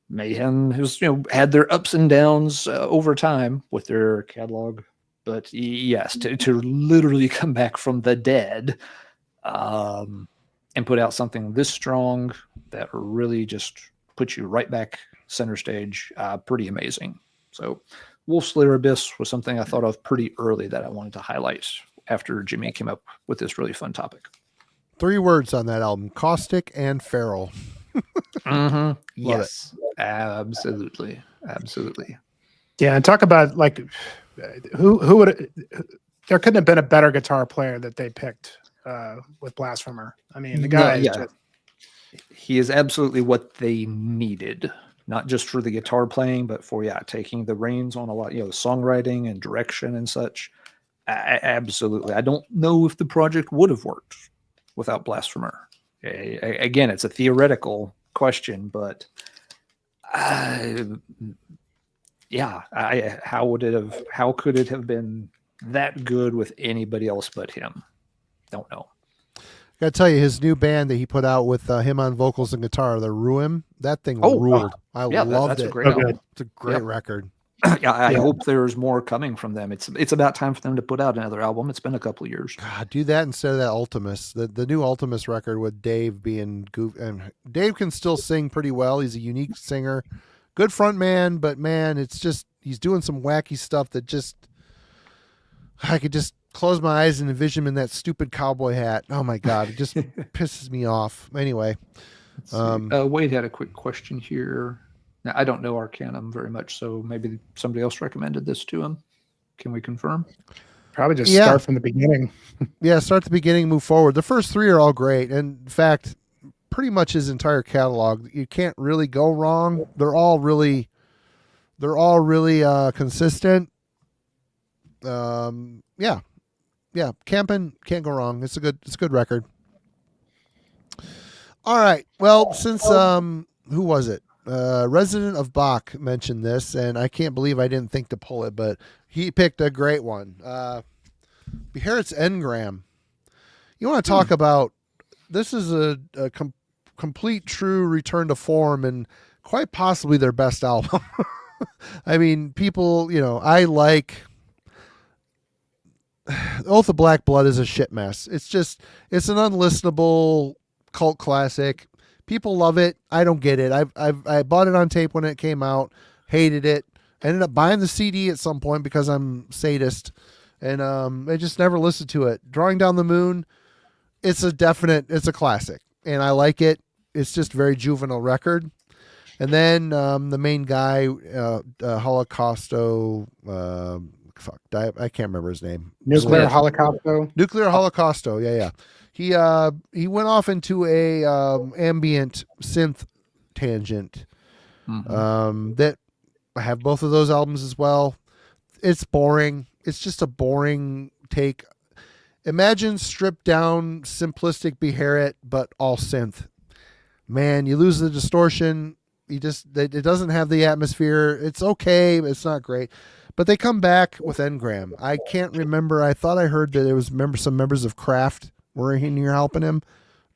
Mayhem has, had their ups and downs over time with their catalog, but yes, to literally come back from the dead and put out something this strong that really just puts you right back center stage, pretty amazing. So Wolfslayer Abyss was something I thought of pretty early that I wanted to highlight after Jimmy came up with this really fun topic. 3 words on that album: caustic and feral. Yes, absolutely. Yeah, and talk about like who would there couldn't have been a better guitar player that they picked with Blasphemer. I mean, the guy is just... he is absolutely what they needed, not just for the guitar playing, but for taking the reins on a lot, songwriting and direction and such. Absolutely. I don't know if the project would have worked without Blasphemer. Again, it's a theoretical question, but how could it have been that good with anybody else but him? Don't know. Gotta tell you, his new band that he put out with him on vocals and guitar, the Ruin, that thing ruled. I loved that's it. A great album. It's a great record. I hope there's more coming from them. It's about time for them to put out another album. It's been a couple of years. God, do that instead of that Ultimus. The new Ultimus record with Dave being goof, and Dave can still sing pretty well. He's a unique singer, good front man, but man, it's just he's doing some wacky stuff that just I could just close my eyes and envision him in that stupid cowboy hat. Oh my God, it just pisses me off. Anyway, Wade had a quick question here. Now, I don't know Arcanum very much, so maybe somebody else recommended this to him. Can we confirm? Probably just start from the beginning. Start at the beginning, move forward. The first 3 are all great. And in fact, pretty much his entire catalog, you can't really go wrong. They're all really consistent. Camping can't go wrong. It's a good record. All right. Well, since who was it? Resident of Bach mentioned this, and I can't believe I didn't think to pull it, but he picked a great one. Beherit's Engram. You want to talk about, this is a complete true return to form and quite possibly their best album. I mean, people, I like Oath of Black Blood is a shit mess. It's an unlistenable cult classic. People love it. I don't get it. I bought it on tape when it came out, hated it. Ended up buying the CD at some point because I'm sadist, and I just never listened to it. Drawing Down the Moon, it's a classic, and I like it. It's just a very juvenile record. And then the main guy, Holocausto, I can't remember his name. Nuclear Holocausto. Nuclear Holocausto. Yeah. He went off into a ambient synth tangent. That I have both of those albums as well. It's boring. It's just a boring take. Imagine stripped down, simplistic Beherit, but all synth. Man, you lose the distortion. It doesn't have the atmosphere. It's okay, but it's not great. But they come back with Engram. I can't remember. I thought I heard that it was some members of Kraft were in here helping him.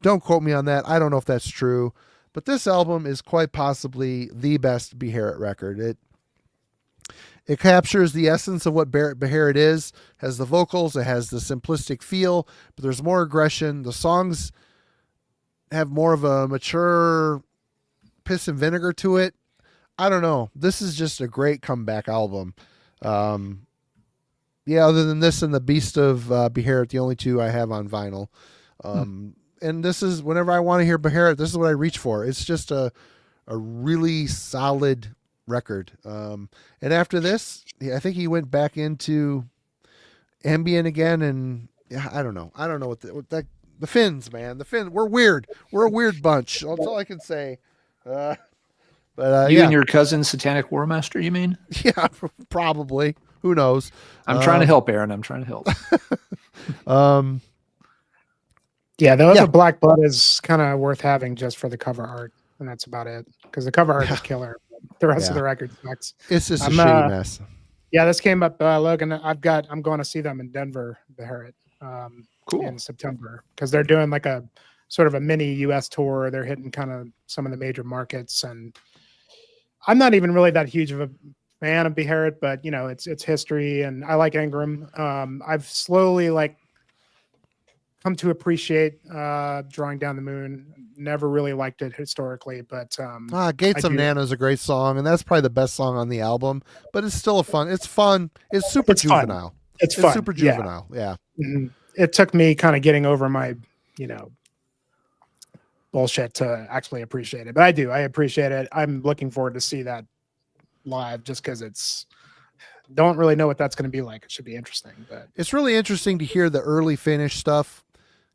Don't quote me on that. I don't know if that's true. But this album is quite possibly the best Beherit record. It captures the essence of what Beherit is. Has the vocals. It has the simplistic feel. But there's more aggression. The songs have more of a mature piss and vinegar to it. I don't know. This is just a great comeback album. Other than this and the Beast of Beherit, the only 2 I have on vinyl. And this is, whenever I want to hear Beherit, this is what I reach for. It's just a really solid record. And after this, I think he went back into ambient again, and I don't know. I don't know what the Finns, man. The Finns, we're weird. We're a weird bunch. That's all I can say. But you and your cousin Satanic War Master, you mean? Yeah, probably. Who knows? I'm trying to help, Aaron. I'm trying to help. The Oath of Black Blood is kind of worth having just for the cover art, and that's about it. Because the cover art is killer. The rest of the record sucks. It's just a shitty mess. Yeah, this came up, Logan. I'm going to see them in Denver, Beherit, cool. in September, because they're doing like a sort of a mini US tour. They're hitting kind of some of the major markets, and I'm not even really that huge of a fan of Beherit, but you know, it's history, and I like Ingram. I've slowly like come to appreciate Drawing Down the Moon. Never really liked it historically, but Gates of Nana is a great song, and that's probably the best song on the album, but it's still it's fun. It's super juvenile. It's fun. Super juvenile. Yeah. Mm-hmm. It took me kind of getting over my, you know, bullshit to actually appreciate it, but I appreciate it. I'm looking forward to see that live, just because don't really know what that's going to be like. It should be interesting, but it's really interesting to hear the early Finnish stuff,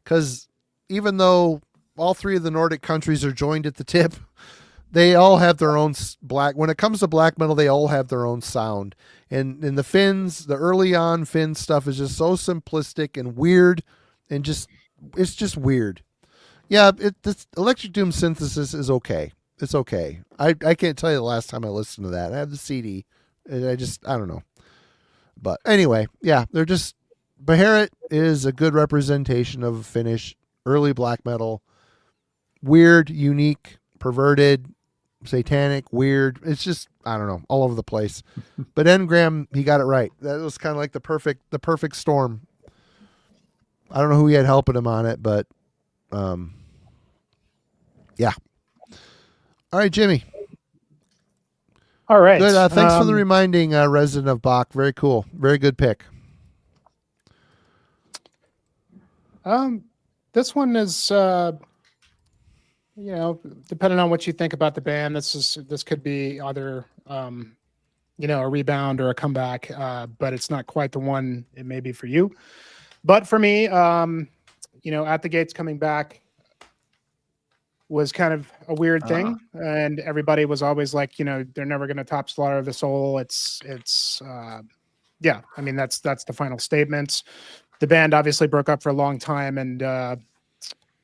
because even though all three of the Nordic countries are joined at the tip, they all have their own when it comes to black metal, they all have their own sound. And the Finns, the early on Finn stuff is just so simplistic and weird, and it's just weird. Yeah, this Electric Doom synthesis is okay. It's okay. I can't tell you the last time I listened to that. I have the CD, and I don't know. But anyway, yeah, Beherit is a good representation of Finnish early black metal. Weird, unique, perverted, satanic, weird. It's just, I don't know, all over the place. But Engram, he got it right. That was kind of like the perfect storm. I don't know who he had helping him on it, but yeah. All right, Jimmy. All right. Good. Thanks for the reminding, Resident of Bach. Very cool. Very good pick. This one is, you know, depending on what you think about the band, this could be either, you know, a rebound or a comeback, but it's not quite the one it may be for you. But for me, you know, At the Gates coming back was kind of a weird thing, and everybody was always like, you know, they're never going to top Slaughter of the Soul. Yeah, I mean, that's the final statements. The band obviously broke up for a long time, and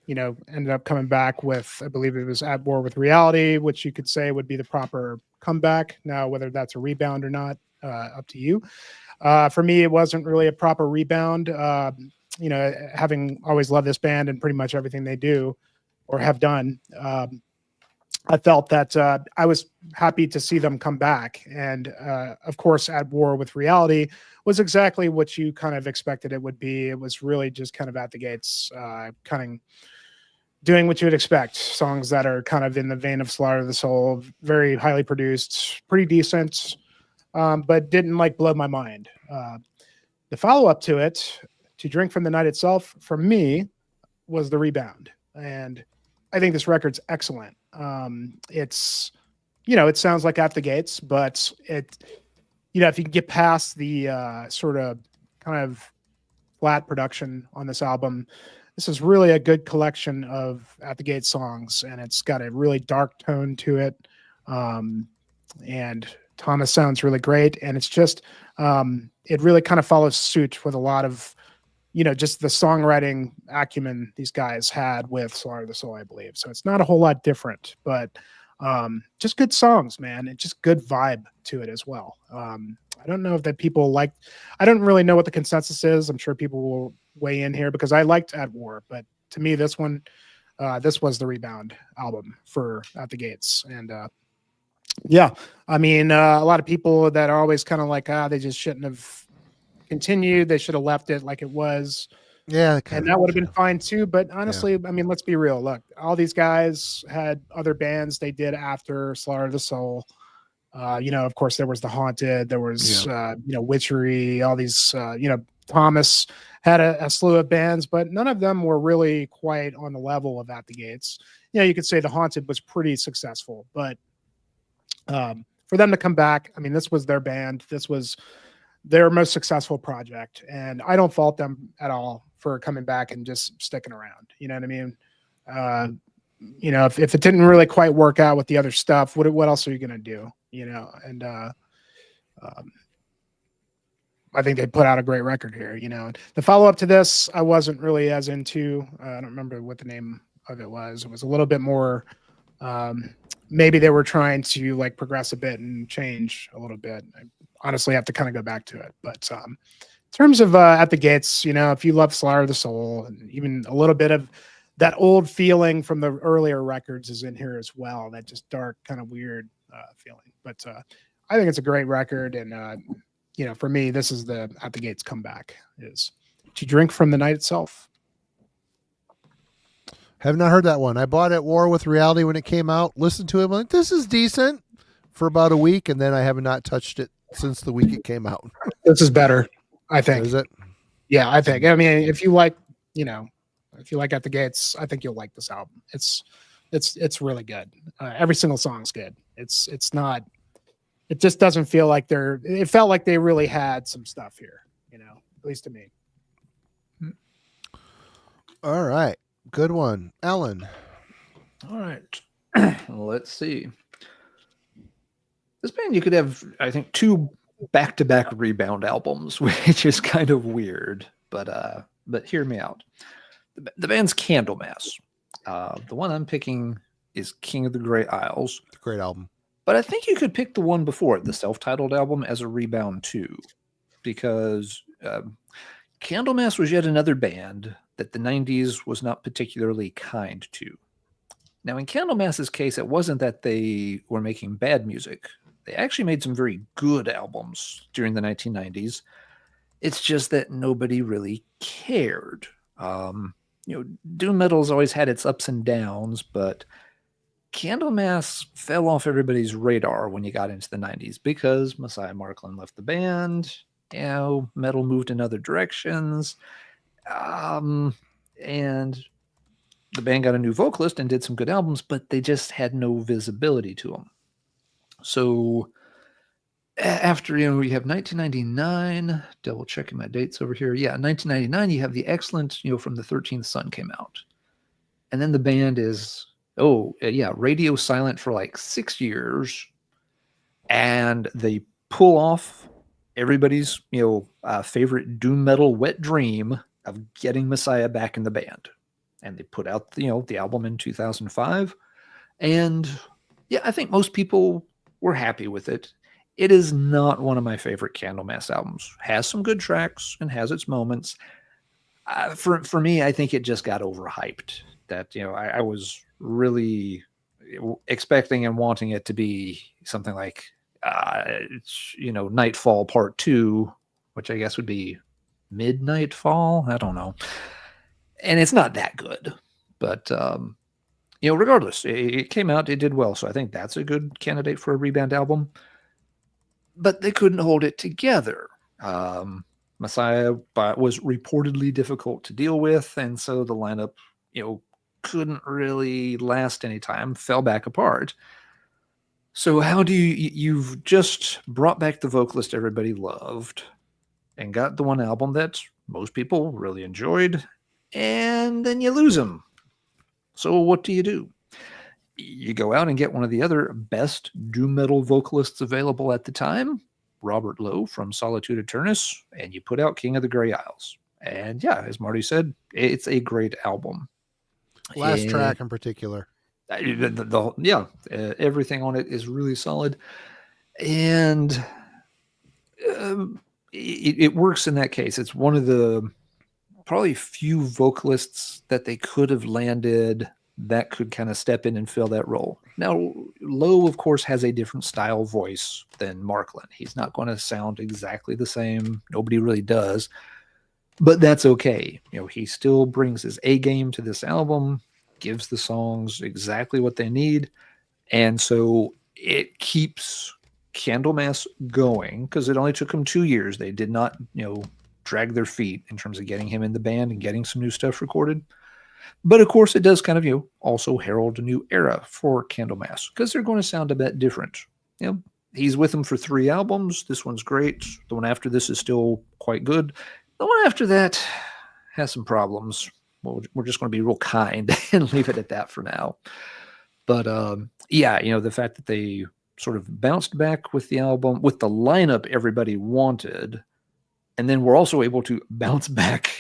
you know, ended up coming back with, I believe it was At War with Reality, which you could say would be the proper comeback. Now, whether that's a rebound or not, up to you. For me, it wasn't really a proper rebound. You know, having always loved this band and pretty much everything they do or have done, I felt that I was happy to see them come back. And of course, At War with Reality was exactly what you kind of expected it would be. It was really just kind of At the Gates, kind of doing what you would expect. Songs that are kind of in the vein of Slaughter of the Soul, very highly produced, pretty decent, but didn't like blow my mind. The follow-up to it, To Drink from the Night Itself, for me, was The Rebound. And I think this record's excellent. It's, you know, it sounds like At the Gates, but you know, if you can get past the sort of kind of flat production on this album, this is really a good collection of At the Gates songs, and it's got a really dark tone to it. And Thomas sounds really great, and it's just, it really kind of follows suit with a lot of, you know, just the songwriting acumen these guys had with Slaughter of the Soul, I believe. So it's not a whole lot different, but just good songs, man, and just good vibe to it as well. I don't know if that people like, I don't really know what the consensus is. I'm sure people will weigh in here, because I liked At War, but to me, this one, this was the rebound album for At the Gates. And yeah, I mean, a lot of people that are always kind of like, they just shouldn't have continued. They should have left it like it was. Yeah. And that would have been fine too. But honestly, I mean, let's be real. Look, all these guys had other bands they did after Slaughter of the Soul. You know, of course, there was The Haunted, there was, you know, Witchery, all these, you know, Thomas had a slew of bands, but none of them were really quite on the level of At the Gates. You know, you could say The Haunted was pretty successful, but for them to come back, I mean, this was their band. This was their most successful project, and I don't fault them at all for coming back and just sticking around. You know what I mean? You know, if it didn't really quite work out with the other stuff, what else are you going to do? You know, and I think they put out a great record here. You know, the follow up to this, I wasn't really as into. I don't remember what the name of it was. It was a little bit more. Maybe they were trying to like progress a bit and change a little bit. I honestly have to kind of go back to it. But in terms of At the Gates, you know, if you love Slaughter of the Soul and even a little bit of that old feeling from the earlier records is in here as well. That just dark, kind of weird feeling. But I think it's a great record. And, you know, for me, this is the At the Gates comeback is To Drink from the Night Itself. Have not heard that one. I bought it War with Reality when it came out. Listened to it. I'm like, this is decent for about a week. And then I have not touched it since the week it came out. This is better, I think. Is it? Yeah, I think. I mean, if you like, you know, if you like At the Gates, I think you'll like this album. It's really good. Every single song's good. It's not. It just doesn't feel like they're. It felt like they really had some stuff here. You know, at least to me. All right. Good one. Alan. All right. Let's see. This band, you could have, I think, 2 back-to-back Rebound albums, which is kind of weird, but hear me out. The band's Candlemass. The one I'm picking is King of the Grey Isles. Great album. But I think you could pick the one before it, the self-titled album, as a Rebound too, because Candlemass was yet another band that the 90s was not particularly kind to. Now, in Candlemass's case, it wasn't that they were making bad music. They actually made some very good albums during the 1990s. It's just that nobody really cared. You know, doom metal's always had its ups and downs, but Candlemass fell off everybody's radar when you got into the 90s because Messiah Marklin left the band. You know, metal moved in other directions. And the band got a new vocalist and did some good albums, but they just had no visibility to them. So after, you know, we have 1999, double checking my dates over here. Yeah, 1999, you have the excellent, you know, From the 13th Sun came out. And then the band is, radio silent for like 6 years. And they pull off everybody's, you know, favorite doom metal wet dream of getting Messiah back in the band. And they put out, you know, the album in 2005. And yeah, I think most people were happy with it. It is not one of my favorite Candlemass albums. Has some good tracks and has its moments. For me, I think it just got overhyped. That, you know, I was really expecting and wanting it to be something like, you know, Nightfall Part 2, which I guess would be Midnight Fall. I don't know. And it's not that good. But, you know, regardless, it came out, it did well. So I think that's a good candidate for a Rebound album. But they couldn't hold it together. Messiah was reportedly difficult to deal with. And so the lineup, you know, couldn't really last any time, fell back apart. So how do you've just brought back the vocalist everybody loved and got the one album that most people really enjoyed, and then you lose him. So what do? You go out and get one of the other best doom metal vocalists available at the time, Robert Lowe from Solitude Aeternus, and you put out King of the Grey Isles. And yeah, as Marty said, it's a great album. Last track in particular. Everything on it is really solid. And it works in that case. It's one of the probably few vocalists that they could have landed that could kind of step in and fill that role. Now, Lowe, of course, has a different style voice than Marklin. He's not going to sound exactly the same. Nobody really does. But that's okay. You know, he still brings his A game to this album, gives the songs exactly what they need. And so it keeps Candlemass going because it only took them 2 years. They did not, you know, drag their feet in terms of getting him in the band and getting some new stuff recorded. But of course, it does kind of, you know, also herald a new era for Candlemass because they're going to sound a bit different. You know, he's with them for 3 albums. This one's great. The one after this is still quite good. The one after that has some problems. Well, we're just going to be real kind and leave it at that for now. But yeah, you know, the fact that they sort of bounced back with the album, with the lineup everybody wanted, and then we're also able to bounce back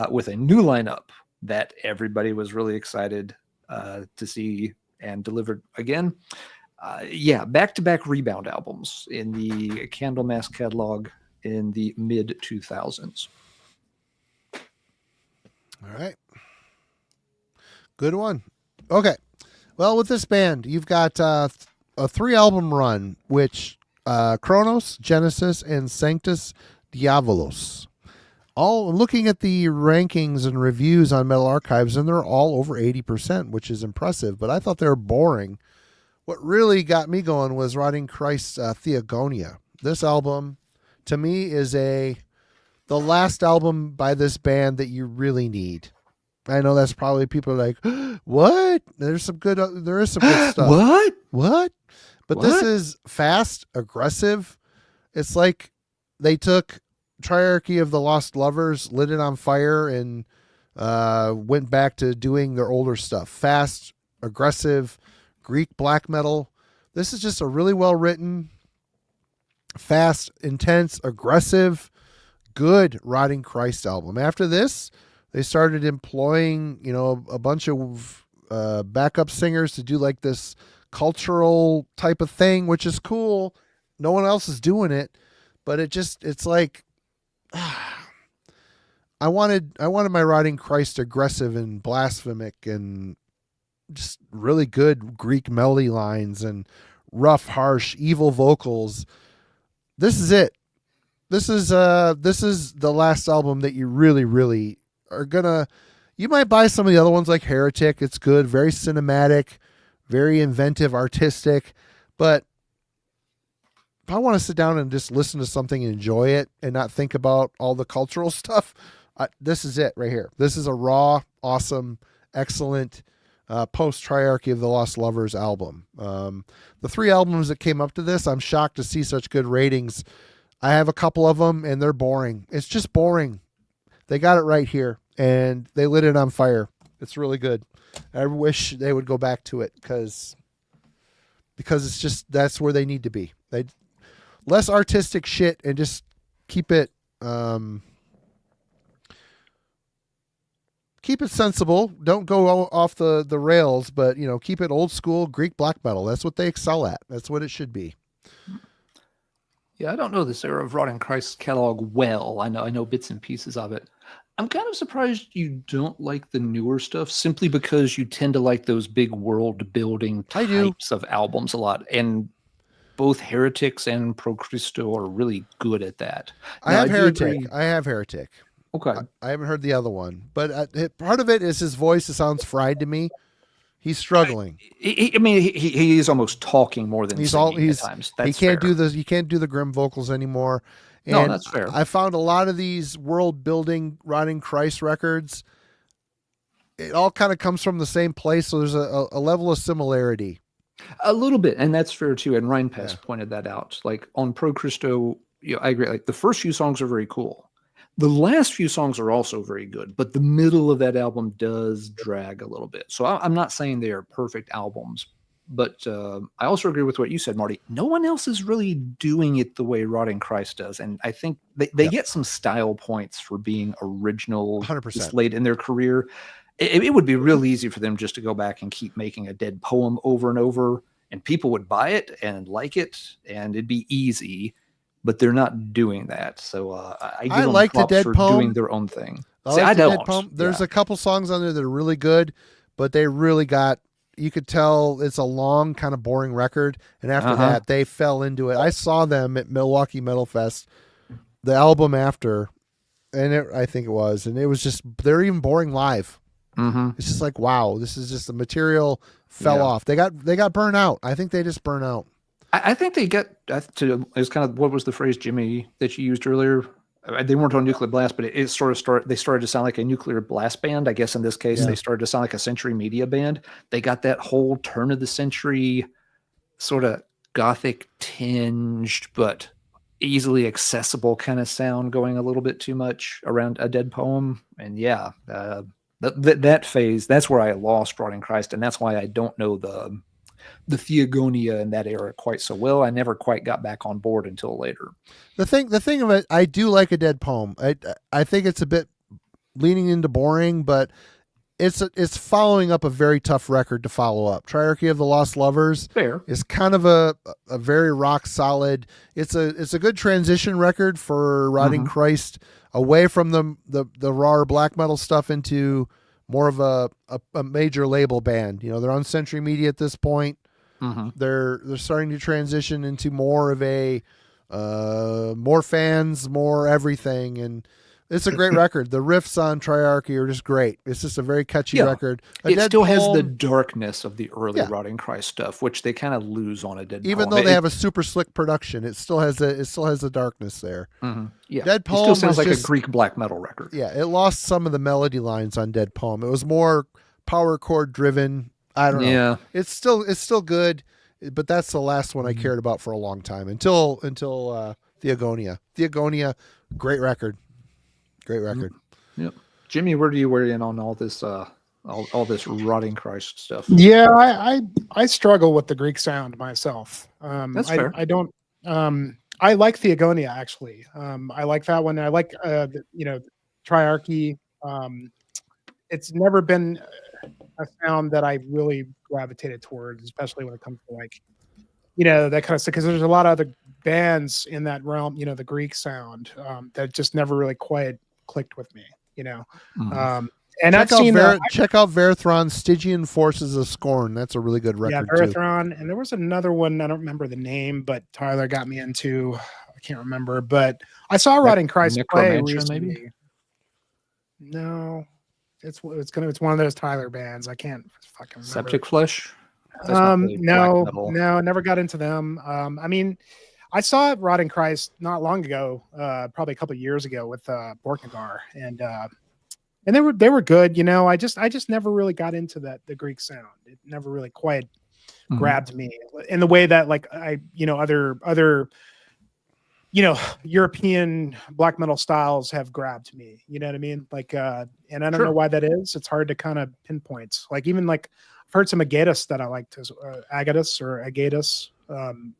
with a new lineup that everybody was really excited to see and delivered again. Yeah, back-to-back Rebound albums in the Candlemass catalog in the mid-2000s. All right. Good one. Okay. Well, with this band, you've got a 3-album run, which Chronos, Genesis, and Sanctus Diabolos. All looking at the rankings and reviews on Metal Archives, and they're all over 80%, which is impressive. But I thought they were boring. What really got me going was Rotting Christ's Theogonia. This album, to me, is the last album by this band that you really need. I know that's probably people are like, what? There is some good stuff. What? But this is fast, aggressive. It's like they took Triarchy of the Lost Lovers, lit it on fire, and went back to doing their older stuff. Fast, aggressive, Greek black metal. This is just a really well written, fast, intense, aggressive, good Rotting Christ album. After this, they started employing, a bunch of backup singers to do like this cultural type of thing, which is cool. No one else is doing it, but it's like I wanted my Rotting Christ aggressive and blasphemic and just really good Greek melody lines and rough, harsh, evil vocals. This is it. This is the last album that you really, really are gonna. You might buy some of the other ones like Heretic. It's good, very cinematic, very inventive, artistic. But if I want to sit down and just listen to something and enjoy it and not think about all the cultural stuff, this is it right here. This is a raw, awesome, excellent post Triarchy of the Lost Lovers album. The 3 albums that came up to this, I'm shocked to see such good ratings. I have a couple of them and they're boring. It's just boring. They got it right here and they lit it on fire. It's really good. I wish they would go back to it because it's just, that's where they need to be. They less artistic shit and just keep it sensible. Don't go off the rails, but keep it old school Greek black metal. That's what they excel at. That's what it should be. Yeah, I don't know this era of Rotting Christ's catalog well. I know bits and pieces of it. I'm kind of surprised you don't like the newer stuff simply because you tend to like those big world building types of albums a lot. And both Heretics and Pro Christo are really good at that. I have Heretic. Okay. I haven't heard the other one, but part of it is his voice. It sounds fried to me. He's struggling. He is almost talking more than singing at times. That's he can't fair. you can't do the grim vocals anymore. And no, that's fair. I found a lot of these world building Rotting Christ records. It all kind of comes from the same place, so there's a level of similarity. A little bit, and that's fair too. And Rheinpest pointed that out. Like on Pro Christo, I agree. Like the first few songs are very cool. The last few songs are also very good, but the middle of that album does drag a little bit. So I'm not saying they are perfect albums, but I also agree with what you said, Marty. No one else is really doing it the way Rotting Christ does. And I think they get some style points for being original 100%. This late in their career. It would be real easy for them just to go back and keep making a Dead Poem over and over, and people would buy it and like it, and it'd be easy. But they're not doing that, so I like the Dead Poem. Doing their own thing. I don't. There's a couple songs on there that are really good, but they really got. You could tell it's a long, kind of boring record, and after that, they fell into it. I saw them at Milwaukee Metal Fest, the album after, and I think it was, and it was just they're even boring live. Mm-hmm. It's just like wow, this is just the material fell off. They got burned out. I think they just burn out. I think they get to, it's kind of, what was the phrase, Jimmy, that you used earlier? They weren't on Nuclear Blast, but they started to sound like a Nuclear Blast band. I guess in this case, they started to sound like a Century Media band. They got that whole turn of the century sort of gothic tinged, but easily accessible kind of sound going a little bit too much around a Dead Poem. And that phase, that's where I lost Rotting Christ. And that's why I don't know the Theogonia in that era quite so well. I never quite got back on board until later. The thing of it, I do like a Dead Poem. I think it's a bit leaning into boring, but it's following up a very tough record to follow up. Triarchy of the Lost Lovers is kind of a very rock solid. It's a good transition record for Rotting Christ away from the raw black metal stuff into more of a major label band. You know, they're on Century Media at this point. Mm-hmm. They're starting to transition into more of a more fans, more everything, and it's a great record. The riffs on Triarchy are just great. It's just a very catchy record. It still has the darkness of the early Rotting Christ stuff, which they kind of lose on a Dead Poem. Even though they have a super slick production, it still has the darkness there. Mm-hmm. Yeah, Dead Poem still sounds like just a Greek black metal record. Yeah, it lost some of the melody lines on Dead Poem. It was more power chord driven. I don't know. Yeah, it's still good, but that's the last one I cared about for a long time until Theogonia. Theogonia, great record. Great record. Yep. Jimmy, where do you weigh in on all this all this Rotting Christ stuff? Yeah, I struggle with the Greek sound myself. That's fair. I don't I like Theogonia actually. I like that one. I like Triarchy. It's never been a sound that I really gravitated towards, especially when it comes to like, that kind of stuff. Because there's a lot of other bands in that realm, the Greek sound that just never really quite clicked with me, Mm-hmm. And check out Verathron's Stygian Forces of Scorn. That's a really good record. Yeah, Verathron, and there was another one I don't remember the name, but Tyler got me into. I can't remember, but I saw Rotting Christ play recently. Maybe? No, it's one of those Tyler bands. I can't fucking remember. Septic Flesh. No, never got into them. I mean, I saw Rotting Christ not long ago, probably a couple of years ago with Borknagar, and they were good. I just never really got into the Greek sound. It never really quite grabbed me in the way that like other European black metal styles have grabbed me. You know what I mean? Like, and I don't know why that is. It's hard to kind of pinpoint. Like even like I've heard some Agatus that I liked, Agatus or Agatus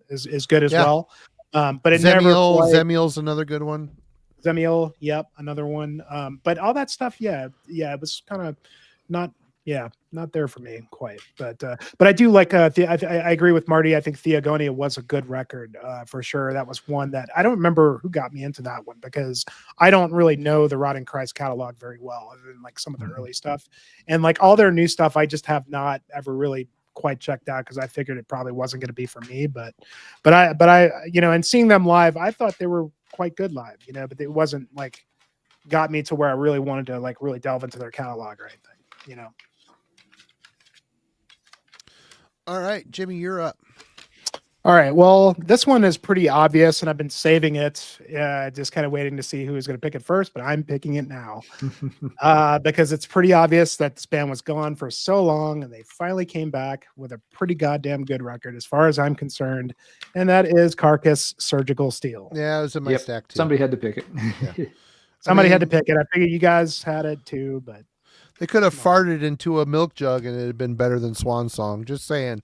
is good as well. But it Zemiel's another good one. Zemiel, yep, another one. But all that stuff, it was kind of not there for me quite. But I do like. I agree with Marty. I think Theogonia was a good record for sure. That was one that I don't remember who got me into that one because I don't really know the Rotting Christ catalog very well, other than like some of the early stuff and like all their new stuff. I just have not ever really quite checked out because I figured it probably wasn't going to be for me. But I and seeing them live, I thought they were quite good live. But it wasn't like got me to where I really wanted to like really delve into their catalog or anything. All right, Jimmy, you're up. All right. Well, this one is pretty obvious, and I've been saving it, just kind of waiting to see who is going to pick it first, but I'm picking it now because it's pretty obvious that this band was gone for so long, and they finally came back with a pretty goddamn good record as far as I'm concerned, and that is Carcass Surgical Steel. Yeah, it was in my stack too. Somebody had to pick it. Yeah. Somebody had to pick it. I figured you guys had it too, but they could have farted into a milk jug and it had been better than Swan Song. Just saying.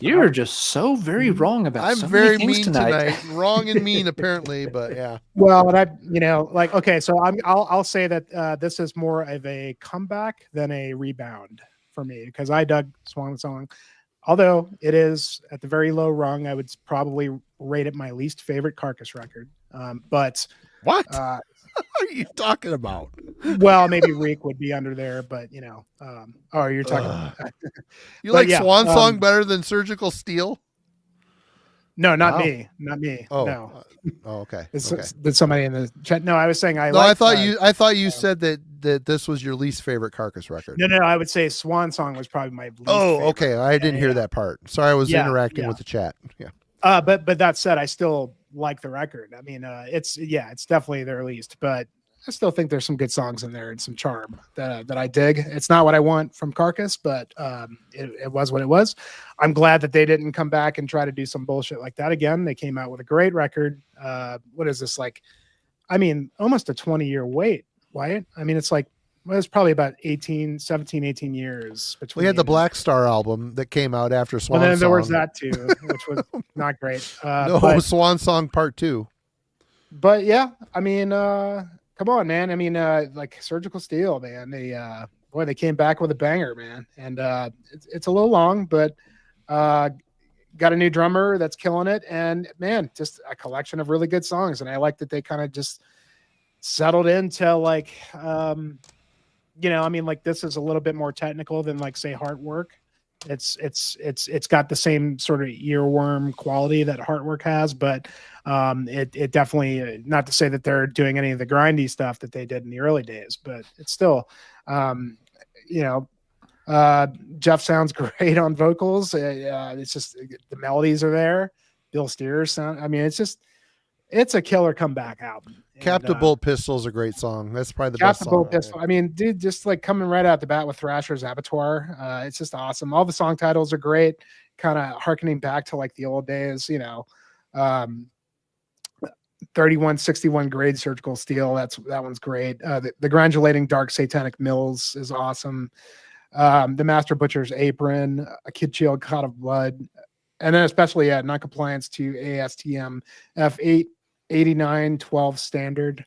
You're just so very wrong about. I'm so very many things mean tonight. Wrong and mean, apparently, but yeah. Well, and okay, so I'll say that this is more of a comeback than a rebound for me because I dug Swan Song, although it is at the very low rung. I would probably rate it my least favorite Carcass record. But what? What are you talking about? Well, maybe Reek would be under there, but you're talking about you like Swan Song better than Surgical Steel? No, not me. Oh, no. Okay. Did somebody in the chat? No, I was saying I thought you said that this was your least favorite Carcass record. No, I would say Swan Song was probably my least favorite. Okay. I didn't hear that part. Sorry, I was interacting with the chat. Yeah. But that said, I still like the record. I mean, it's definitely their least, but I still think there's some good songs in there and some charm that I dig. It's not what I want from Carcass, but it was what it was. I'm glad that they didn't come back and try to do some bullshit like that again. They came out with a great record. What is this like? I mean, almost a 20-year wait, Wyatt. I mean, it's like, well, it's probably about 18 years between. We had the Black Star album that came out after Swan Song. And then there was that too, which was not great. Swan Song Part 2. But yeah, I mean, come on, man. I mean, like Surgical Steel, man. They came back with a banger, man. And it's a little long, but got a new drummer that's killing it. And man, just a collection of really good songs. And I like that they kind of just settled into like you know, I mean, like this is a little bit more technical than like say Heartwork. It's got the same sort of earworm quality that Heartwork has, but it definitely, not to say that they're doing any of the grindy stuff that they did in the early days, but it's still, you know, Jeff sounds great on vocals. It's just the melodies are there. Bill Steers sound. I mean, it's a killer comeback album. Captive Bolt Pistol is a great song. That's probably the best Captive song. Bolt Pistol. I mean, dude, just like coming right out the bat with Thrasher's Abattoir. It's just awesome. All the song titles are great, kind of harkening back to like the old days, you know. 3161 grade surgical steel. That one's great. The granulating dark satanic mills is awesome. The Master Butcher's apron, a Kid Shield cloud of blood, and then especially non-compliance to ASTM F88912 standard.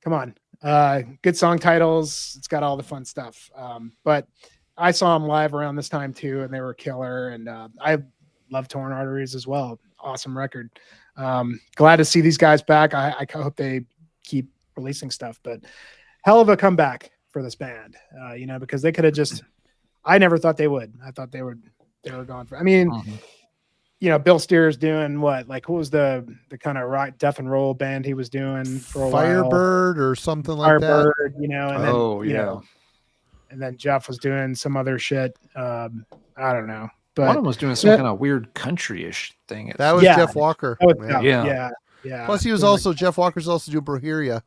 Come on. Good song titles. It's got all the fun stuff. But I saw them live around this time too, and they were killer. And I love Torn Arteries as well. Awesome record. Glad to see these guys back. I hope they keep releasing stuff, but hell of a comeback for this band, you know, because they could have just, I never thought they would. I thought they were gone for, I mean, you know, Bill Steers doing what was the kind of rock death and roll band he was doing for a Firebird while? or something like that. Firebird, you know, and then, you know, and then Jeff was doing some other shit. I don't know. But one of them was doing some kind of weird country-ish thing. That was Jeff Walker. Yeah. Plus, he was also Jeff Walker's also doing Beherit.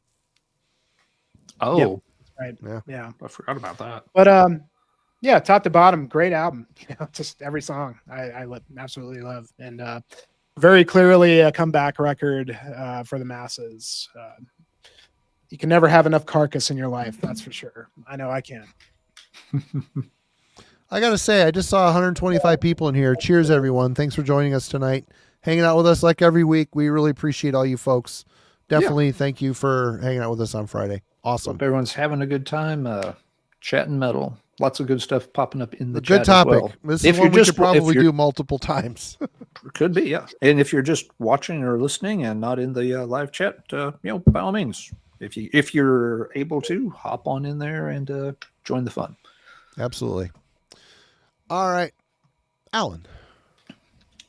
Oh, right. Yeah. I forgot about that. But yeah, top to bottom, great album. You know, just every song I absolutely love, and very clearly a comeback record for the masses. You can never have enough Carcass in your life, that's for sure. I know I can. I got to say, I just saw 125 people in here. Cheers, everyone. Thanks for joining us tonight. Hanging out with us like every week. We really appreciate all you folks. Definitely thank you for hanging out with us on Friday. Awesome. Hope everyone's having a good time chatting metal. Lots of good stuff popping up in the chat. Good topic. As well. This is one we could probably do multiple times. Could be, yeah. And if you're just watching or listening and not in the live chat, you know, by all means, if you're able to, hop on in there and join the fun. Absolutely. All right, Alan.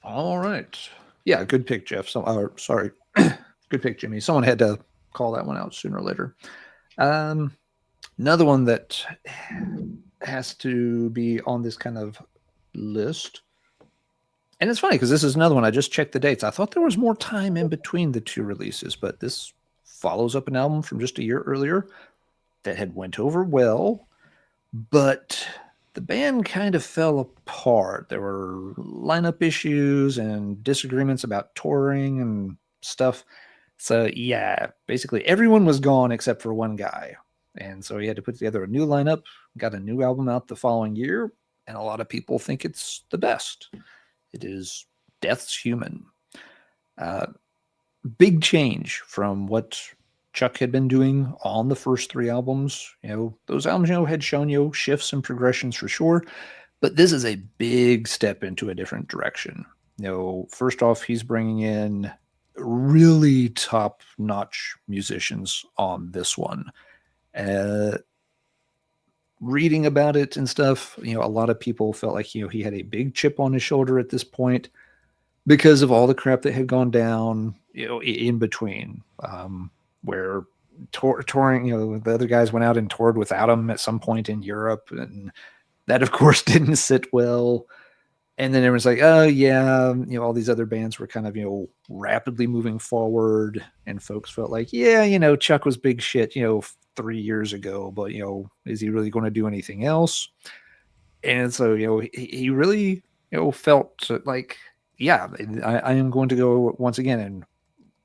All right. Yeah, good pick, Jeff. Sorry. Good pick, Jimmy. Someone had to call that one out sooner or later. Another one that has to be on this kind of list. And it's funny because this is another one. I just checked the dates. I thought there was more time in between the two releases, but this follows up an album from just a year earlier that had went over well, but the band kind of fell apart. There were lineup issues and disagreements about touring and stuff. So yeah, basically everyone was gone except for one guy. And so he had to put together a new lineup, got a new album out the following year, and a lot of people think it's the best. It is Death's Human. Big change from what Chuck had been doing on the first three albums. You know, those albums, you know, had shown you shifts and progressions for sure, but this is a big step into a different direction. You know, first off, he's bringing in really top-notch musicians on this one. Reading about it and stuff, you know, a lot of people felt like, you know, he had a big chip on his shoulder at this point because of all the crap that had gone down, you know, in between, where touring, you know, the other guys went out and toured without him at some point in Europe, and that of course didn't sit well. And then everyone's like, oh yeah, you know, all these other bands were kind of, you know, rapidly moving forward, and folks felt like, yeah, you know, Chuck was big shit, you know, 3 years ago, but, you know, is he really going to do anything else? And so, you know, he really, you know, felt like, yeah, I am going to go once again and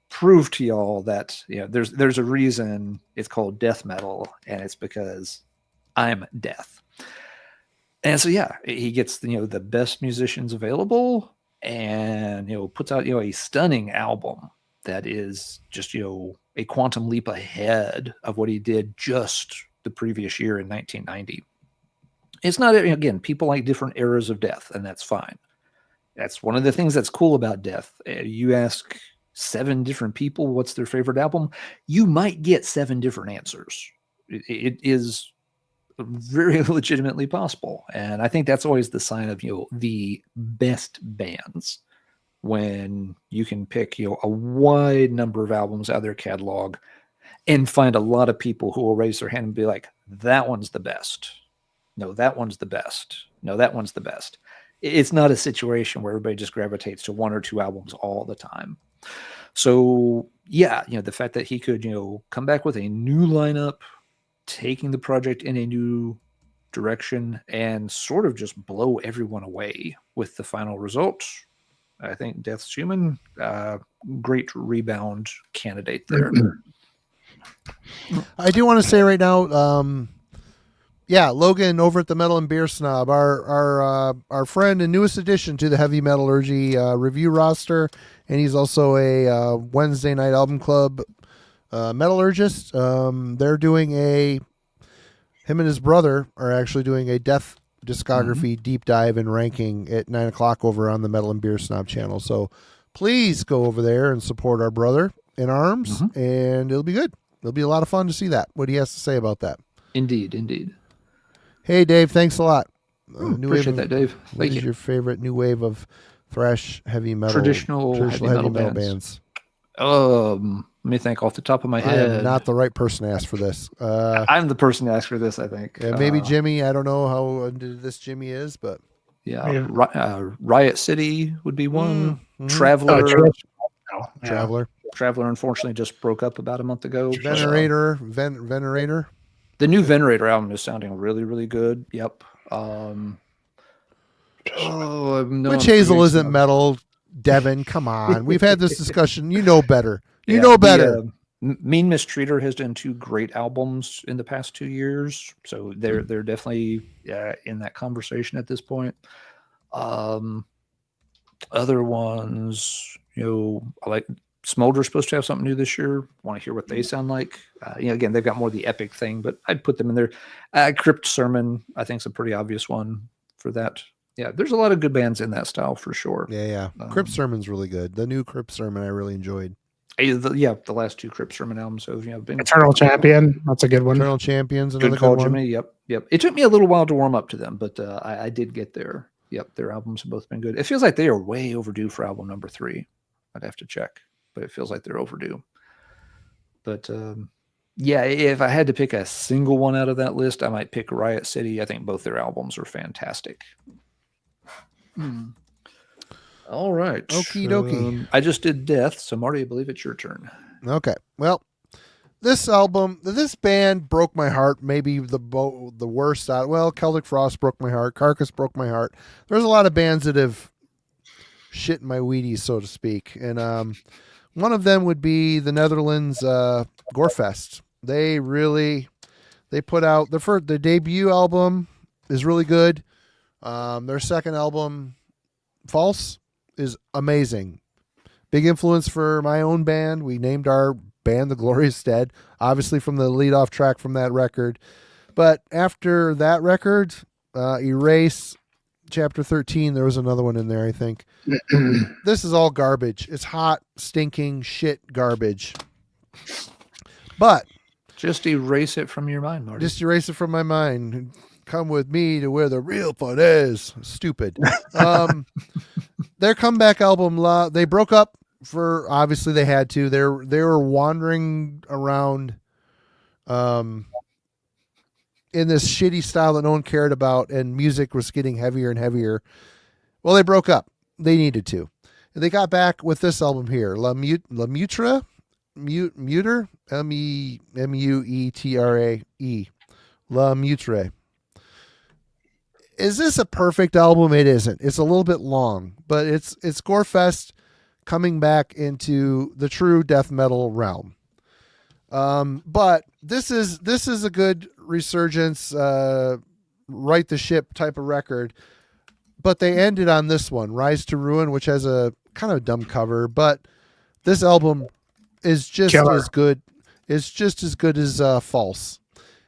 prove to y'all that, you know, there's a reason it's called death metal, and it's because I'm death. And so, yeah, he gets, you know, the best musicians available, and, you know, puts out, you know, a stunning album that is just, you know, a quantum leap ahead of what he did just the previous year in 1990. It's not, again, people like different eras of death, and that's fine. That's one of the things that's cool about death. You ask 7 different people what's their favorite album, you might get 7 different answers. It is very legitimately possible. And I think that's always the sign of, the best bands, when you can pick, a wide number of albums out of their catalog and find a lot of people who will raise their hand and be like, that one's the best. No, that one's the best. No, that one's the best. It's not a situation where everybody just gravitates to one or two albums all the time. So yeah, the fact that he could, come back with a new lineup, taking the project in a new direction, and sort of just blow everyone away with the final result. I think Death's Human, great Rebound candidate there. I do want to say right now, Logan over at the Metal and Beer Snob, our friend and newest addition to the Heavy Metallurgy review roster, and he's also a Wednesday Night Album Club metallurgist. They're doing him and his brother are actually doing a Death discography deep dive and ranking at 9:00 over on the Metal and Beer Snob channel. So please go over there and support our brother in arms, and it'll be good. It'll be a lot of fun to see that, what he has to say about that. Indeed. Hey, Dave, thanks a lot. Appreciate that, Dave. What is your favorite new wave of thrash heavy metal? Traditional heavy metal bands. Let me think off the top of my head. I am not the right person to ask for this. I'm the person to ask for this, I think. Maybe Jimmy. I don't know how into this Jimmy is, but yeah. Riot City would be one. Traveler. Traveler, unfortunately, just broke up about a month ago. Venerator. The new Venerator album is sounding really, really good. Yep. Witch Hazel isn't metal. Devin, come on. We've had this discussion. You know better. You know better. Mean Mistreater has done 2 great albums in the past 2 years, so they're definitely in that conversation at this point. Other ones, I like Smolder's supposed to have something new this year. Want to hear what they sound like? Again, they've got more of the epic thing, but I'd put them in there. Crypt Sermon, I think, is a pretty obvious one for that. Yeah, there's a lot of good bands in that style for sure. Yeah. Crypt Sermon's really good. The new Crypt Sermon I really enjoyed. The last 2 Crypt Sermon albums have been Eternal Champion. That's a good one. Eternal Champions, another good call, one. Jimmy. Yep. It took me a little while to warm up to them, but I did get there. Yep, their albums have both been good. It feels like they are way overdue for album number 3. I'd have to check, but it feels like they're overdue. But if I had to pick a single one out of that list, I might pick Riot City. I think both their albums are fantastic. All right. Okie dokie. I just did Death, so Marty, I believe it's your turn. Okay. Well, this band broke my heart. Maybe the worst out. Well, Celtic Frost broke my heart. Carcass broke my heart. There's a lot of bands that have shit in my Wheaties, so to speak. And one of them would be the Netherlands Gorefest. They put out the debut album is really good. Their second album, False, is amazing. Big influence for my own band. We named our band The Glorious Dead, obviously from the lead-off track from that record. But after that record, Erase, Chapter 13, there was another one in there, I think. This is all garbage. It's hot, stinking shit garbage. But just erase it from your mind, Marty. Just erase it from my mind. Come with me to where the real fun is. Stupid. Their comeback album, they broke up for, obviously they had to. They were wandering around in this shitty style that no one cared about, and music was getting heavier and heavier. Well, they broke up. They needed to. And they got back with this album here, La Mutre, Muter, M-U-E-T-R-A-E, La Mutre. Is this a perfect album? It isn't. It's a little bit long, but it's Gorefest coming back into the true death metal realm. But this is a good resurgence, right the ship type of record. But they ended on this one, Rise to Ruin, which has a kind of dumb cover, but this album is just as good. It's just as good as False.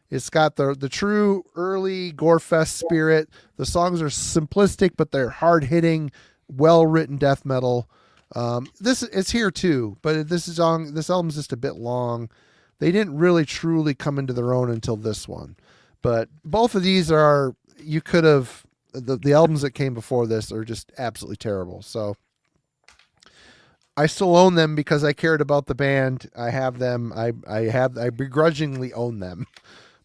It's got the true early Gorefest spirit. The songs are simplistic, but they're hard-hitting, well-written death metal. It's here too, but this album's just a bit long. They didn't really truly come into their own until this one. But both of these are, you could have, the albums that came before this are just absolutely terrible. So I still own them because I cared about the band. I have them. I begrudgingly own them.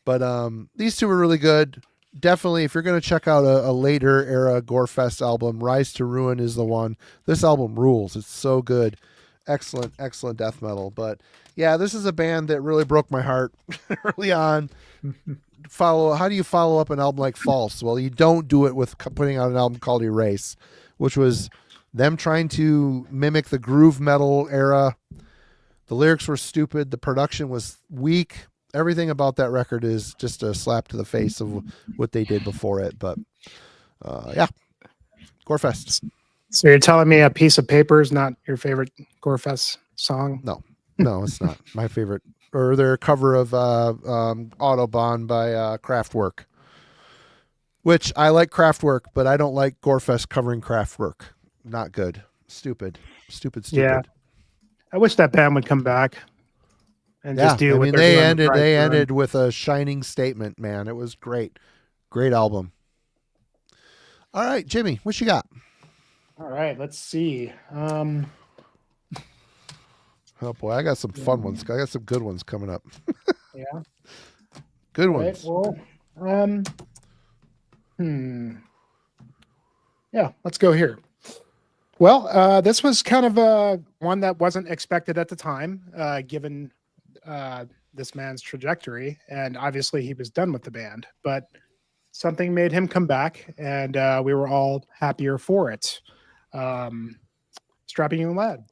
But these two are really good. Definitely, if you're going to check out a later era Gorefest album, Rise to Ruin is the one. This album rules. It's so good. Excellent, excellent death metal. But yeah, this is a band that really broke my heart early on. How do you follow up an album like False? Well, you don't do it with putting out an album called Erase, which was them trying to mimic the groove metal era. The lyrics were stupid. The production was weak. Everything about that record is just a slap to the face of what they did before it. But yeah, Gorefest. So you're telling me A Piece of Paper is not your favorite Gorefest song? No, it's not my favorite. Or their cover of Autobahn by Kraftwerk, which I like Kraftwerk, but I don't like Gorefest covering Kraftwerk. Not good. Stupid. Yeah. I wish that band would come back and just do what they ended with a shining statement, man. It was great. Great album. All right, Jimmy, what you got? All right, let's see. Oh boy, I got some fun ones. I got some good ones coming up. Yeah. Good ones. Well, yeah, let's go here. Well, this was kind of one that wasn't expected at the time, given this man's trajectory, and obviously he was done with the band, but something made him come back, and we were all happier for it. Strapping Young Lad,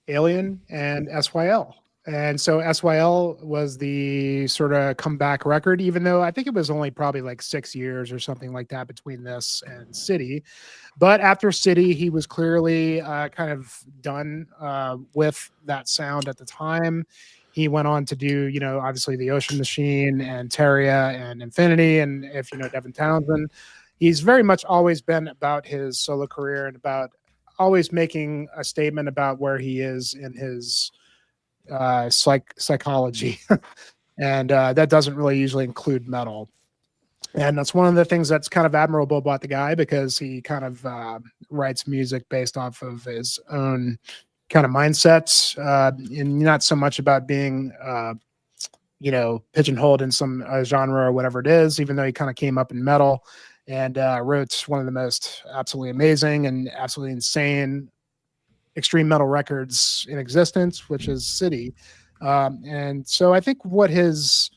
Alien, and SYL. And so SYL was the sort of comeback record, even though I think it was only probably like 6 years or something like that between this and City. But after City, he was clearly kind of done with that sound at the time. He went on to do, obviously The Ocean Machine and Terria and Infinity. And if you know Devin Townsend, he's very much always been about his solo career and about always making a statement about where he is in his psychology. And that doesn't really usually include metal. And that's one of the things that's kind of admirable about the guy, because he kind of writes music based off of his own kind of mindsets, and not so much about being, pigeonholed in some genre or whatever it is, even though he kind of came up in metal and wrote one of the most absolutely amazing and absolutely insane extreme metal records in existence, which is City. And so I think what his,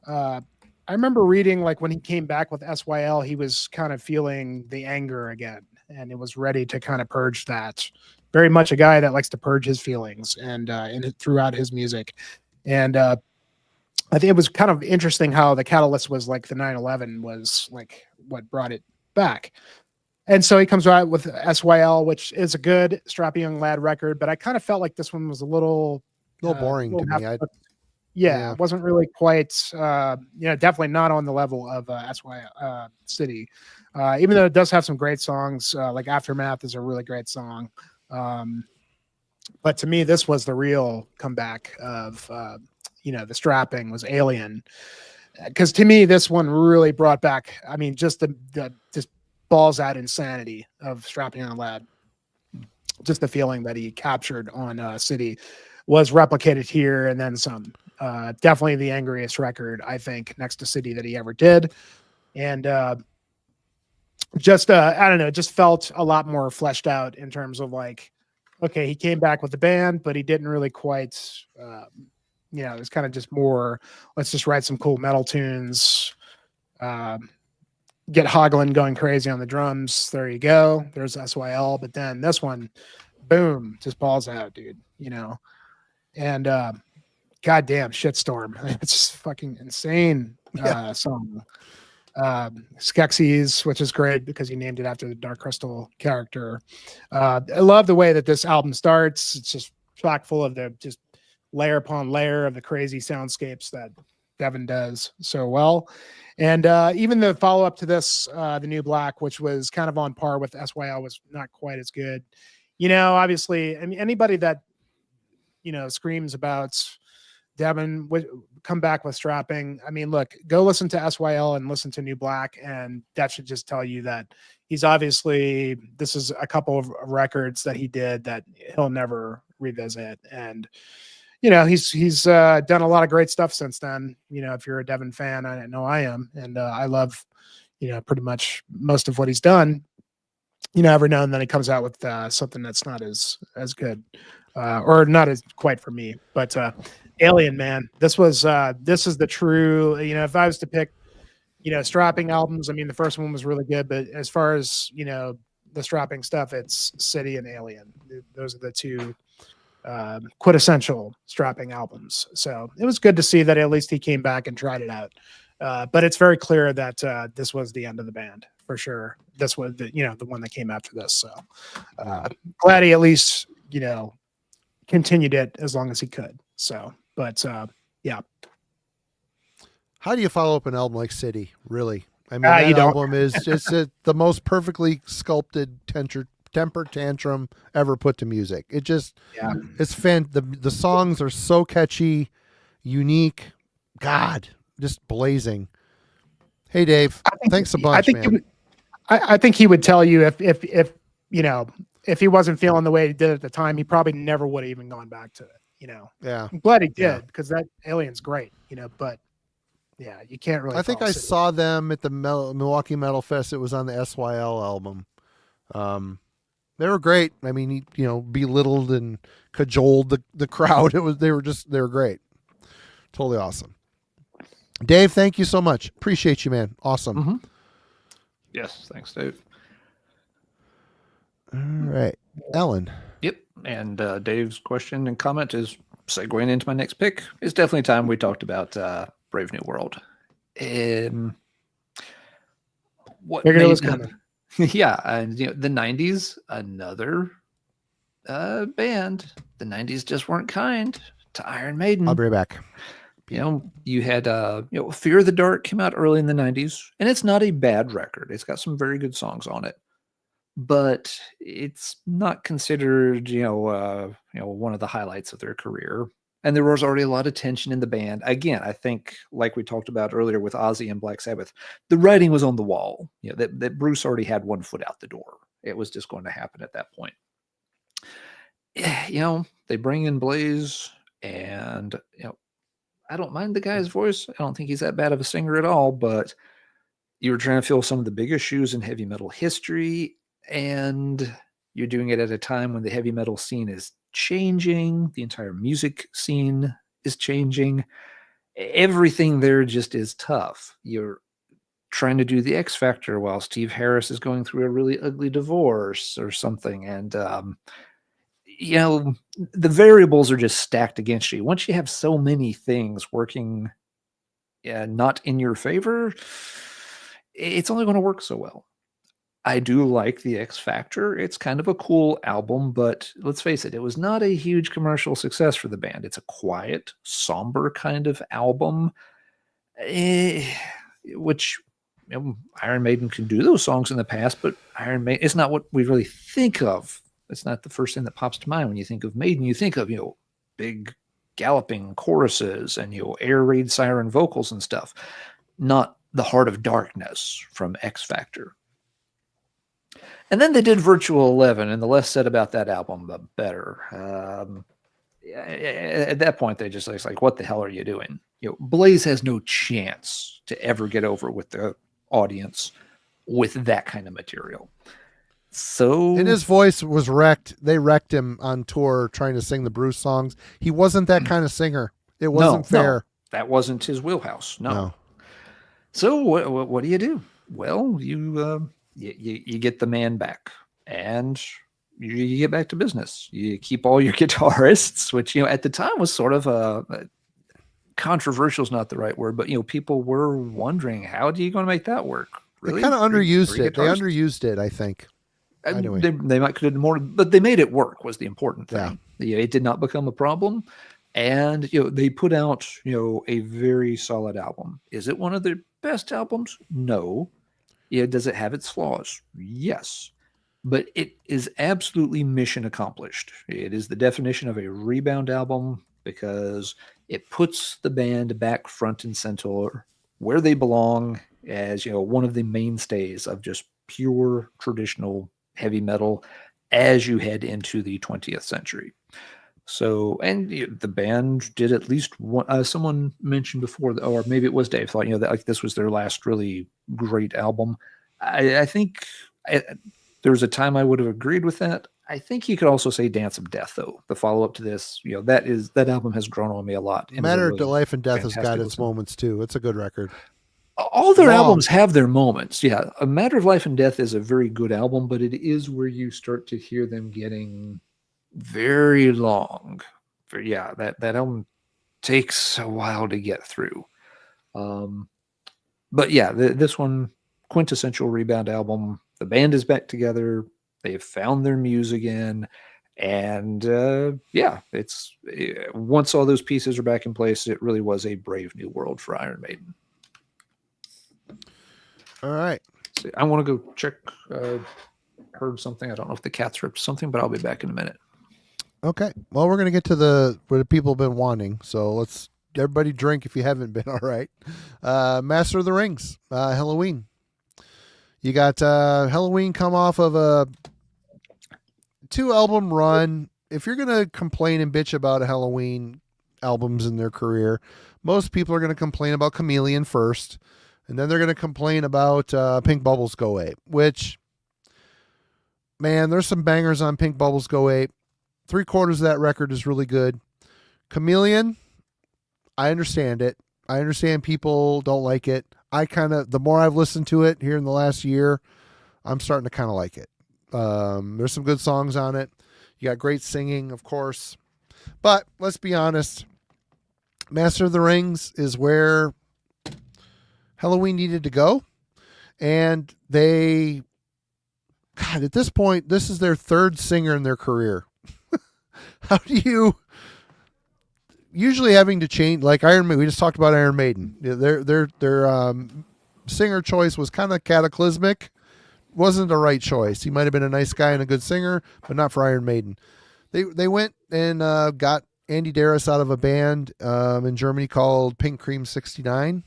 I remember reading, like, when he came back with SYL, he was kind of feeling the anger again, and it was ready to kind of purge that. Very much a guy that likes to purge his feelings and throughout his music. And I think it was kind of interesting how the catalyst was like the 9/11 was like what brought it back. And so he comes out with SYL, which is a good Strappy Young Lad record, but I kind of felt like this one was a little boring to me. It wasn't really quite, definitely not on the level of City, even though it does have some great songs, like Aftermath is a really great song. But to me, this was the real comeback of, the strapping was Alien. Because to me, this one really brought back, just the just balls out insanity of Strapping Young Lad. Just the feeling that he captured on City was replicated here and then some. Definitely the angriest record, I think, next to City that he ever did. And I don't know, just felt a lot more fleshed out in terms of like, okay, he came back with the band, but he didn't really quite, it was kind of just more, let's just write some cool metal tunes, get Hagelin going crazy on the drums. There you go. There's SYL. But then this one, boom, just balls out, dude, and goddamn shitstorm. It's fucking insane song. Skeksis, which is great because he named it after the Dark Crystal character. I love the way that this album starts. It's just chock full of the just layer upon layer of the crazy soundscapes that Devin does so well. And even the follow-up to this, The New Black, which was kind of on par with SYL, was not quite as good. Obviously, anybody that, screams about Devin would come back with strapping. I mean, look, go listen to SYL and listen to New Black, and that should just tell you that he's obviously, this is a couple of records that he did that he'll never revisit. And, you know, he's done a lot of great stuff since then. You know, if you're a Devin fan, I know I am. And I love, you know, pretty much most of what he's done. You know, every now and then he comes out with something that's not as good, or not as quite for me. But Alien, man, this is the true. You know, if I was to pick, you know, strapping albums, I mean, the first one was really good, but as far as, you know, the strapping stuff, it's City and Alien. Those are the two quintessential strapping albums. So it was good to see that at least he came back and tried it out. But it's very clear that this was the end of the band for sure. This was the one that came after this. So glad he at least, you know, continued it as long as he could. So, but yeah. How do you follow up an album like City? Really? I mean, that album is just the most perfectly sculpted temper tantrum ever put to music. It just, it's the songs are so catchy, unique. God, just blazing. Hey, Dave, thanks a bunch, man. I think he would tell you if you know, if he wasn't feeling the way he did at the time, he probably never would have even gone back to it. You know, I'm glad he did because that Alien's great. You know, but yeah, you can't really. I think I saw them at the Milwaukee Metal Fest. It was on the SYL album. They were great. I mean, he, you know, belittled and cajoled the crowd. They were great. Totally awesome. Dave, thank you so much. Appreciate you, man. Awesome. Mm-hmm. Yes, thanks, Dave. All right, Ellen. Yep, and Dave's question and comment is segueing into my next pick. It's definitely time we talked about Brave New World. What figured it was coming. Yeah, and you know, the 90s, another band. The 90s just weren't kind to Iron Maiden. I'll be right back. You know, you had Fear of the Dark came out early in the 90s, and it's not a bad record. It's got some very good songs on it, but it's not considered, one of the highlights of their career. And there was already a lot of tension in the band. Again, I think, like we talked about earlier with Ozzy and Black Sabbath, the writing was on the wall. You know, that Bruce already had one foot out the door. It was just going to happen at that point. You know, they bring in Blaze, and I don't mind the guy's voice. I don't think he's that bad of a singer at all, but you were trying to fill some of the biggest shoes in heavy metal history, and you're doing it at a time when the heavy metal scene is changing. The entire music scene is changing. Everything there just is tough. You're trying to do the X Factor while Steve Harris is going through a really ugly divorce or something. And, the variables are just stacked against you. Once you have so many things working not in your favor, it's only going to work so well. I do like the X Factor. It's kind of a cool album, but let's face it, it was not a huge commercial success for the band. It's a quiet, somber kind of album, which Iron Maiden can do those songs in the past, but Iron Maiden is not what we really think of. It's not the first thing that pops to mind when you think of Maiden. You think of, big galloping choruses and, air raid siren vocals and stuff, not the Heart of Darkness from X Factor. And then they did Virtual 11, and the less said about that album, the better. At that point, they just like, what the hell are you doing? Blaze has no chance to ever get over with the audience with that kind of material. So, and his voice was wrecked. They wrecked him on tour trying to sing the Bruce songs. He wasn't that kind of singer. It wasn't fair. No, that wasn't his wheelhouse. No. So what do you do? Well, you get the man back, and you get back to business. You keep all your guitarists, which at the time was sort of a controversial is not the right word, but people were wondering, how are you going to make that work? Really? They kind of underused it. They underused it, I think. Anyway. They might could have more, but they made it work was the important thing. Yeah. It did not become a problem. And they put out a very solid album. Is it one of their best albums? No. Does it have its flaws? Yes. But it is absolutely mission accomplished. It is the definition of a Rebound album because it puts the band back front and center where they belong as, one of the mainstays of just pure traditional heavy metal as you head into the 20th century. So, and the band did at least one, someone mentioned before, or maybe it was Dave, thought, that like this was their last really great album. I think there was a time I would have agreed with that. I think you could also say Dance of Death, though. The follow-up to this, that album has grown on me a lot. Matter of Life and Death has got its moments, too. It's a good record. All their albums have their moments. Yeah, A Matter of Life and Death is a very good album, but it is where you start to hear them getting very long. That album takes a while to get through. But yeah, this one, quintessential Rebound album. The band is back together. They've found their muse again. And it's once all those pieces are back in place, it really was a brave new world for Iron Maiden. All right. See, I want to go check. Heard something. I don't know if the cat's ripped something, but I'll be back in a minute. Okay. Well, we're going to get to where the people have been wanting. So let's everybody drink if you haven't been. All right. Master of the Rings, Halloween. You got Halloween come off of a 2-album run. If you're going to complain and bitch about Halloween albums in their career, most people are going to complain about Chameleon first, and then they're going to complain about Pink Bubbles Go Ape, which, man, there's some bangers on Pink Bubbles Go Ape. 3/4 of that record is really good. Chameleon, I understand it. I understand people don't like it. The more I've listened to it here in the last year, I'm starting to kind of like it. There's some good songs on it. You got great singing, of course. But let's be honest. Master of the Rings is where Halloween needed to go. And at this point, this is their 3rd singer in their career. How do you usually having to change, like Iron Maiden? We just talked about Iron Maiden. Their singer choice was kind of cataclysmic. Wasn't the right choice. He might have been a nice guy and a good singer, but not for Iron Maiden. They went and got Andy Darris out of a band in Germany called Pink Cream 69,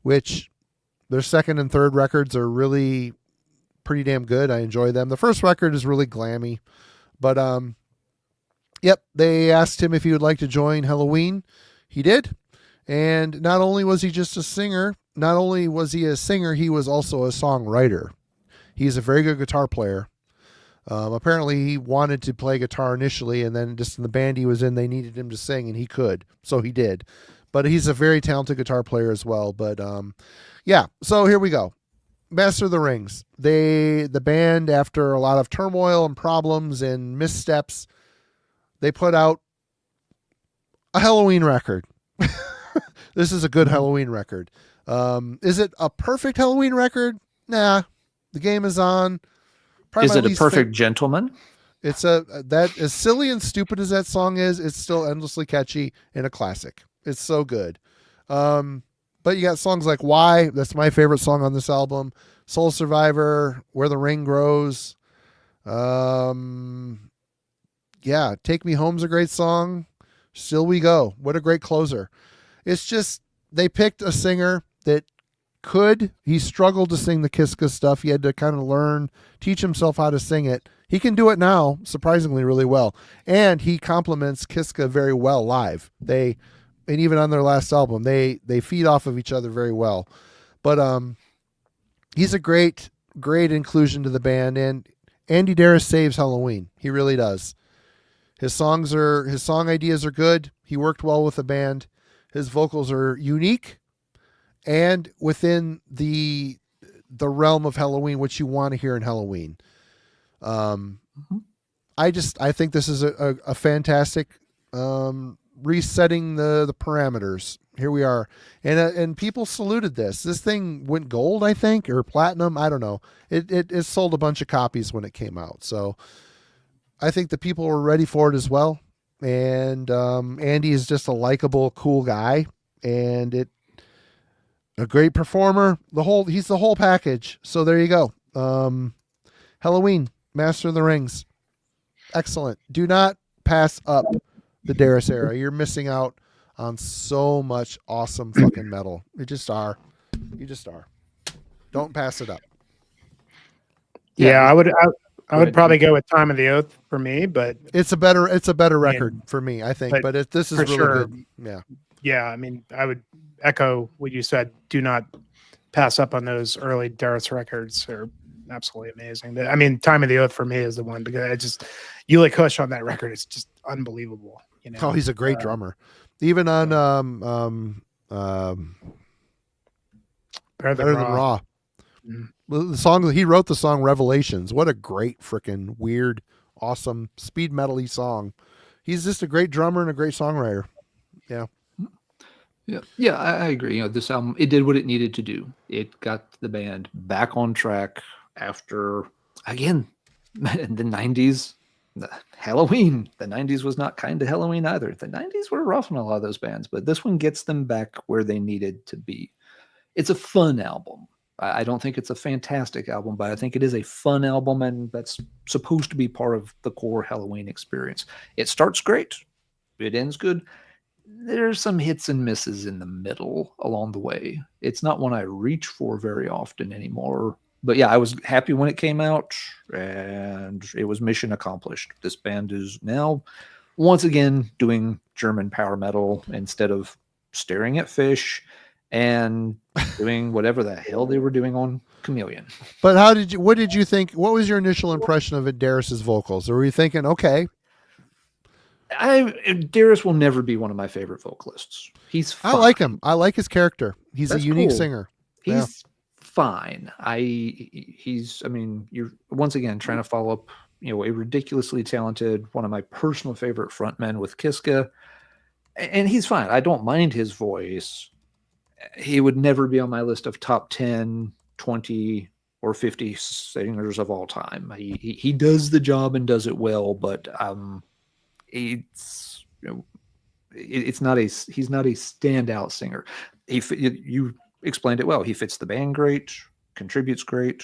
which their 2nd and 3rd records are really pretty damn good. I enjoy them. The first record is really glammy, but yep, they asked him if he would like to join Halloween. He did. And not only was he just a singer, he was also a songwriter. He's a very good guitar player. Apparently he wanted to play guitar initially, and then just in the band he was in, they needed him to sing, and he could. So he did. But he's a very talented guitar player as well. But so here we go. Master of the Rings. The band, after a lot of turmoil and problems and missteps, they put out a Halloween record. This is a good Halloween record. Is it a perfect Halloween record? Nah. The game is on. Is it a perfect gentleman? It's that as silly and stupid as that song is, it's still endlessly catchy and a classic. It's so good. But you got songs like Why, that's my favorite song on this album. Soul Survivor, Where the Ring Grows. Take Me Home's a great song. Still We Go. What a great closer. It's just, they picked a singer that he struggled to sing the Kiska stuff. He had to kind of teach himself how to sing it. He can do it now, surprisingly, really well. And he complements Kiska very well live. And even on their last album, they feed off of each other very well. But he's a great, great inclusion to the band. And Andy Darris saves Halloween. He really does. His song ideas are good. He worked well with the band. His vocals are unique and within the realm of Halloween, which you want to hear in Halloween. I think this is a fantastic resetting the parameters. Here we are, and people saluted this. This thing went gold, I think, or platinum. I don't know. It sold a bunch of copies when it came out, so I think the people were ready for it as well. And Andy is just a likable, cool guy, and a great performer. He's the whole package. So there you go. Halloween, Master of the Rings. Excellent. Do not pass up the Darius era. You're missing out on so much awesome fucking metal. You just are. Don't pass it up. Yeah, I would probably go with Time of the Oath for me, but it's a better record for me, I think. But this is really good. Yeah. Yeah, I mean, I would echo what you said. Do not pass up on those early Darius records. They're absolutely amazing. I mean, Time of the Oath for me is the one, because I just Ulick Hush on that record is just unbelievable. You know? Oh, he's a great drummer. Even on Better Than Raw. Mm-hmm. The song he wrote, the song Revelations. What a great freaking weird, awesome speed metal-y song. He's just a great drummer and a great songwriter. Yeah. Yeah, I agree. You know, this album, it did what it needed to do. It got the band back on track after, again, the 90s, Halloween. The 90s was not kind to Halloween either. The 90s were rough on a lot of those bands, but this one gets them back where they needed to be. It's a fun album. I don't think it's a fantastic album, but I think it is a fun album, and that's supposed to be part of the core Halloween experience. It starts great. It ends good. There's some hits and misses in the middle along the way. It's not one I reach for very often anymore. But yeah, I was happy when it came out, and it was mission accomplished. This band is now once again doing German power metal instead of staring at fish and doing whatever the hell they were doing on Chameleon. But what did you think? What was your initial impression of Darius's vocals? Or were you thinking, okay, Darius will never be one of my favorite vocalists. He's fine. I like him. I like his character. He's a unique cool. singer. He's fine. I mean, you're once again trying to follow up, a ridiculously talented, one of my personal favorite frontmen with Kiska, and he's fine. I don't mind his voice. He would never be on my list of top 10, 20, or 50 singers of all time. He does the job and does it well, but he's not a standout singer. You explained it well. He fits the band great, contributes great,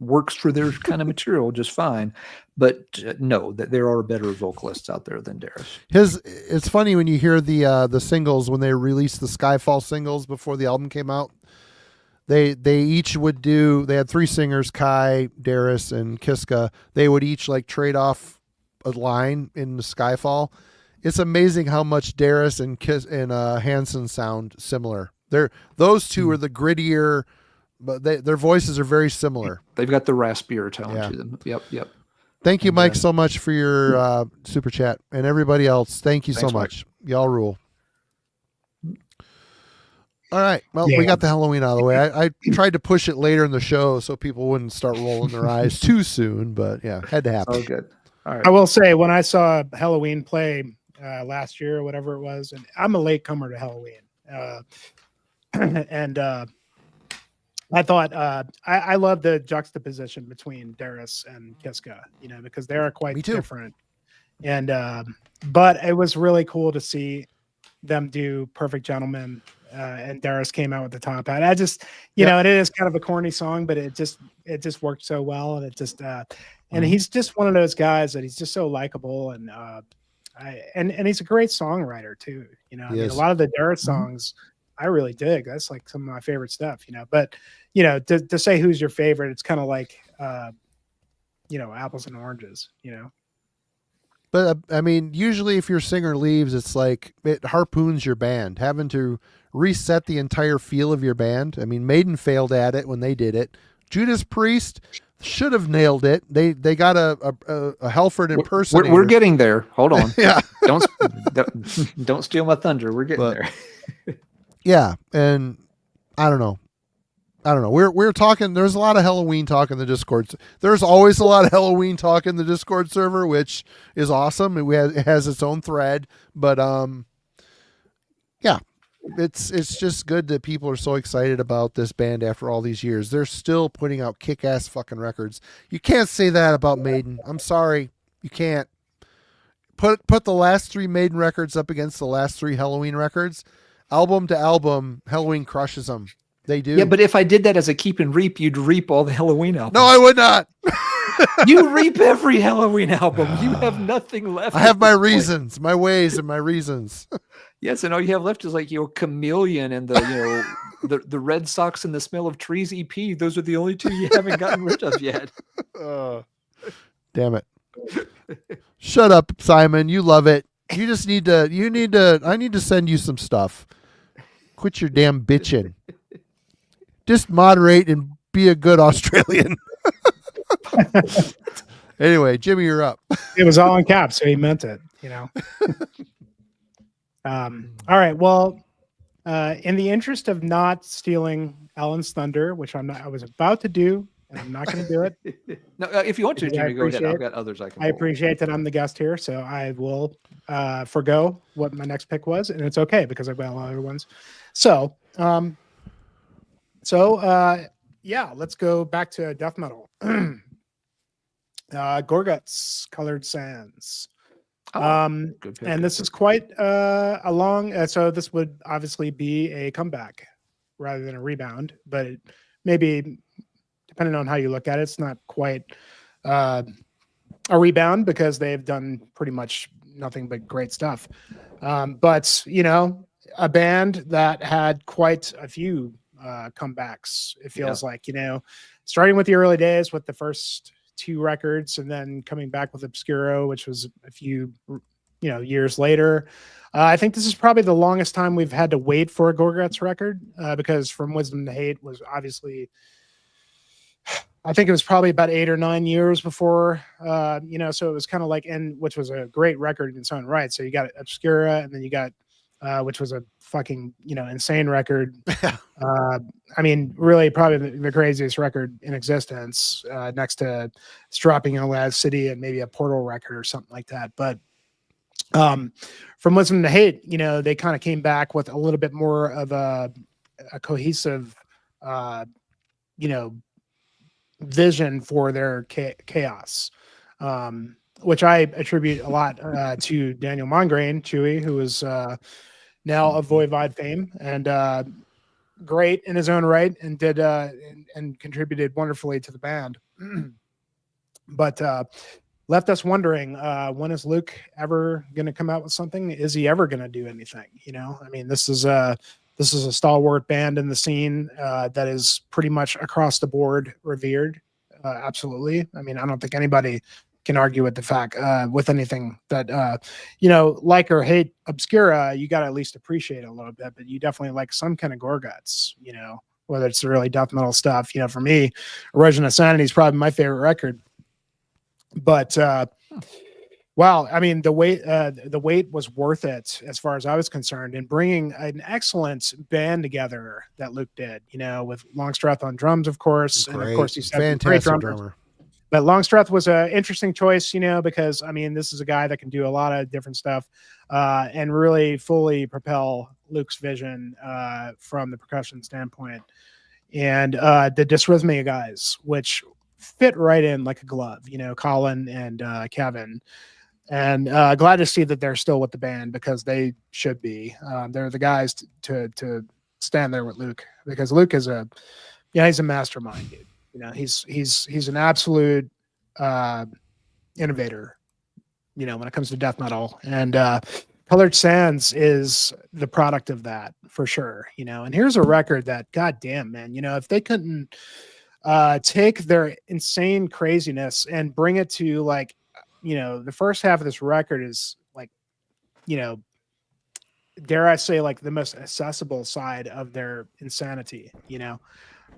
works for their kind of material just fine. But no, that there are better vocalists out there than Darius. It's funny when you hear the singles, when they released the Skyfall singles before the album came out. They each would do. They had three singers: Kai, Darius, and Kiska. They would each like trade off a line in the Skyfall. It's amazing how much Darius and Hansen sound similar. Those two are the grittier, but their voices are very similar. They've got the raspier tone to them. Yep. Thank you, Mike, so much for your super chat, and everybody else. Thanks so much. Mike. Y'all rule. All right. Well, we got the Halloween out of the way. I tried to push it later in the show so people wouldn't start rolling their eyes too soon, but yeah, had to happen. Oh, good. All right. I will say, when I saw Halloween play last year or whatever it was, and I'm a latecomer to Halloween, and I thought I love the juxtaposition between Darius and Kiska, because they are quite different. And but it was really cool to see them do Perfect Gentleman, and Darius came out with the top hat. I just, and it is kind of a corny song, but it just worked so well, and it just and he's just one of those guys that he's just so likable, and and he's a great songwriter too. I mean, a lot of the Darius songs I really dig. That's like some of my favorite stuff, But to say who's your favorite, it's kind of like apples and oranges, But I mean, usually if your singer leaves, it's like it harpoons your band, having to reset the entire feel of your band. I mean, Maiden failed at it when they did it. Judas Priest should have nailed it. They got a Halford impersonator. We're getting there. Hold on. Yeah. Don't steal my thunder. We're getting there. Yeah, and I don't know. We're talking. There's a lot of Halloween talk in the Discord. There's always a lot of Halloween talk in the Discord server, which is awesome. It has its own thread, but yeah, it's just good that people are so excited about this band after all these years. They're still putting out kick-ass fucking records. You can't say that about Maiden. I'm sorry, you can't. Put the last three Maiden records up against the last three Halloween records. Album to album, Halloween crushes them. They do. Yeah, but if I did that as a keep and reap, you'd reap all the Halloween albums. No, I would not. You reap every Halloween album. You have nothing left. I have my reasons, my ways, and my reasons. Yes, and all you have left is like Chameleon and the the Red Sox and the Smell of Trees EP. Those are the only two you haven't gotten rid of yet. Damn it! Shut up, Simon. You love it. You just need to. You need to. I need to send you some stuff. Quit your damn bitching. Just moderate and be a good Australian. Anyway, Jimmy, you're up. It was all in caps, so he meant it, all right. Well, in the interest of not stealing Alan's thunder, which I was about to do, and I'm not going to do it. No, if you want to, Jimmy, go ahead. I've got others I can. I appreciate that I'm the guest here, so I will forgo what my next pick was, and it's okay because I've got a lot of other ones. So, yeah, let's go back to death metal. Gorguts, Colored Sands. Good pick, and this is quite a long, so this would obviously be a comeback rather than a rebound, but it maybe, depending on how you look at it, it's not quite a rebound because they've done pretty much nothing but great stuff. But, a band that had quite a few comebacks, it feels like, starting with the early days with the first 2 records and then coming back with Obscuro, which was a few, years later. I think this is probably the longest time we've had to wait for a Gorguts record because From Wisdom to Hate was obviously, I think it was probably about 8 or 9 years before, so it was kind of like, which was a great record in its own right. So you got Obscura and then you got, which was a fucking, insane record. Really probably the craziest record in existence, next to Strapping a Last City and maybe a Portal record or something like that. But From Wisdom to Hate, they kind of came back with a little bit more of a cohesive, vision for their chaos, which I attribute a lot to Daniel Mongrain, Chewy, who is now of Voivod fame and great in his own right and did and contributed wonderfully to the band. But left us wondering, when is Luke ever going to come out with something? Is he ever going to do anything? This is a stalwart band in the scene that is pretty much across the board revered. Absolutely. I don't think anybody can argue with the fact with anything that, like or hate Obscura, you got to at least appreciate it a little bit, but you definitely like some kind of Gorguts, whether it's the really death metal stuff. For me, Origin of Sanity is probably my favorite record. But wow, the wait was worth it as far as I was concerned, in bringing an excellent band together that Luke did. With Longstreth on drums, of course, and of course he's fantastic drummer. But Longstreth was an interesting choice, because this is a guy that can do a lot of different stuff and really fully propel Luke's vision from the percussion standpoint. And the Dysrhythmia guys, which fit right in like a glove, Colin and Kevin. And glad to see that they're still with the band because they should be. They're the guys to stand there with Luke, because Luke is he's a mastermind, dude. He's an absolute innovator, when it comes to death metal. And Colored Sands is the product of that for sure. And here's a record that, goddamn, man, if they couldn't take their insane craziness and bring it to the first half of this record is dare I say, the most accessible side of their insanity,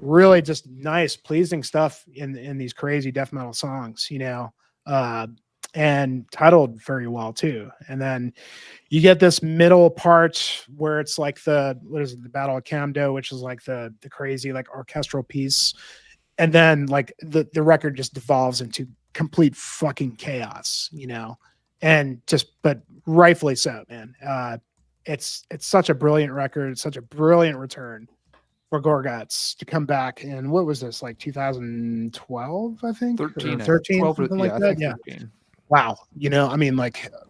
really just nice, pleasing stuff in these crazy death metal songs, and titled very well too. And then you get this middle part where it's like the Battle of Camdo, which is like the crazy orchestral piece. And then the record just devolves into complete fucking chaos, and but rightfully so, man. It's such a brilliant record. It's such a brilliant return for Gorguts to come back. And what was this, 2012, I think? 13, 12, something like that. Yeah. 13. Wow.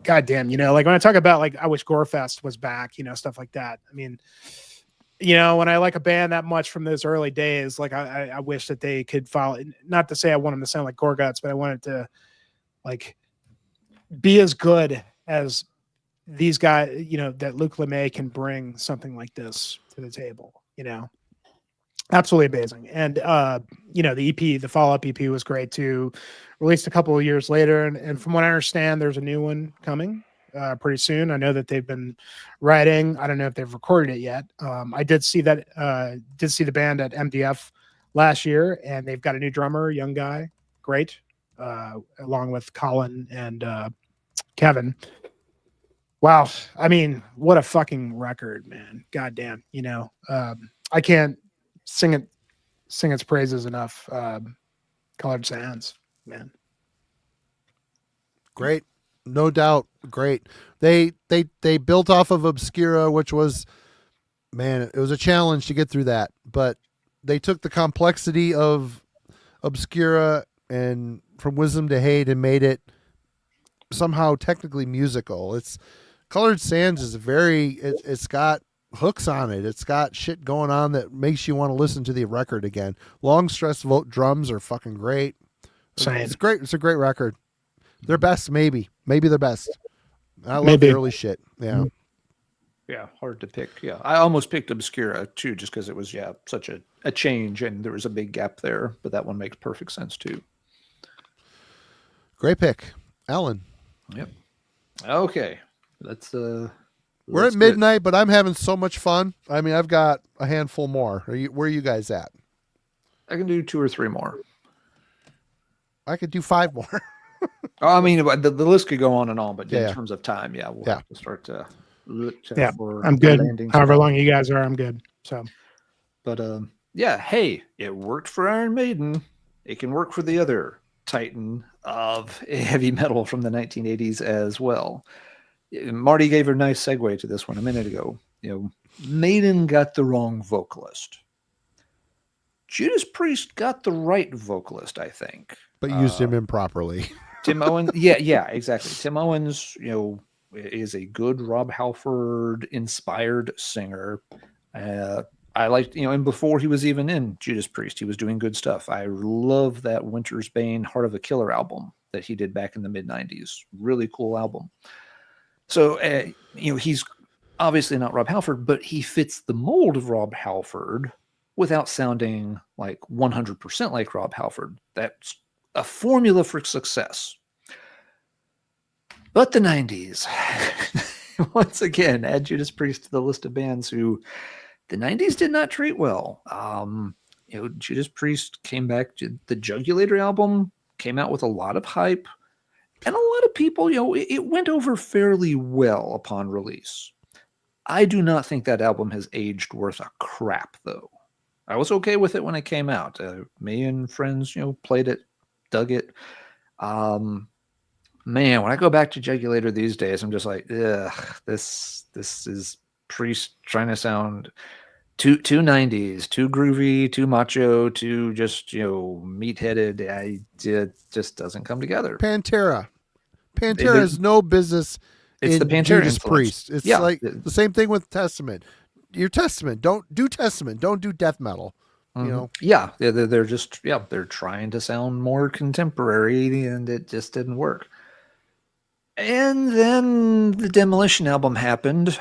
Goddamn, when I talk about I wish Gorefest was back, stuff like that. when I like a band that much from those early days, like I wish that they could follow. Not to say I want them to sound like Gorguts, but I want it to like be as good as these guys. That Luc Lemay can bring something like this to the table. Absolutely amazing. And the EP, the follow-up EP was great too. Released a couple of years later, and from what I understand, there's a new one coming pretty soon. I know that they've been writing. I don't know if they've recorded it yet. I did see the band at MDF last year, and they've got a new drummer, young guy, great, along with Colin and Kevin. Wow, I mean, what a fucking record, man! Goddamn, I can't sing its praises enough. Colored Sands, man, great. No doubt. Great. They built off of Obscura, which was, man, it was a challenge to get through that, but they took the complexity of Obscura and from Wisdom to Hate and made it somehow technically musical. Colored Sands is it's got hooks on it. It's got shit going on that makes you want to listen to the record again. Long stress drums are fucking great. Same. It's great. It's a great record. Their best, maybe their best. I love Maybe. the early shit. Yeah. Yeah, hard to pick. Yeah, I almost picked Obscura too, just because it was such a change and there was a big gap there. But that one makes perfect sense too. Great pick, Alan. Yep. Okay, we're at midnight, but I'm having so much fun. I mean, I've got a handful more. Where are you guys at? I can do 2 or 3 more. I could do 5 more. I mean, the list could go on and on, but in Yeah. terms of time, we'll Yeah. have to start to look Yeah, for I'm good. landing However spot. long you guys are, I'm good. So, But hey, it worked for Iron Maiden. It can work for the other titan of heavy metal from the 1980s as well. Marty gave a nice segue to this one a minute ago. Maiden got the wrong vocalist. Judas Priest got the right vocalist, I think. But used him improperly. Tim Owens, yeah, exactly. Tim Owens, is a good Rob Halford inspired singer. I liked, and before he was even in Judas Priest, he was doing good stuff. I love that Winter's Bane Heart of a Killer album that he did back in the mid 90s. Really cool album. So, he's obviously not Rob Halford, but he fits the mold of Rob Halford without sounding like 100% like Rob Halford. That's a formula for success. But the 90s, once again, add Judas Priest to the list of bands who the 90s did not treat well. Judas Priest came back to the Jugulator album, came out with a lot of hype, and a lot of people, it went over fairly well upon release. I do not think that album has aged worth a crap, though. I was okay with it when it came out. Me and friends, played it, dug it. Man, when I go back to Jugulator these days, I'm just like, ugh, this is Priest trying to sound too 90s, too groovy, too macho, too just, meat-headed. It just doesn't come together. Pantera has no business It's in the Pantera Judas influence. Priest. It's Yeah. like the same thing with Testament. Your Testament. Don't do Testament. Don't do death metal. Yeah, they're just they're trying to sound more contemporary, and it just didn't work. And then the Demolition album happened,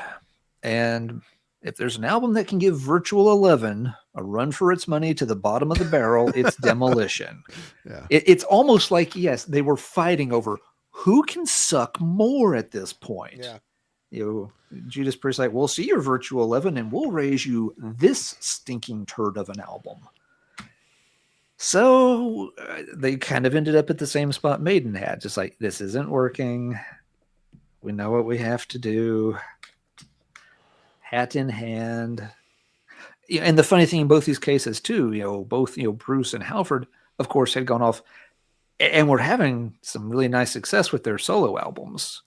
and if there's an album that can give Virtual 11 a run for its money to the bottom of the barrel, it's Demolition. Yeah. It's almost like, yes, they were fighting over who can suck more at this point. Yeah. Judas Priest like, we'll see your Virtual 11 and we'll raise you this stinking turd of an album. So they kind of ended up at the same spot Maiden had, just like, this isn't working. We know what we have to do. Hat in hand. And the funny thing in both these cases too, both Bruce and Halford, of course, had gone off and were having some really nice success with their solo albums.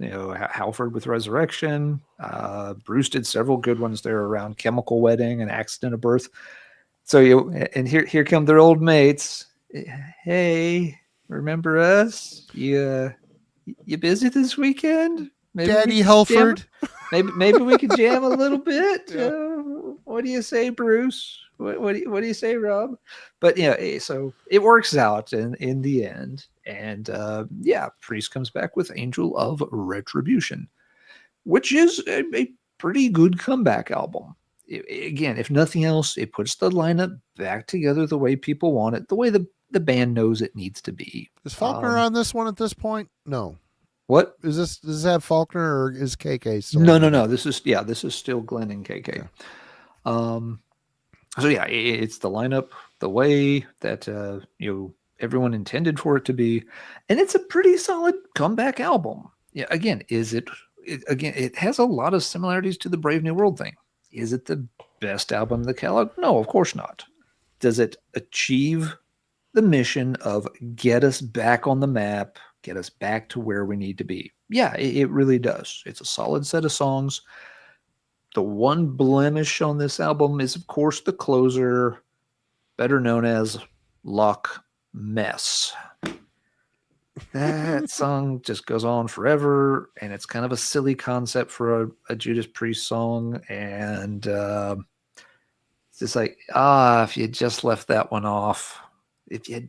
Halford with Resurrection. Bruce did several good ones there around Chemical Wedding and Accident of Birth. So and here come their old mates. Hey, remember us? You busy this weekend? Maybe Daddy Halford. Maybe we could jam a little bit. Yeah. What do you say, Bruce? What do you say, Rob? But yeah, so it works out in the end. And Priest comes back with Angel of Retribution, which is a pretty good comeback album. Again, if nothing else, it puts the lineup back together the way people want it, the way the band knows it needs to be. Is Faulkner on this one at this point? No. What is this? Does it have Faulkner or is KK still? No. This is still Glenn and KK. Okay. So yeah, it's the lineup the way that everyone intended for it to be, and it's a pretty solid comeback album. Yeah, again, it has a lot of similarities to the Brave New World thing. Is it the best album in the catalog? No, of course not. Does it achieve the mission of get us back on the map, get us back to where we need to be? Yeah, it really does. It's a solid set of songs. The one blemish on this album is, of course, the closer, better known as Loch Mess. That song just goes on forever, and it's kind of a silly concept for a Judas Priest song. And it's just like, if you just left that one off, that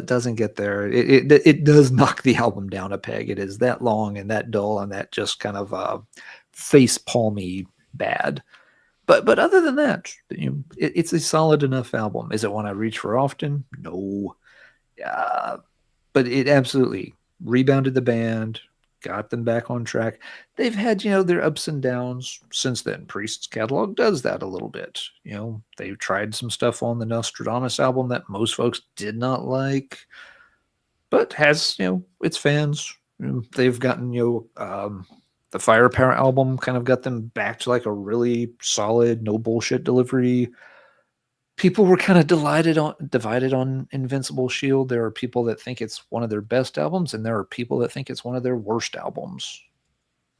doesn't get there. It does knock the album down a peg. It is that long and that dull and that just kind of face palmy bad. But other than that, it's a solid enough album. Is it one I reach for often? No. But it absolutely rebounded the band, got them back on track. They've had, their ups and downs since then. Priest's catalog does that a little bit. They've tried some stuff on the Nostradamus album that most folks did not like, but has, its fans. They've gotten, the Firepower album kind of got them back to like a really solid, no bullshit delivery. People were kind of divided on Invincible Shield. There are people that think it's one of their best albums, and there are people that think it's one of their worst albums.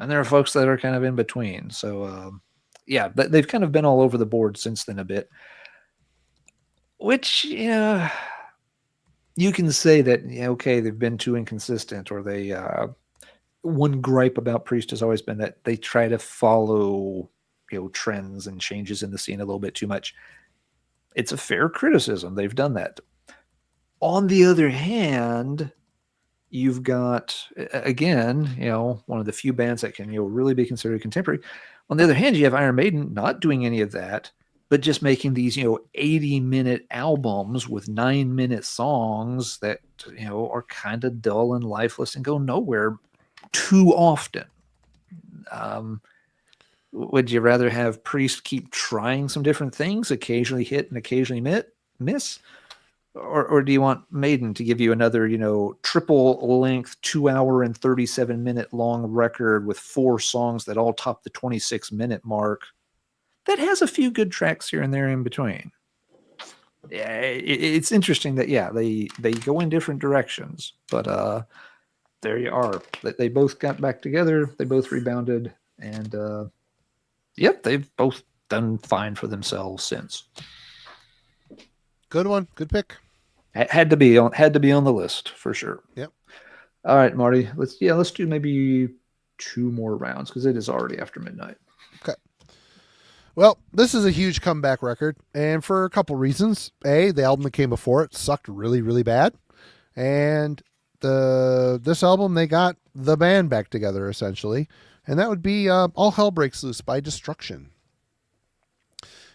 And there are folks that are kind of in between. So, they've kind of been all over the board since then a bit. Which, you can say that, okay, they've been too inconsistent, or they... one gripe about Priest has always been that they try to follow, trends and changes in the scene a little bit too much. It's a fair criticism. They've done that. On the other hand, you've got, again, one of the few bands that can, really be considered contemporary. On the other hand, you have Iron Maiden not doing any of that, but just making these, 80-minute albums with 9-minute songs that, are kind of dull and lifeless and go nowhere too often. Would you rather have Priest keep trying some different things, occasionally hit and occasionally miss? Or do you want Maiden to give you another, triple length, 2 hour and 37 minute long record with 4 songs that all top the 26-minute mark that has a few good tracks here and there in between? Yeah, it's interesting that, they go in different directions, but there you are. They both got back together. They both rebounded, and they've both done fine for themselves since. Good one. Good pick. Had to be on the list for sure. Yep. All right, Marty. Let's do maybe 2 more rounds because it is already after midnight. Okay. Well, this is a huge comeback record, and for a couple reasons. A, the album that came before it sucked really, really bad, and this album, they got the band back together essentially, and that would be All Hell Breaks Loose by Destruction.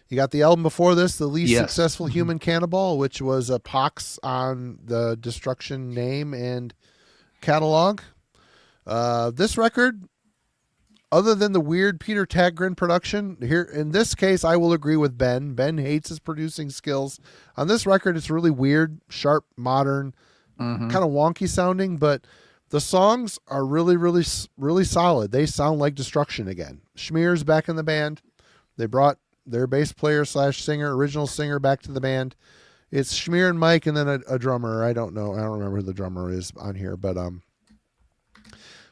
You got the album before this, The Least Successful Human Cannibal, which was a pox on the Destruction name and catalog. This record, other than the weird Peter Tägtgren production, here in this case, I will agree with Ben. Ben hates his producing skills. On this record, it's really weird, sharp, modern, kind of wonky sounding, but the songs are really, really, really solid. They sound like Destruction again. Schmear's back in the band. They brought their bass player / singer, original singer, back to the band. It's Schmear and Mike, and then a drummer. I don't know. I don't remember who the drummer is on here, but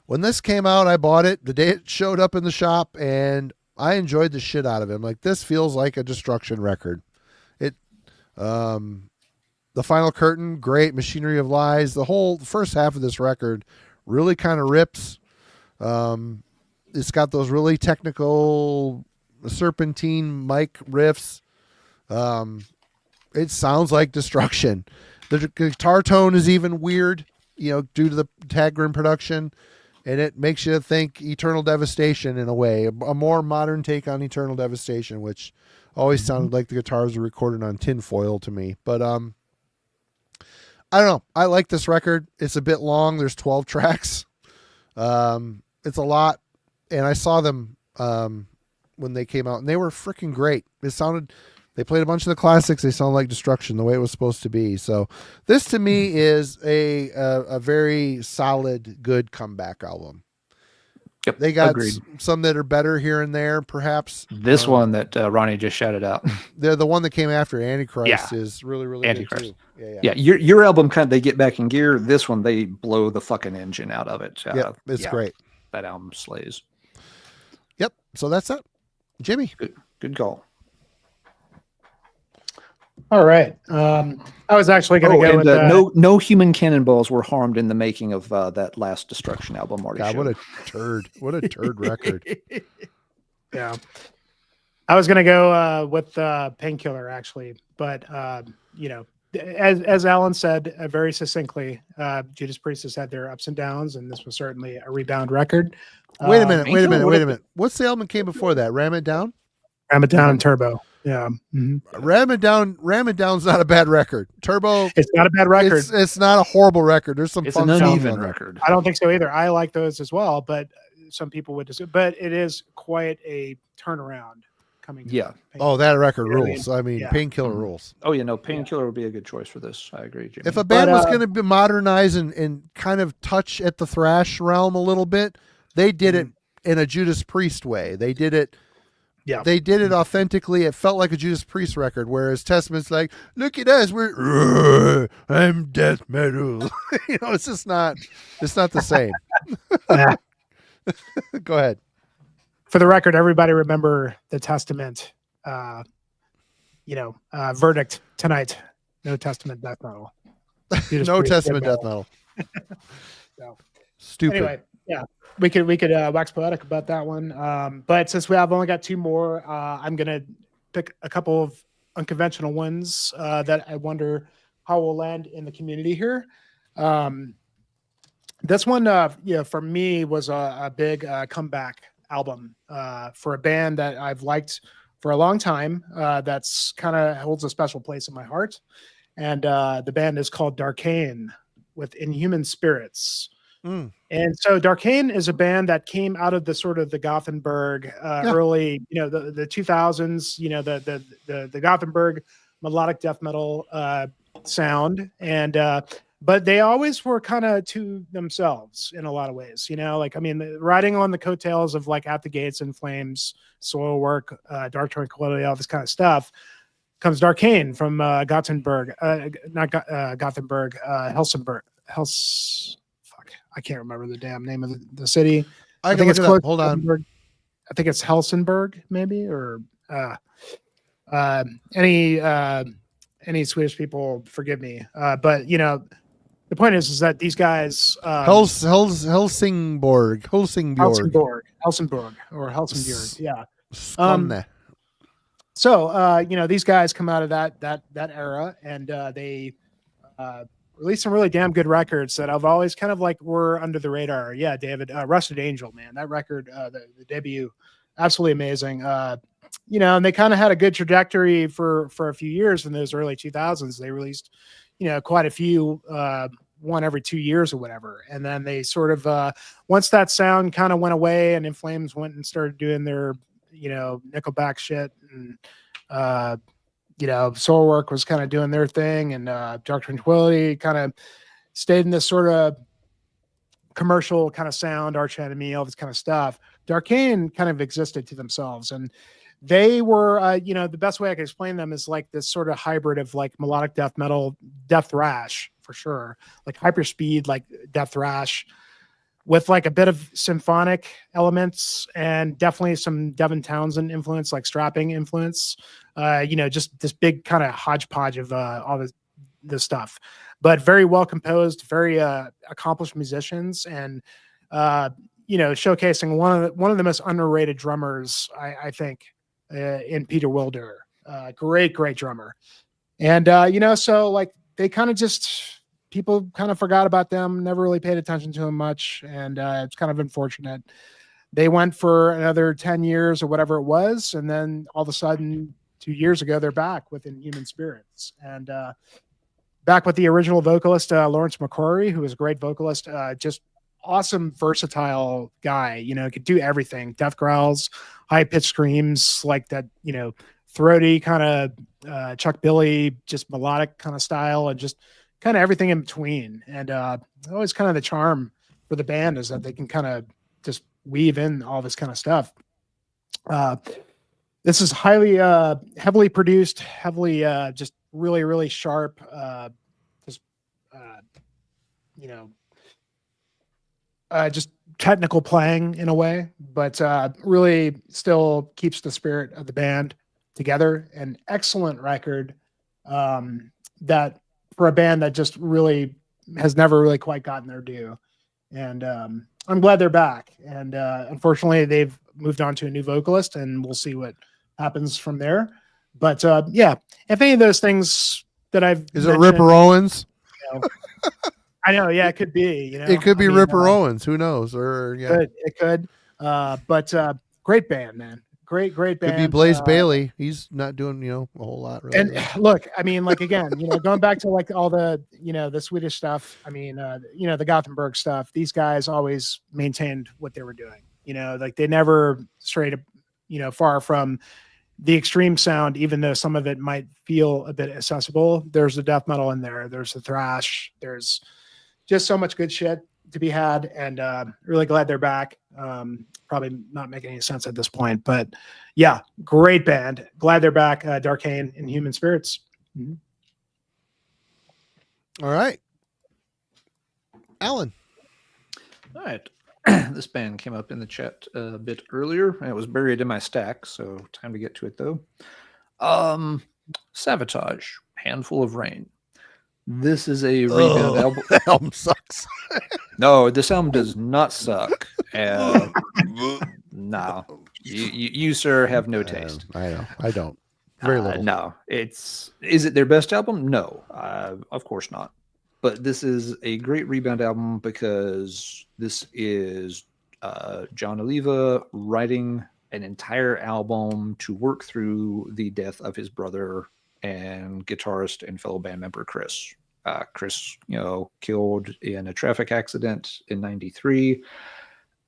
when this came out, I bought it the day it showed up in the shop, and I enjoyed the shit out of it. I'm like, this feels like a Destruction record. The Final Curtain, great. Machinery of Lies. The whole first half of this record really kind of rips. It's got those really technical serpentine mic riffs. It sounds like Destruction. The guitar tone is even weird, due to the Tagrin production, and it makes you think Eternal Devastation in a way, a more modern take on Eternal Devastation, which always sounded like the guitars were recorded on tinfoil to me. But I don't know. I like this record. It's a bit long. There's 12 tracks. It's a lot, and I saw them when they came out, and they were freaking great. They played a bunch of the classics. They sound like Destruction the way it was supposed to be. So this to me is a very solid, good comeback album. Yep, they got agreed. Some that are better here and there, perhaps. This one that Ronnie just shouted out. The one that came after Antichrist is really, really Antichrist. good too. Yeah. Your album they get back in gear. This one, they blow the fucking engine out of it. It's great. That album slays. Yep. So that's it. Jimmy. Good call. All right. I was actually going to go with no human cannonballs were harmed in the making of that last Destruction album. Marty God, showed. what a turd record. Yeah. I was going to go with Painkiller, actually. But, as Alan said very succinctly, Judas Priest has had their ups and downs, and this was certainly a rebound record. Wait a minute. What's the album came before that? Ram It Down? Ram It Down and Turbo. Yeah. Mm-hmm. Ram It Down's not a bad record. Turbo. It's not a bad record. It's not a horrible record. There's some fun an songs uneven on record. I don't think so either. I like those as well, but some people would disagree. But it is quite a turnaround coming. Yeah. Oh, that record rules. I mean, Painkiller rules. Oh yeah, no, Painkiller would be a good choice for this. I agree, Jimmy. If a band was going to be modernize and kind of touch at the thrash realm a little bit, they did it in a Judas Priest way. They did it. Yeah, they did it authentically. It felt like a Judas Priest record, whereas Testament's like, look at us, I'm death metal. It's just not. It's not the same. Go ahead. For the record, everybody remember the Testament. Verdict tonight. No Testament death metal. No Testament death metal. So, stupid. Anyway, yeah. We could wax poetic about that one. But since I've only got two more, I'm gonna pick a couple of unconventional ones that I wonder how will land in the community here. This one, for me was a big comeback album for a band that I've liked for a long time. That's kind of holds a special place in my heart. And the band is called Darkane with Inhuman Spirits. And so Darkane is a band that came out of the sort of the Gothenburg early, the 2000s, the Gothenburg melodic death metal sound. And but they always were kind of to themselves in a lot of ways, riding on the coattails of like At the Gates, In Flames, Soilwork, Dark Tranquility, all this kind of stuff. Comes Darkane from Gothenburg, Helsingborg. I can't remember the damn name of the city. I think it's close. Hold on. I think it's Helsingborg, maybe, or any Swedish people forgive me. But the point is that these guys Helsingborg, yeah. So these guys come out of that era, and they released some really damn good records that I've always kind of like were under the radar. Yeah, David, Rusted Angel, man, that record, the debut, absolutely amazing. And they kind of had a good trajectory for a few years in those early 2000s. They released, quite a few, one every 2 years or whatever. And then they sort of, once that sound kind of went away and In Flames went and started doing their, Nickelback shit, and, Soilwork was kind of doing their thing, and Dark Tranquility kind of stayed in this sort of commercial kind of sound, Arch Enemy, all this kind of stuff. Darkane kind of existed to themselves, and they were, the best way I can explain them is like this sort of hybrid of like melodic death metal, death thrash for sure, like hyperspeed, like death thrash, with like a bit of symphonic elements and definitely some Devin Townsend influence, like strapping influence. Just this big kind of hodgepodge of all this stuff, but very well composed, very accomplished musicians. And, showcasing one of the most underrated drummers, I think, in Peter Wilder. Great drummer. And, so like they kind of people kind of forgot about them, never really paid attention to them much. And it's kind of unfortunate. They went for another 10 years or whatever it was. And then all of a sudden, 2 years ago, they're back with Inhuman Spirits. And back with the original vocalist, Lawrence McCrory, who is a great vocalist, just awesome, versatile guy, could do everything. Death growls, high pitched screams, like that, throaty kind of Chuck Billy, just melodic kind of style, and just kind of everything in between. And always kind of the charm for the band is that they can kind of just weave in all this kind of stuff. This is heavily produced, heavily just really sharp, just technical playing in a way, but really still keeps the spirit of the band together. An excellent record that for a band that just really has never really quite gotten their due. And I'm glad they're back. And unfortunately, they've moved on to a new vocalist, and we'll see what happens from there. But if any of those things that is it Ripper Owens? I know, yeah, it could be. It could be Ripper Owens. Who knows? Or it could. But great band, man. Great band. Could be Blaze Bailey. He's not doing a whole lot really. And look, I mean, like again, going back to like all the the Swedish stuff. I mean, the Gothenburg stuff. These guys always maintained what they were doing. Like they never strayed, far from the extreme sound, even though some of it might feel a bit accessible. There's the death metal in there. There's the thrash. There's just so much good shit to be had, and really glad they're back. Probably not making any sense at this point, but yeah, great band. Glad they're back. Darkane and Human Spirits. Mm-hmm. All right, Alan. All right. This band came up in the chat a bit earlier, and it was buried in my stack, so time to get to it though. Sabotage, Handful of Rain. This is a Rebound album. The album sucks. No, this album does not suck. No, you sir have no taste. I know. I don't. Very little. No, is it their best album? No, of course not. But this is a great Rebound album because this is John Oliva writing an entire album to work through the death of his brother and guitarist and fellow band member Chris. Chris, killed in a traffic accident in '93,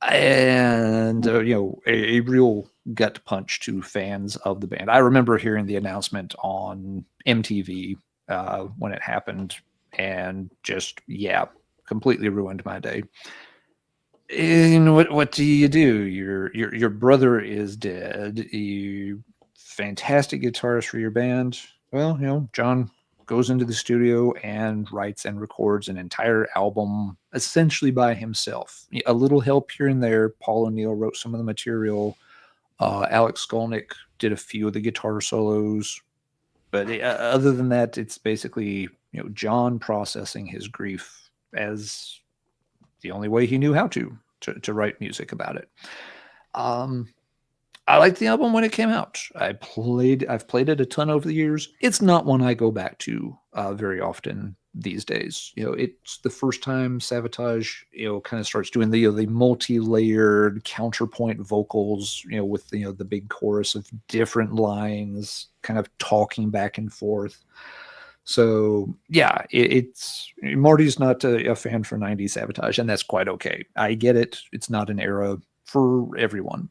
and a real gut punch to fans of the band. I remember hearing the announcement on MTV when it happened, and just completely ruined my day. And what do? Your brother is dead. You fantastic guitarist for your band. Well, John goes into the studio and writes and records an entire album essentially by himself. A little help here and there. Paul O'Neill wrote some of the material. Alex Skolnick did a few of the guitar solos. But other than that, it's basically John processing his grief as the only way he knew how to write music about it. I liked the album when it came out. I've played it a ton over the years. It's not one I go back to very often these days. It's the first time Sabotage, kind of starts doing the multi-layered counterpoint vocals, with the big chorus of different lines, kind of talking back and forth. So yeah, it's Marty's not a fan for 90s Sabotage, and that's quite okay. I get it. It's not an era for everyone.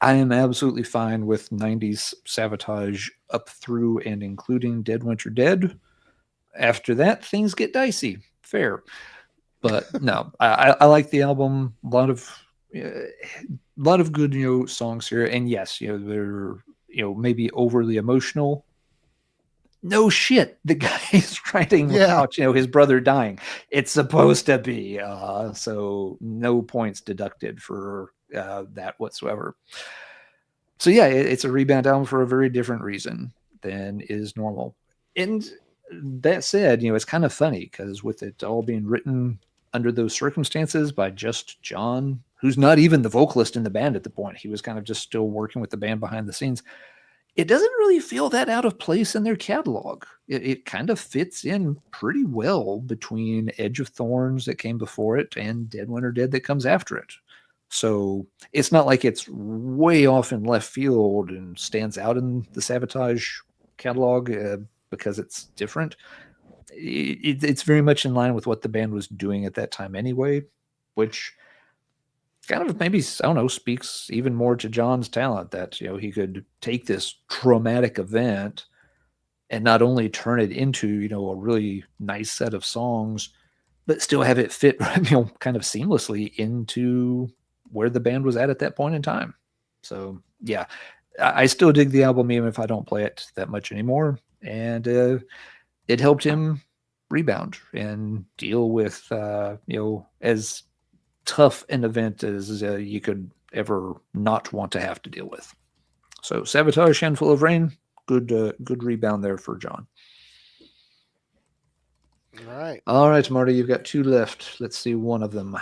I am absolutely fine with 90s Sabotage up through and including Dead Winter Dead. After that, things get dicey. Fair. But no, I like the album. A lot of good, songs here. And yes, they're, maybe overly emotional. No shit. The guy is writing about, his brother dying. It's supposed to be. So no points deducted for that whatsoever. So yeah, it's a Rebound album for a very different reason than is normal. And that said, it's kind of funny because with it all being written under those circumstances by just John who's not even the vocalist in the band at the point. He was kind of just still working with the band behind the scenes. It doesn't really feel that out of place in their catalog. It kind of fits in pretty well between Edge of Thorns that came before it and Dead Winter Dead that comes after it. So it's not like it's way off in left field and stands out in the Sabotage catalog because it's different. It's very much in line with what the band was doing at that time anyway, which kind of maybe, I don't know, speaks even more to John's talent that, you know, he could take this traumatic event and not only turn it into, you know, a really nice set of songs, but still have it fit, you know, kind of seamlessly into where the band was at that point in time. So yeah, I still dig the album even if I don't play it that much anymore. And it helped him rebound and deal with, you know, as tough an event as you could ever not want to have to deal with. So Sabotage, Handful of Rain, good rebound there for John. All right, Marty, you've got 2 left. Let's see one of them.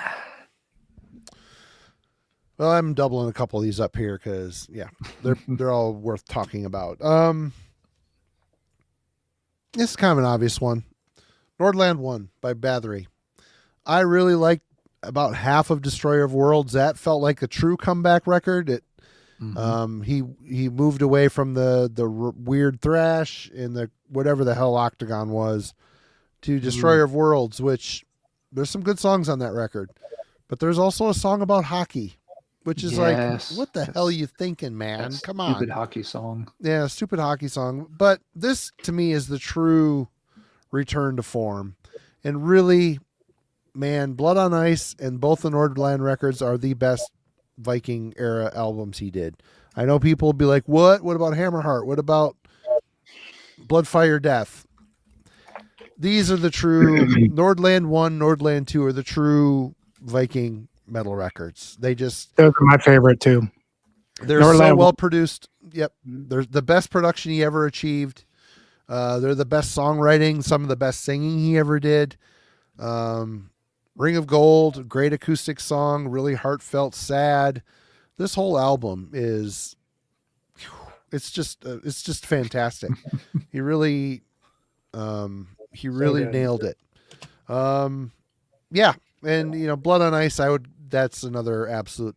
Well, I'm doubling a couple of these up here because they're all worth talking about. This is kind of an obvious one. Nordland 1 by Bathory. I really like about half of Destroyer of Worlds. That felt like a true comeback record. He moved away from the weird thrash in the whatever the hell Octagon was to Destroyer of Worlds, which there's some good songs on that record, but there's also a song about hockey, which is like, what the hell are you thinking, man? Come on. Stupid hockey song. Yeah, stupid hockey song. But this to me is the true return to form. And really, man, Blood on Ice and both the Nordland records are the best Viking era albums he did. I know people will be like, what about Hammerheart? What about Blood, Fire, Death? These are the true Nordland 1, Nordland 2 are the true Viking metal records. Those are my favorite too. They're so well produced. Yep. They're the best production he ever achieved. They're the best songwriting, some of the best singing he ever did. Ring of Gold, great acoustic song, really heartfelt, sad. This whole album is, it's just fantastic. He really nailed it. Yeah. And you know, Blood on Ice, that's another absolute,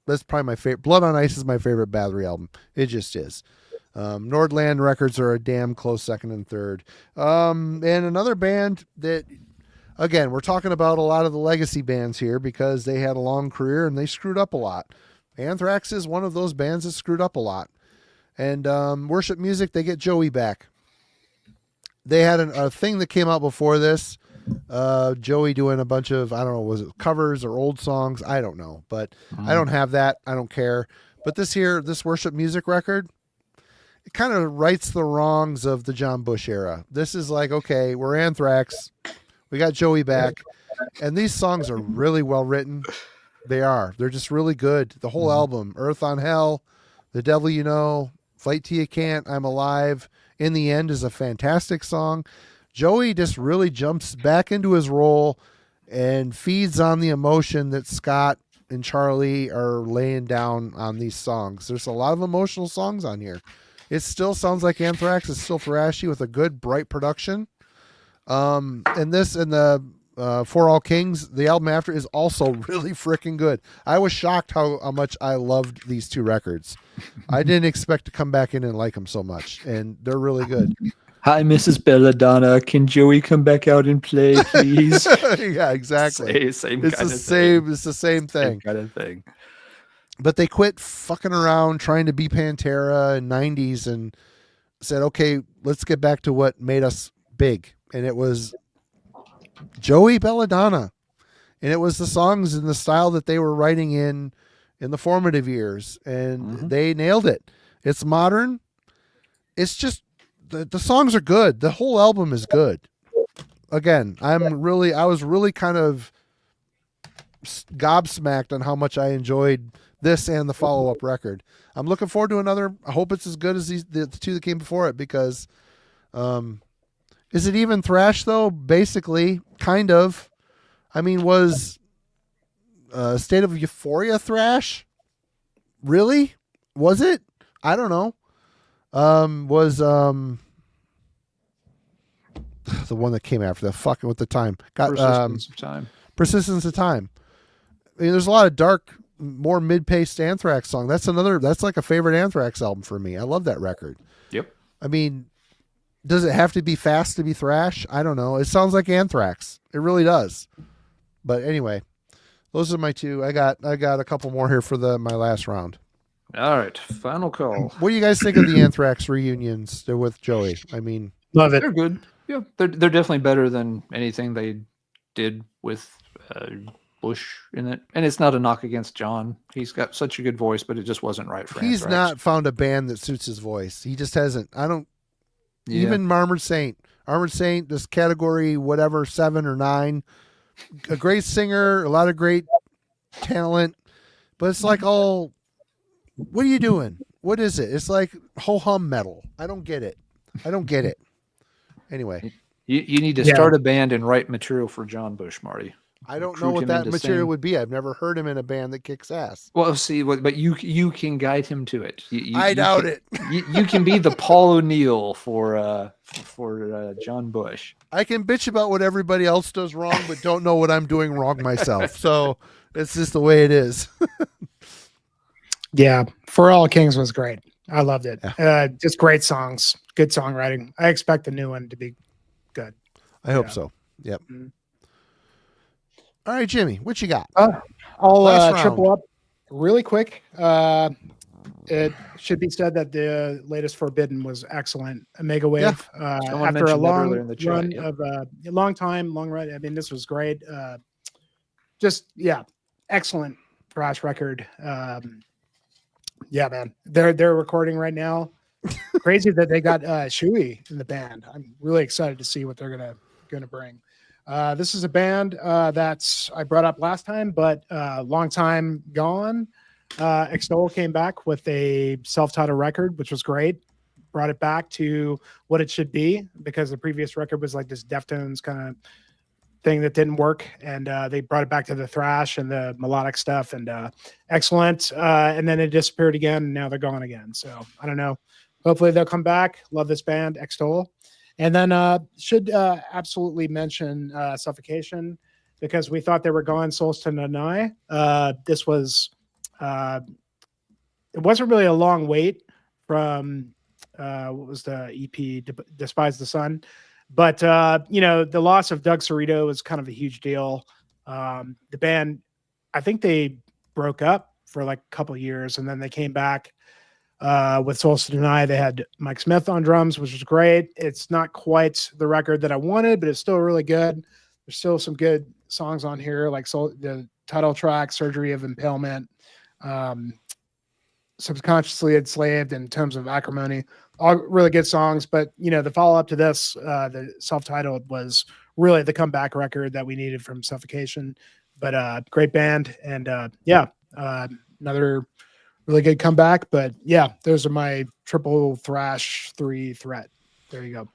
that's probably my favorite. Blood on Ice is my favorite Bathory album. It just is. Nordland records are a damn close second and third. And another band that, again, we're talking about a lot of the legacy bands here because they had a long career and they screwed up a lot. Anthrax is one of those bands that screwed up a lot. And Worship Music, they get Joey back. They had a thing that came out before this. Joey doing a bunch of, I don't know, was it covers or old songs? I don't know, but I don't have that. I don't care. But this Worship Music record, it kind of rights the wrongs of the John Bush era. This is like, okay, we're Anthrax. We got Joey back. And these songs are really well written. They are. They're just really good. The whole album, Earth on Hell, The Devil You Know, Fight Till You Can't, I'm Alive, In the End is a fantastic song. Joey just really jumps back into his role and feeds on the emotion that Scott and Charlie are laying down on these songs. There's a lot of emotional songs on here. It still sounds like Anthrax. It's still thrashy with a good, bright production. And this and the For All Kings, the album after, is also really freaking good. I was shocked how much I loved these 2 records. I didn't expect to come back in and like them so much, and they're really good. Hi, Mrs. Belladonna. Can Joey come back out and play, please? Yeah, exactly. It's the same thing. Kind of thing. But they quit fucking around trying to be Pantera in 90s and said, okay, let's get back to what made us big. And it was Joey Belladonna. And it was the songs and the style that they were writing in the formative years. And they nailed it. It's modern. It's just, the songs are good. The whole album is good. Again, I was really kind of gobsmacked on how much I enjoyed this and the follow-up record. I'm looking forward to another. I hope it's as good as the 2 that came before it, because is it even thrash though? Basically, kind of. I mean, was State of Euphoria thrash? Really? Was it? I don't know. Was the one that came after that? Fucking with the time. Got Persistence of Time. Persistence of Time. I mean, there's a lot of dark, more mid-paced Anthrax song. That's like a favorite Anthrax album for me. I love that record. Yep. I mean, does it have to be fast to be thrash? I don't know. It sounds like Anthrax. It really does. But anyway, those are my two. I got a couple more here for my last round. All right, final call. What do you guys think of the Anthrax reunions with Joey? I mean, Love it. They're good. Yeah, they're definitely better than anything they did with Bush in it. And it's not a knock against John. He's got such a good voice, but it just wasn't right for he's Anthrax. not found a band that suits his voice. He just hasn't. Yeah. Even Armored Saint, this category, whatever, 7 or 9, a great singer, a lot of great talent, but it's like all, what are you doing? What is it? It's like ho-hum metal. I don't get it. Anyway. You need to start a band and write material for John Bush, Marty. I don't know what that material would be. I've never heard him in a band that kicks ass. Well, see, but you can guide him to it. I doubt it. You can be the Paul O'Neill for John Bush. I can bitch about what everybody else does wrong, but don't know what I'm doing wrong myself. So it's just the way it is. Yeah, For All Kings was great. I loved it. Yeah. Just great songs, good songwriting. I expect the new one to be good. I hope so. Yep. Mm-hmm. All right, Jimmy, what you got? I'll triple up really quick. It should be said that the latest Forbidden was excellent. A mega wave after a long run of a long run. I mean, this was great. Excellent thrash record. Yeah, man, they're recording right now. Crazy that they got Shuey in the band. I'm really excited to see what they're gonna bring. This is a band that I brought up last time, but long time gone. Extol came back with a self-titled record, which was great. Brought it back to what it should be, because the previous record was like this Deftones kind of thing that didn't work, and they brought it back to the thrash and the melodic stuff, and excellent. And then it disappeared again, and now they're gone again. So I don't know. Hopefully they'll come back. Love this band, Extol. And then should absolutely mention Suffocation, because we thought they were gone, Souls to Deny. This was, it wasn't really a long wait from, what was the EP, Despise the Sun. But, the loss of Doug Cerrito was kind of a huge deal. The band, I think they broke up for like a couple of years, and then they came back. With Souls to Deny, they had Mike Smith on drums, which was great. It's not quite the record that I wanted, but it's still really good. There's still some good songs on here, like the title track, Surgery of Impalement, Subconsciously Enslaved, and Tomes of Acrimony. All really good songs, but the follow-up to this, the self-titled, was really the comeback record that we needed from Suffocation. But great band, and another really good comeback. But yeah, those are my triple thrash 3 threat. There you go.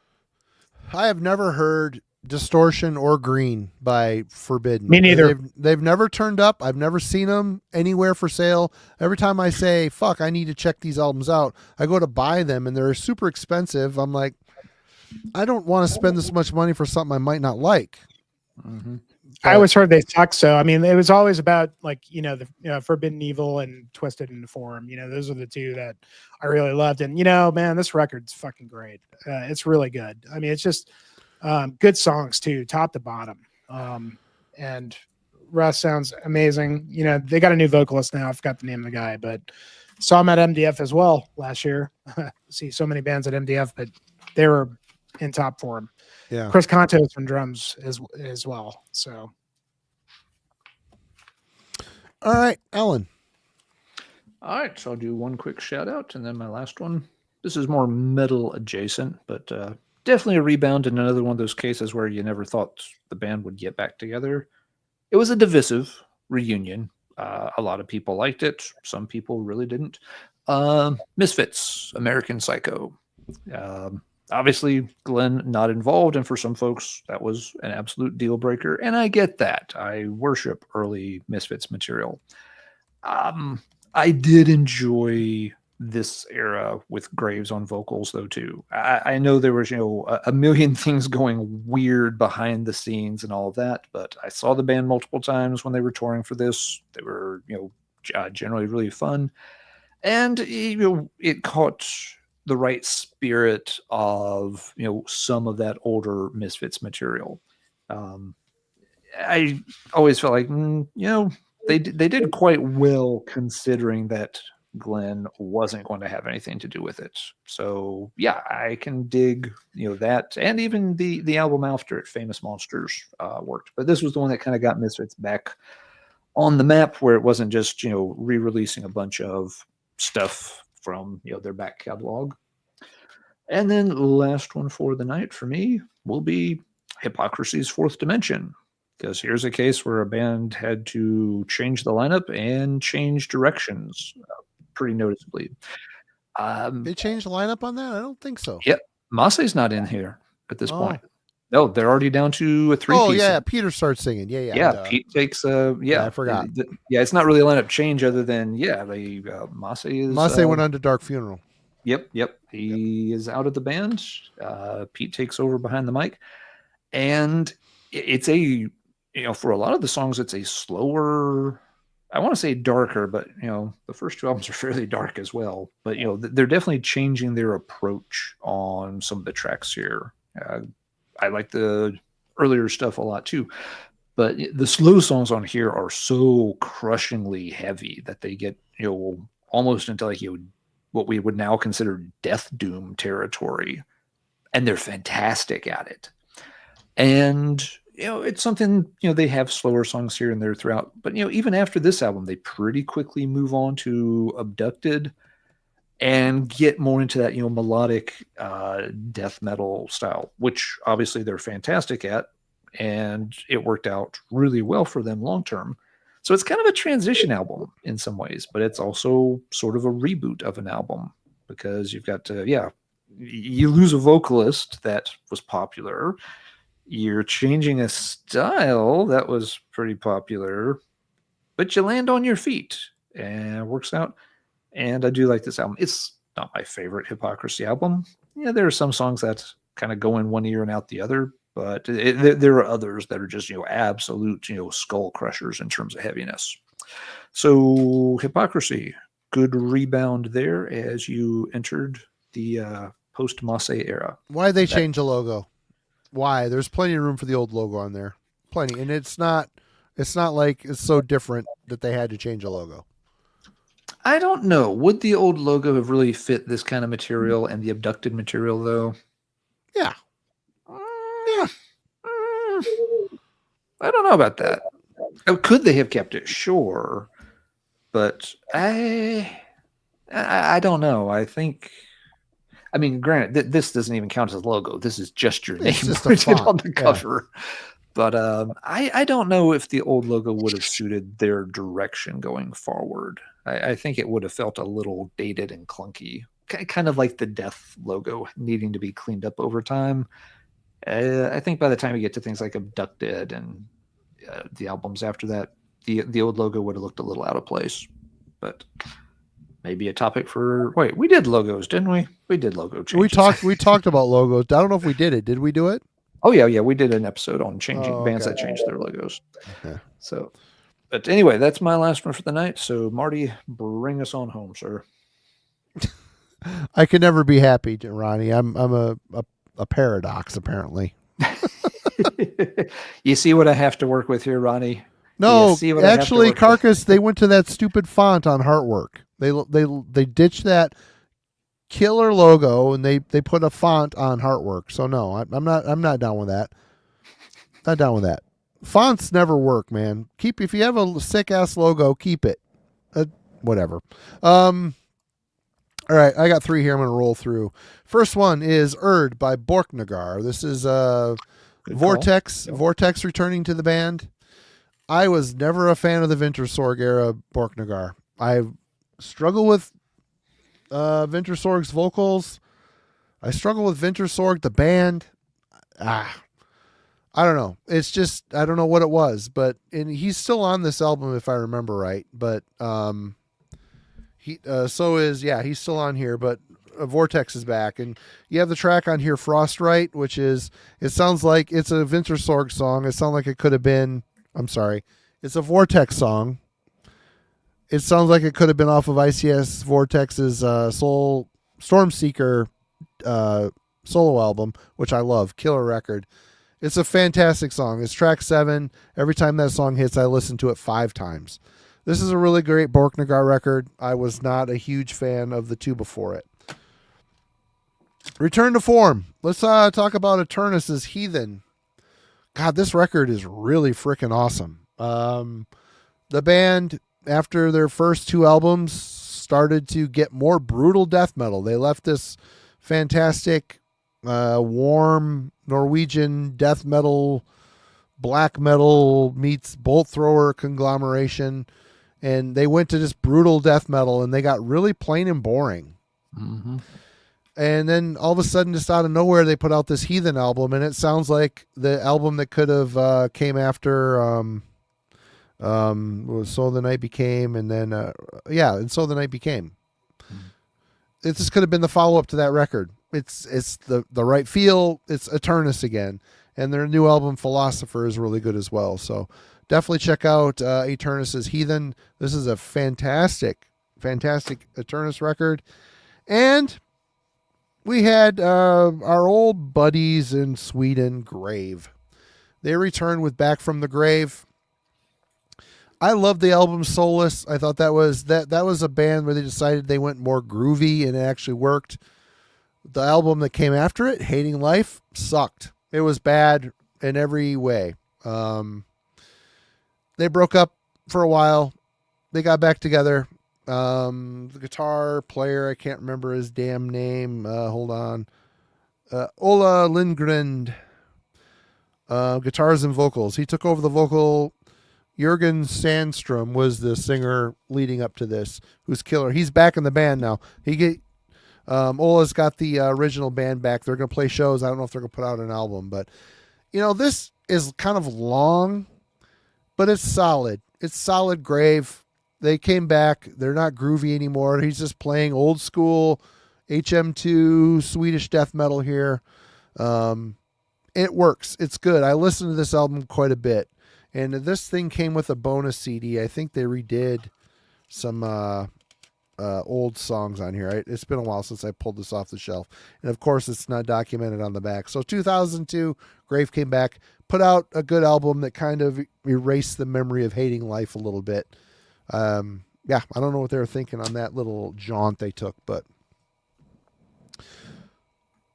I have never heard Distortion or Green by Forbidden. Me neither. They've never turned up. I've never seen them anywhere for sale. Every time I say, fuck, I need to check these albums out, I go to buy them and they're super expensive. I'm like, I don't want to spend this much money for something I might not like. Mm-hmm. I always heard they suck. So, I mean, it was always about the Forbidden Evil and Twisted into Form. Those are the two that I really loved. And, man, this record's fucking great. It's really good. I mean, it's just good songs too, top to bottom. And Russ sounds amazing. They got a new vocalist now. I forgot the name of the guy, but saw him at MDF as well last year. See so many bands at MDF, but they were in top form. Yeah. Chris Contos on drums as well. So, all right, Ellen. All right, so I'll do one quick shout out and then my last one. This is more metal adjacent, but definitely a Rebound, and another one of those cases where you never thought the band would get back together. It was a divisive reunion. A lot of people liked it. Some people really didn't. Misfits, American Psycho. Obviously, Glenn not involved, and for some folks, that was an absolute deal breaker, and I get that. I worship early Misfits material. I did enjoy this era with Graves on vocals, though, too. I know there was, a million things going weird behind the scenes and all of that, but I saw the band multiple times when they were touring for this. They were, generally really fun, and it caught the right spirit of some of that older Misfits material. I always felt like they did quite well considering that Glenn wasn't going to have anything to do with it. So yeah, I can dig that, and even the album after it, Famous Monsters, worked. But this was the one that kind of got Misfits back on the map, where it wasn't just re-releasing a bunch of stuff from their back catalog. And then the last one for the night for me will be Hypocrisy's Fourth Dimension, because here's a case where a band had to change the lineup and change directions pretty noticeably. They changed the lineup on that? I don't think so. Yep, Massey's not in here at this point. No, they're already down to a 3-piece. Oh yeah, Peter starts singing. Yeah. Pete takes I forgot. It's not really a lineup change other than Massey went on to Dark Funeral. Yep. He is out of the band. Pete takes over behind the mic, and it's a for a lot of the songs, it's a slower. I want to say darker, but the first two albums are fairly dark as well. But they're definitely changing their approach on some of the tracks here. I like the earlier stuff a lot too, but the slow songs on here are so crushingly heavy that they get almost into like what we would now consider death doom territory, and they're fantastic at it. And it's something they have slower songs here and there throughout, but even after this album, they pretty quickly move on to Abducted and get more into that melodic death metal style, which obviously they're fantastic at, and it worked out really well for them long term. So it's kind of a transition album in some ways, but it's also sort of a reboot of an album, because you've got you lose a vocalist that was popular. You're changing a style that was pretty popular, but you land on your feet, and it works out. And I do like this album. It's not my favorite Hypocrisy album. Yeah, there are some songs that kind of go in one ear and out the other, but there are others that are just absolute skull crushers in terms of heaviness. So Hypocrisy, good rebound there as you entered the post Massey era. Why they change the logo? Why? There's plenty of room for the old logo on there. Plenty. And it's not like it's so different that they had to change a logo. I don't know. Would the old logo have really fit this kind of material and the Abducted material, though? Yeah. I don't know about that. Oh, could they have kept it? Sure. But I don't know. I mean, granted, this doesn't even count as a logo. This is just your name printed on the cover. Yeah. But I don't know if the old logo would have suited their direction going forward. I think it would have felt a little dated and clunky, kind of like the Death logo needing to be cleaned up over time. I think by the time we get to things like Abducted and the albums after that, the old logo would have looked a little out of place. But maybe a topic for we did logos, didn't we? We did logo changes. We talked about logos. I don't know if we did it. Did we do it? Oh yeah, we did an episode on changing bands that changed their logos. Okay. So, but anyway, that's my last one for the night. So Marty, bring us on home, sir. I can never be happy, Ronnie. I'm a paradox, apparently. You see what I have to work with here, Ronnie? No, actually, Carcass, they went to that stupid font on Heartwork. They ditched that killer logo and they put a font on Heartwork. So no, I'm not down with that. Not down with that. Fonts never work, man. If you have a sick ass logo, keep it. Whatever. All right, I got 3 here. I'm going to roll through. First one is Erd by Borknagar. This is Vortex returning to the band. I was never a fan of the Wintersorg era Borknagar. I struggle with Wintersorg's vocals. I struggle with Wintersorg, the band. I don't know. It's just, I don't know what it was, but, and he's still on this album if I remember right, but he's still on here, but Vortex is back, and you have the track on here, Frostrite, which is, it sounds like it's a Wintersorg song. It sounds like it could have been, it's a Vortex song. It sounds like it could have been off of ICS Vortex's Soul Stormseeker solo album, which I love. Killer record. It's a fantastic song. It's track 7. Every time that song hits, I listen to it 5 times. This is a really great Borknagar record. I was not a huge fan of the 2 before it. Return to Form. Let's talk about Eternus's Heathen. God, this record is really freaking awesome. The band, after their first 2 albums, started to get more brutal death metal. They left this fantastic, warm Norwegian death metal, black metal meets bolt thrower conglomeration, and they went to just brutal death metal, and they got really plain and boring. Mm-hmm. And then all of a sudden, just out of nowhere, they put out this Heathen album, and it sounds like the album that could have came after So the Night Became, and then and So the Night Became. It just could have been the follow-up to that record. It's the right feel. It's Eternus again, and their new album Philosopher is really good as well. So definitely check out Eternus's Heathen. This is a fantastic Eternus record. And we had our old buddies in Sweden, Grave. They returned with Back from the Grave. I love the album Solace. I thought that was a band where they decided they went more groovy, and it actually worked. The album that came after it, Hating Life, sucked. It was bad in every way. They broke up for a while. They got back together. The guitar player, I can't remember his damn name. Hold on. Ola Lindgren. Guitars and vocals. He took over the vocal. Jürgen Sandstrom was the singer leading up to this, who's killer. He's back in the band now. Ola's got the original band back. They're going to play shows. I don't know if they're going to put out an album, but this is kind of long, but it's solid. It's solid Grave. They came back. They're not groovy anymore. He's just playing old school HM2 Swedish death metal here. It works. It's good. I listened to this album quite a bit. And this thing came with a bonus CD. I think they redid some old songs on here. It's been a while since I pulled this off the shelf. And, of course, it's not documented on the back. So 2002, Grave came back, put out a good album that kind of erased the memory of Hating Life a little bit. I don't know what they were thinking on that little jaunt they took. But,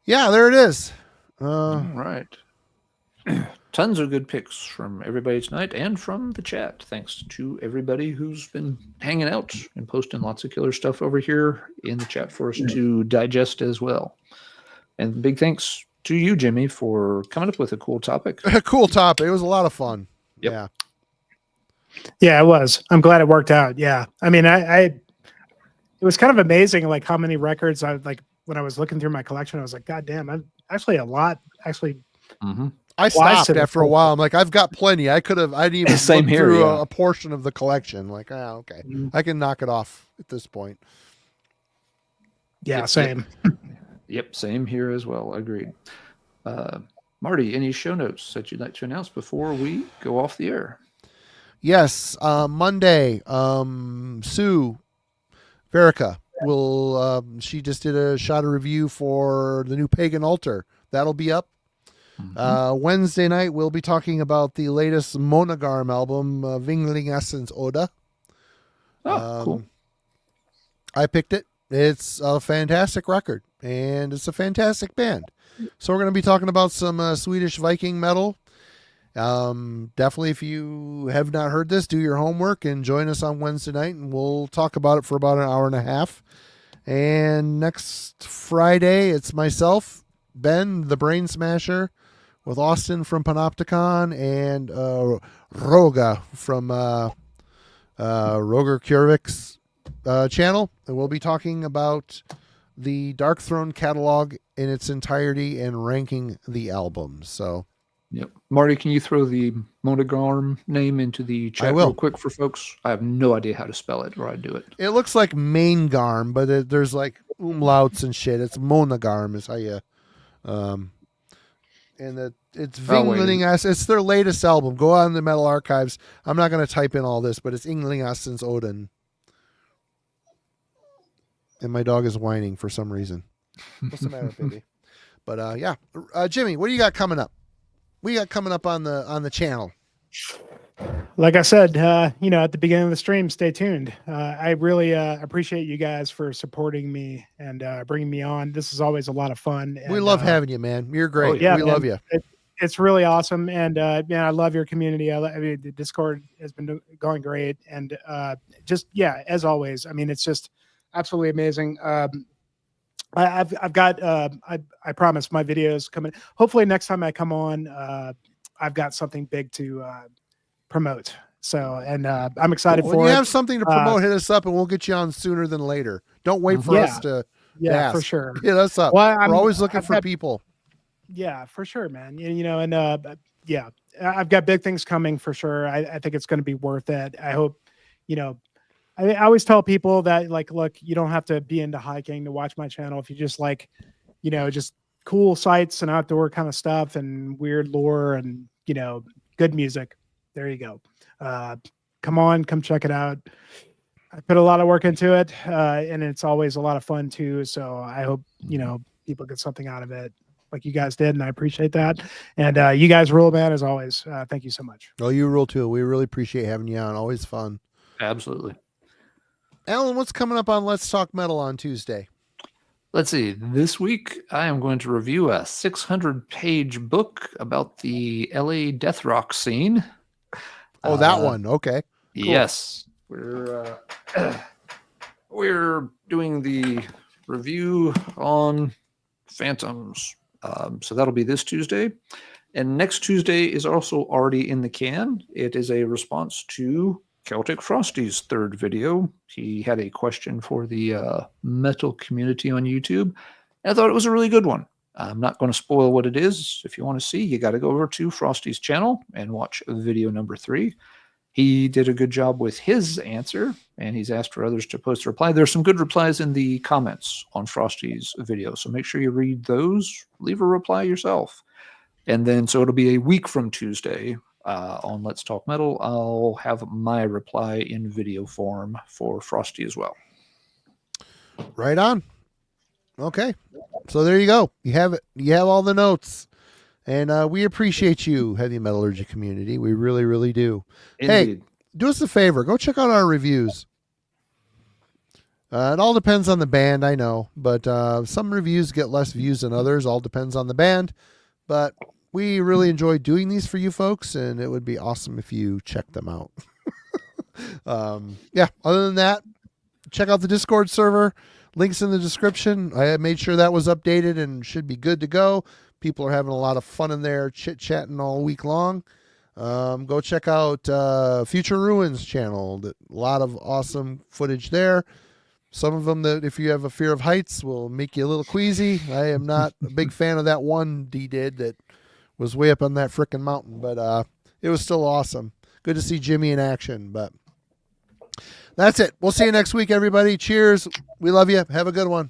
yeah, there it is. All right. Tons of good picks from everybody tonight and from the chat. Thanks to everybody who's been hanging out and posting lots of killer stuff over here in the chat for us to digest as well. And big thanks to you, Jimmy, for coming up with a cool topic. A cool topic. It was a lot of fun. Yep. Yeah, it was. I'm glad it worked out. Yeah. I mean, it was kind of amazing, like how many records when I was looking through my collection, I was like, God damn, I'm actually a lot Mm-hmm. I stopped after a while. I'm like, I've got plenty. I didn't even Same look here, through yeah. a portion of the collection. Like, okay, I can knock it off at this point. Yeah, Yep, same. Yep, same here as well. Agreed. Marty, any show notes that you'd like to announce before we go off the air? Yes, Monday, Sue Verica will. She just did a shot of review for the new Pagan Altar. That'll be up. Wednesday night, we'll be talking about the latest Monogarm album, Vinglingassens Oda. Cool. I picked it. It's a fantastic record, and it's a fantastic band. So we're going to be talking about some Swedish Viking metal. Definitely, if you have not heard this, do your homework and join us on Wednesday night, and we'll talk about it for about an hour and a half. And next Friday, it's myself, Ben, the Brain Smasher, with Austin from Panopticon, and Roga from Roger Kjurvik's channel. And we'll be talking about the Dark Throne catalog in its entirety and ranking the albums. So, yep. Marty, can you throw the Monogarm name into the chat real quick for folks? I have no idea how to spell it, or I'd do it. It looks like Maingarm, but there's like umlauts and shit. It's Monogarm is how you, and it's Vinglingas. It's their latest album. Go on the Metal Archives. I'm not going to type in all this, but it's Ynglingasens Odin. And my dog is whining for some reason. What's the matter, baby? But yeah, Jimmy, what do you got coming up? What do you got coming up on the channel? Like I said, you know, at the beginning of the stream, stay tuned. I really appreciate you guys for supporting me and bringing me on. This is always a lot of fun. And, we love having you, man. You're great. Yeah, we love you. It's really awesome. And man, I love your community. I mean, the Discord has been going great. And just, yeah, as always, I mean, it's just absolutely amazing. I've got, I promise my videos coming. Hopefully next time I come on, I've got something big to promote. So, and I'm excited for it. When you have something to promote, hit us up and we'll get you on sooner than later. Don't wait for us to ask. For sure. Hit us up. Well, we're always looking for people. Yeah, for sure, man. You know, and yeah, I've got big things coming for sure. I think it's going to be worth it. I hope, you know, I always tell people that, like, look, you don't have to be into hiking to watch my channel. If you just like, you know, just cool sights and outdoor kind of stuff and weird lore and, you know, good music, there you go. Come check it out. I put a lot of work into it, and it's always a lot of fun too. So I hope, you know, people get something out of it like you guys did, and I appreciate that. And you guys rule, man, as always. Thank you so much. Oh, you rule too. We really appreciate having you on. Always fun. Absolutely. Alan, what's coming up on Let's Talk Metal on Tuesday? Let's see. This week, I am going to review a 600-page book about the LA death rock scene. Oh, that one. Okay. Cool. Yes. We're doing the review on Phantoms. So that'll be this Tuesday. And next Tuesday is also already in the can. It is a response to Celtic Frosty's third video. He had a question for the metal community on YouTube. And I thought it was a really good one. I'm not going to spoil what it is. If you want to see, you got to go over to Frosty's channel and watch video number 3. He did a good job with his answer, and he's asked for others to post a reply. There's some good replies in the comments on Frosty's video, so make sure you read those. Leave a reply yourself. And then, so it'll be a week from Tuesday on Let's Talk Metal. I'll have my reply in video form for Frosty as well. Right on. Okay. So there you go. You have it. You have all the notes. And we appreciate you, Heavy Metallurgy community. We really, really do. Indeed. Hey, do us a favor. Go check out our reviews. It all depends on the band, I know. But some reviews get less views than others. All depends on the band. But we really enjoy doing these for you folks. And it would be awesome if you check them out. Yeah, other than that, check out the Discord server. Links in the description. I made sure that was updated and should be good to go. People are having a lot of fun in there, chit-chatting all week long. Go check out Future Ruins channel. A lot of awesome footage there. Some of them that, if you have a fear of heights, will make you a little queasy. I am not a big fan of that one D did that was way up on that frickin' mountain, but it was still awesome. Good to see Jimmy in action, but that's it. We'll see you next week, everybody. Cheers. We love you. Have a good one.